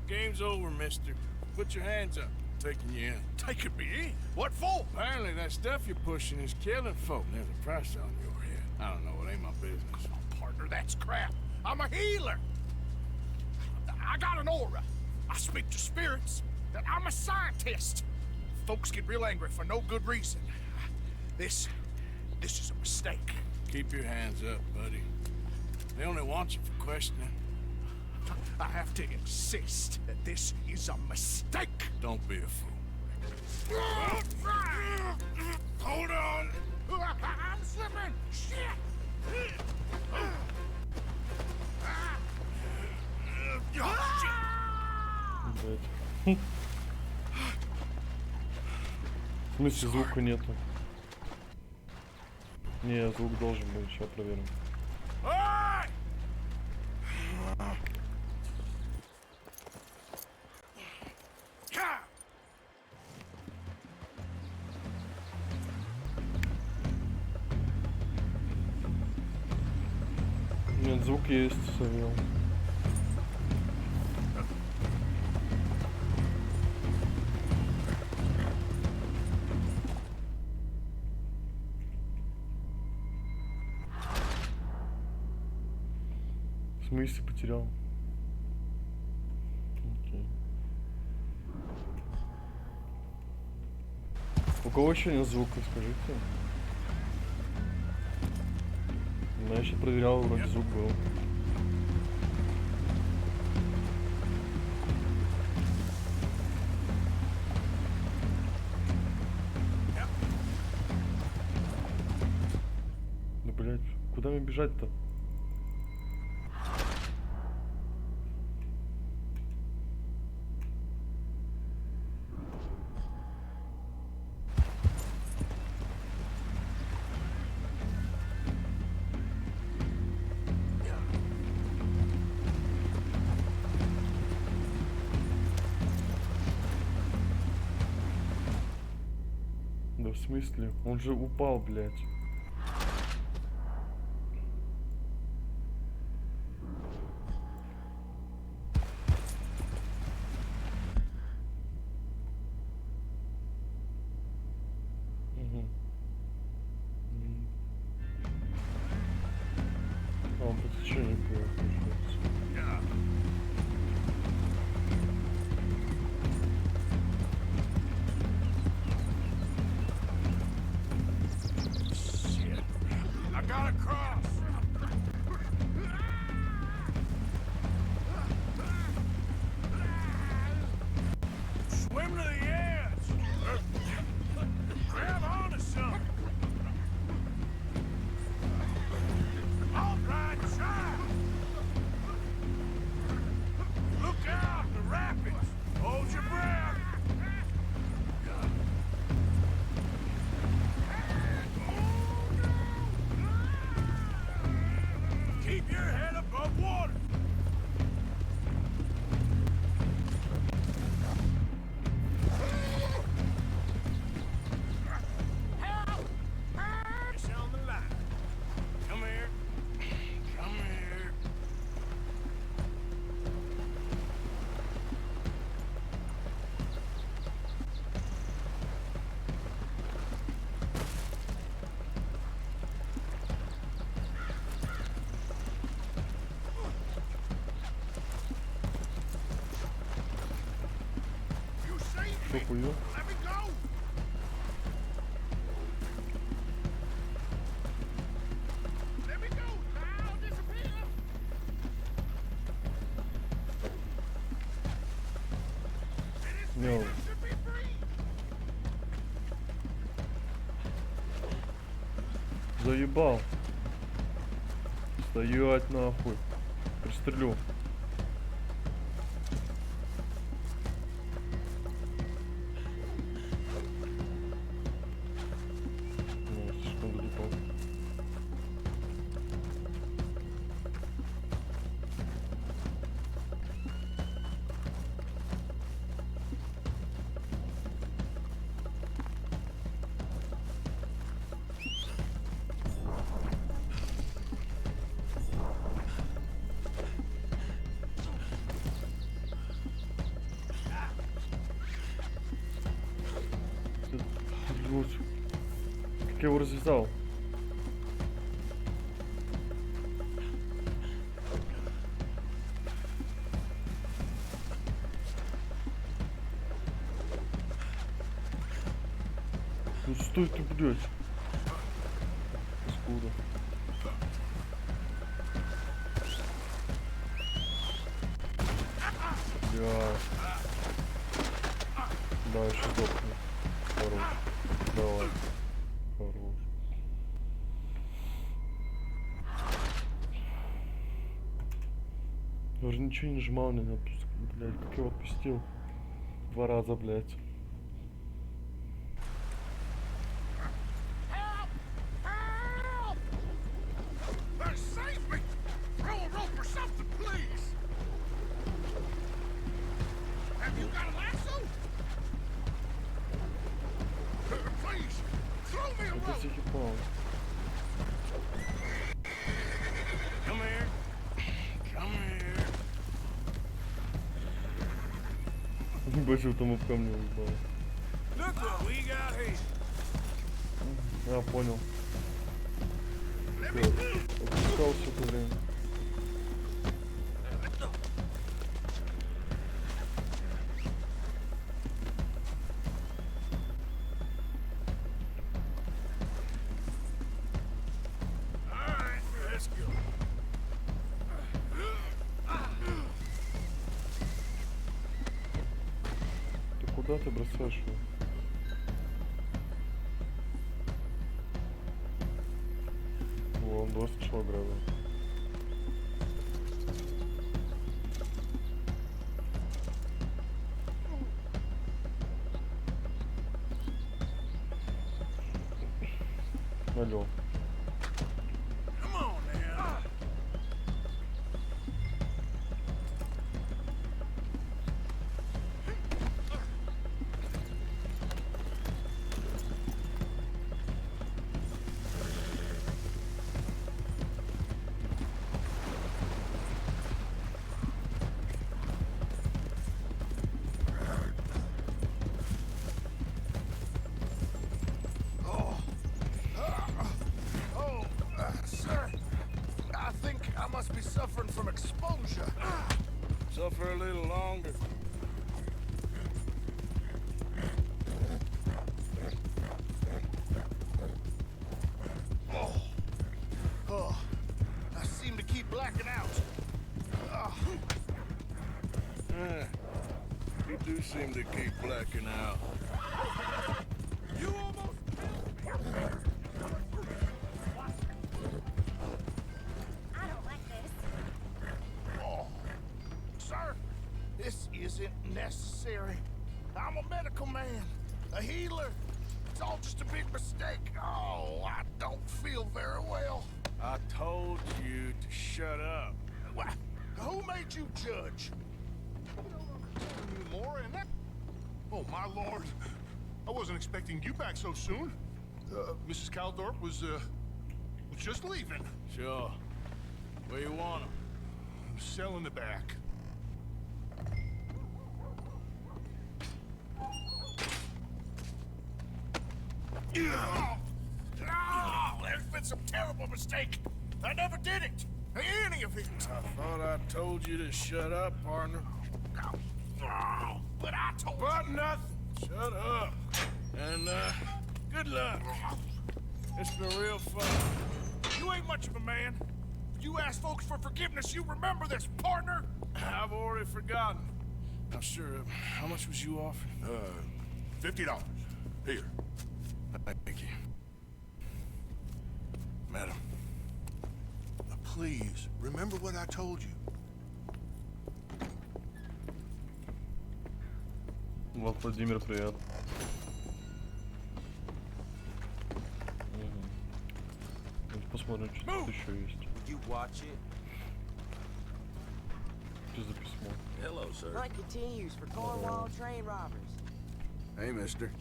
Game's over, mister. Put your hands up. Taking you in. Taking me in? What for? Apparently that stuff you're pushing is killing folk. There's a price on your head. I don't know, it ain't my business. Oh, partner, that's crap. I'm a healer. I got an aura. I speak to spirits. That I'm a scientist. Folks get real angry for no good reason. This is a mistake. Keep your hands up, buddy. They only want you for questioning. I have to insist that this is a mistake. Don't be a fool. Hold on. I'm slipping. Shit. Блять. В смысле звука нету? Не, звук должен быть, сейчас проверим. Нет, звук есть, совел. В смысле потерял? Окей. У кого еще нет звука, скажите? Ну, я еще проверял, вроде звук был. Да, блядь, куда мне бежать-то? Да в смысле? Он же упал, блядь. Угу. А он по течению поехал, получается. I gotta cross. Swim to the edge. Grab onto something. All right, try. Look out, the rapids. Hold your breath. Keep your head above water. Help! It's on the line. Come here. Come here. You saved Что me. хуё? Let me go. Let me go. I'll disappear. No. Should be free. Заебал. Стоять нахуй. Пристрелю. Ну, слишком далеко. Вот. Как я его развязал? Ну стой ты, блядь. Паскуда. Блядь. Да, еще сдохну. Хорош. Давай. Хорош. Я уже ничего не нажимал, не отпуск. Блядь, как я его отпустил. 2 раза, блядь. Save me! Throw a rope or something, please! Have you got a lasso? Please, throw me a Это rope! захипал. Come here. Come here. Больше там об камни упал. Look what we got here. Я понял. Все, опускал все это время. Let's go. Ты куда ты бросаешь его? О, он просто шел гравил. Алло. Come on now. Sir, I think I must be suffering from exposure. Suffer a little longer. Oh, I seem to keep blacking out. Oh. You do seem to keep blacking out. You almost killed me. I don't like this. Oh, sir, this isn't necessary. I'm a medical man, a healer. It's all just a big mistake. Oh, I don't feel very well. I told you to shut up. What? Who made you judge? More in that? Oh, my lord. I wasn't expecting you back so soon. Mrs. Caldorp was just leaving. Sure. Where you want him? Cell in the back. Oh, there's been some terrible mistake. I never did it. Any of it. I thought I told you to shut up, partner. But I told you. But nothing. Shut up. And, good luck. It's been real fun. You ain't much of a man. You ask folks for forgiveness, you remember this, partner? I've already forgotten. Now, sure, how much was you offering? $50. Here. Thank you. Madam. Please, remember what I told you. Вот, Владимир, привет. Посмотрим, что тут еще есть. You watch it. Что за письмо? Hello, sir. Hunt continues for Cornwall train robbers. Hey, mister.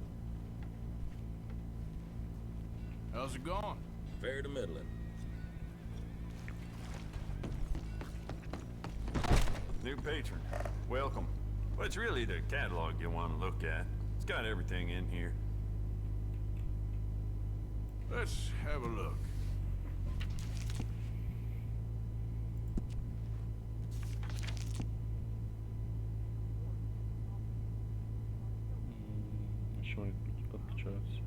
How's it going? Fair to middling. New patron. Welcome. Well, it's really the catalog you want to look at. It's got everything in here. Let's have a look. Еще отличаются.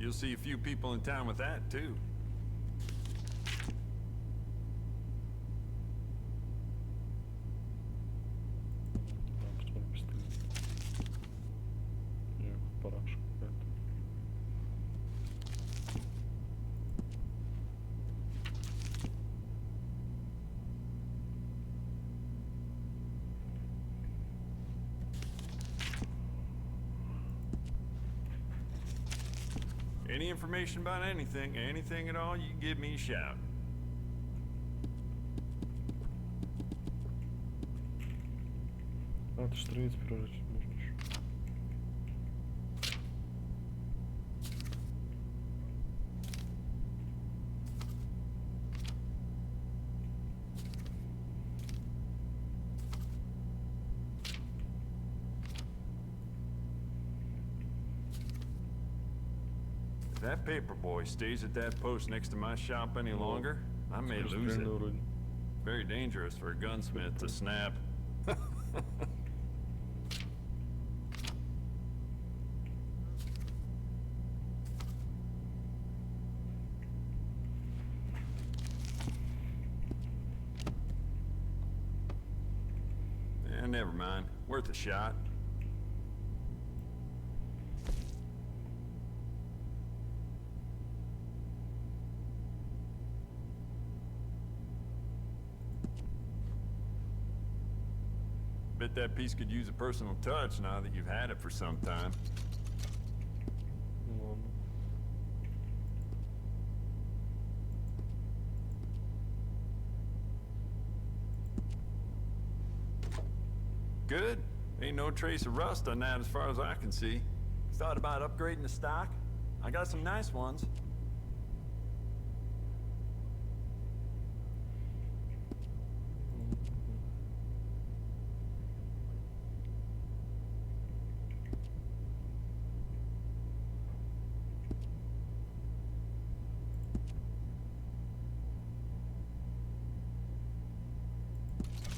You'll see a few people in town with that, too. Any information about anything at all, you can give me a shout. А, ты страницу переворачивать можешь. If that paper boy stays at that post next to my shop any longer, I may lose it. Very dangerous for a gunsmith to snap. Never mind. Worth a shot. Bet that piece could use a personal touch now that you've had it for some time. Good. Ain't no trace of rust on that as far as I can see. Thought about upgrading the stock? I got some nice ones.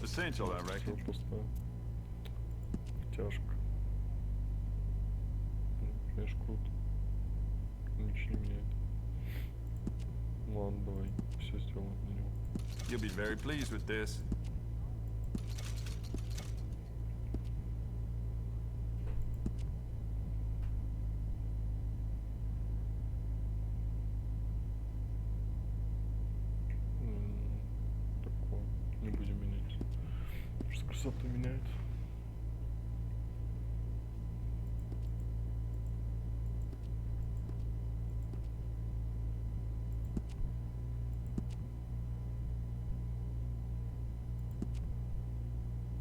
Essential, I reckon. Тяжко. Конечно, круто. Ничего не меняет. Ладно, давай. Все сделаем на него. You'll be very pleased with this. Такое. Не будем менять. Потому что красоту меняет.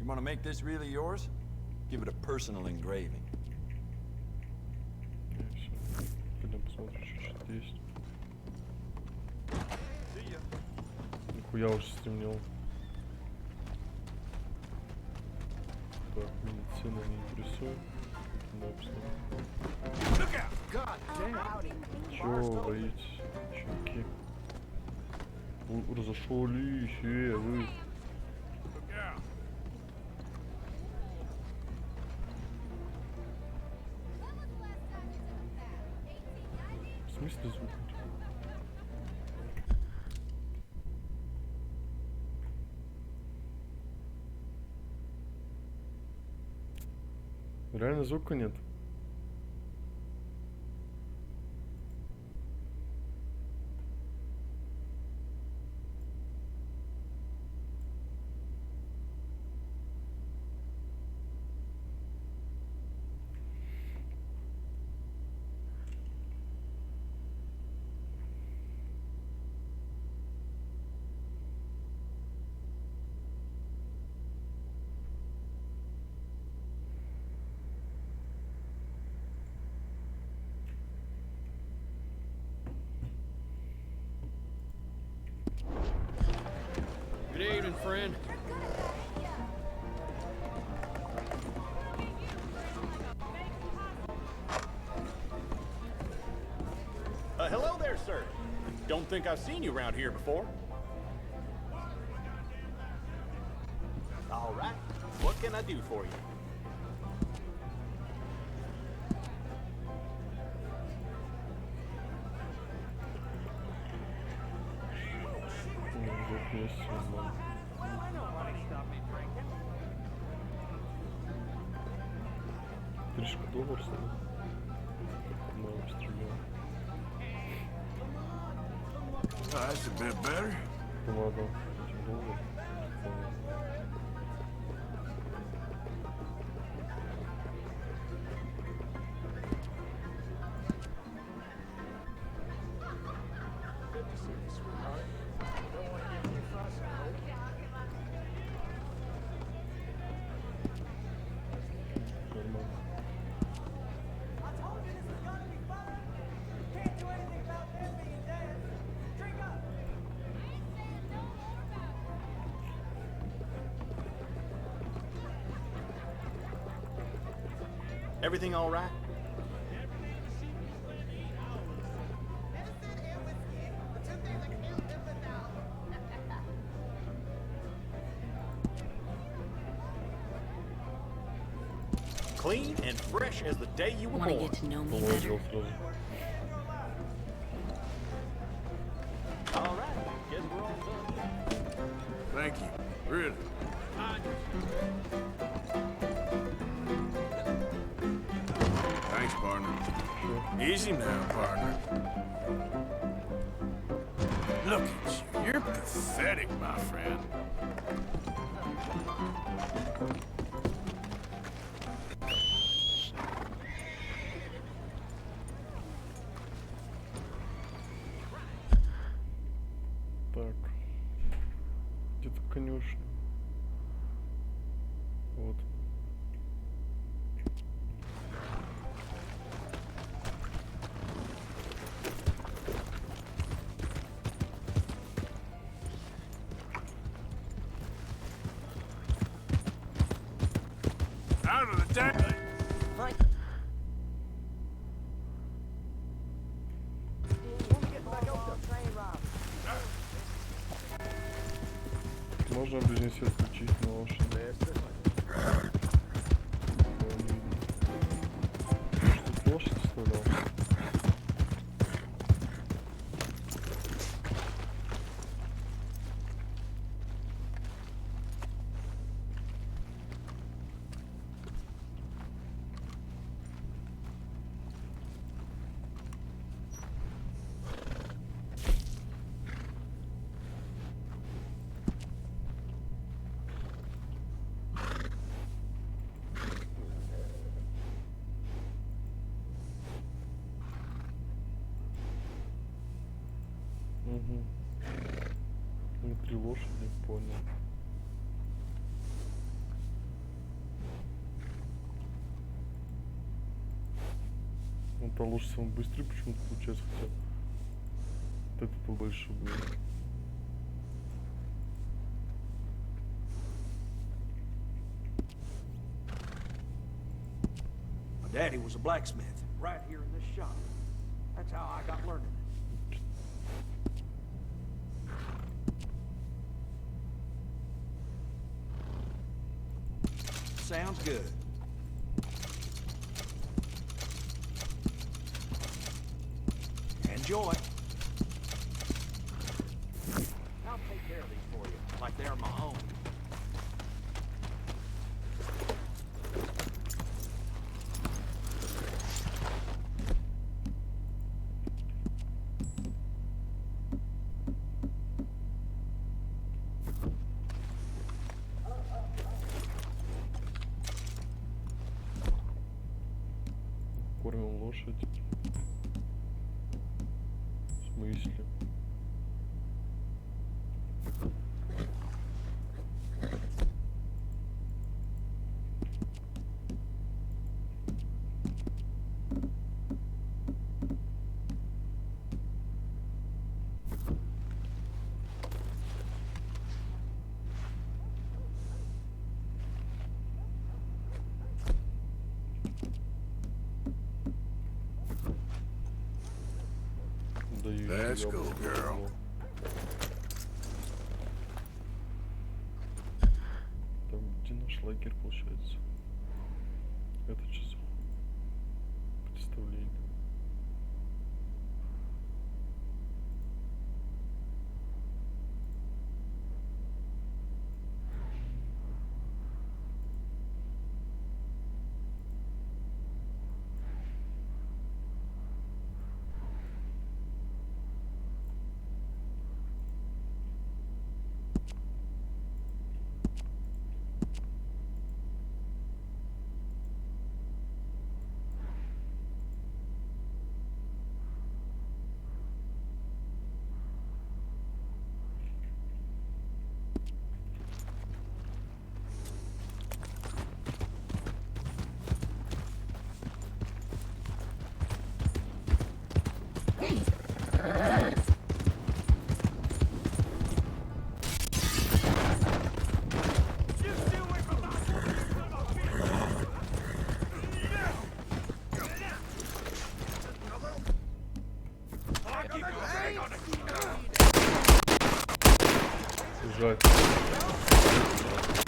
You want to make this really yours? Give it a personal engraving. Все. Пойдем посмотрим, что есть. Нихуя уже стемнел. Так, медицина не интересует. Чё боитесь, чуваки? Разошелись, вы. В смысле звук? Реально звука нет. Good evening, friend. Hello there, sir. Don't think I've seen you around here before. All right. What can I do for you? $3 стоит. По-моему, стрелял. That's a bit better. Ну ладно, $1. Everything all right? Clean and fresh as the day you were born. Want to get to know me better? All right, guess we're all done. Thank you. Really. Thanks, partner. Easy now, partner. Look at you. You're pathetic, my friend. Так. Где-то конюшня. Вот. Out of the deck. Можно близнецы включить на лошади. Что лошадь оставлял? Угу. Внутри лошади, понял. Он про лошадь самый быстрый почему-то получается, хотя вот это побольше будет. My daddy was a blacksmith right here in this shop. That's how I got learning. Sounds good. Enjoy. I'll take care of these for you, like they're my own. Кормим лошадь. В смысле? Let's go, girl. Там где наш лагерь получается? Это что за представление?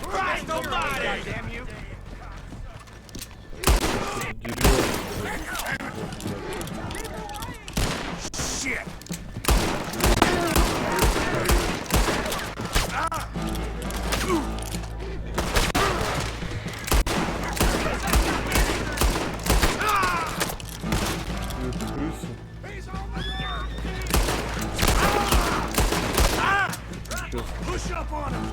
Christ almighty! Damn you! Shit! Push up on him!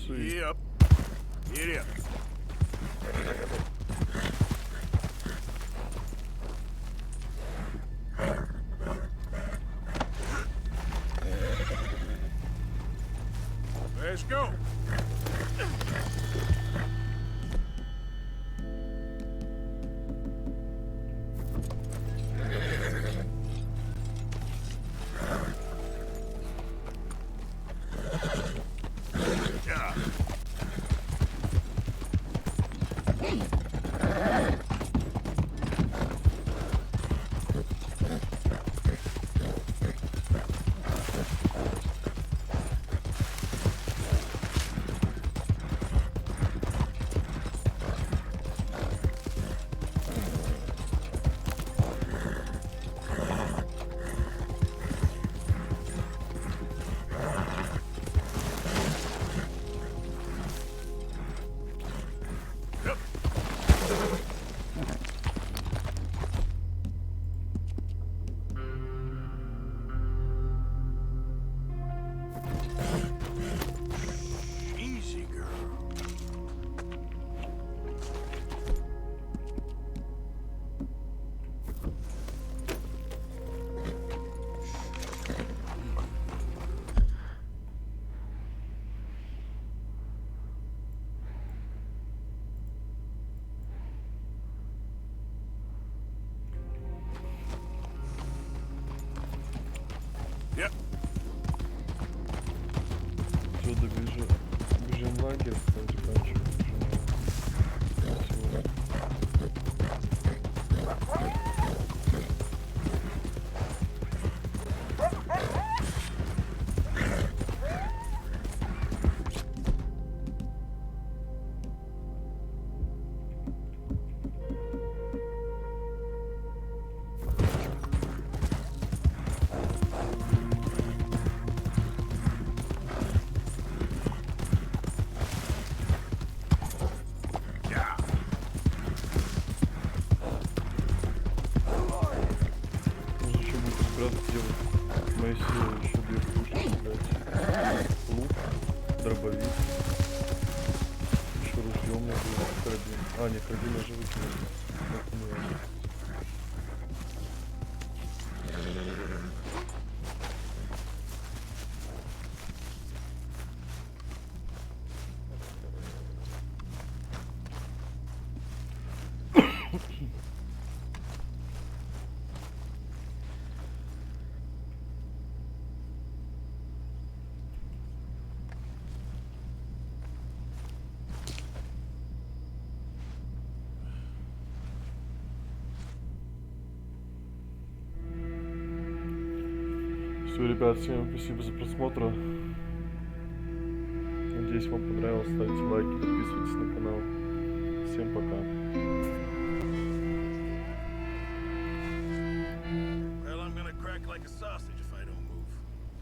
Yep. Get up. Let's go. Yep. Отсюда бежим в лагерь, потом заканчиваем. Мои силы еще две пушки, блядь. Лук, дробовик. Еще ружье у меня было, карабин. А, нет, карабин я же выкинул. Все, ребят, всем спасибо за просмотр. Надеюсь, вам понравилось. Ставьте лайки, подписывайтесь на канал. Всем пока.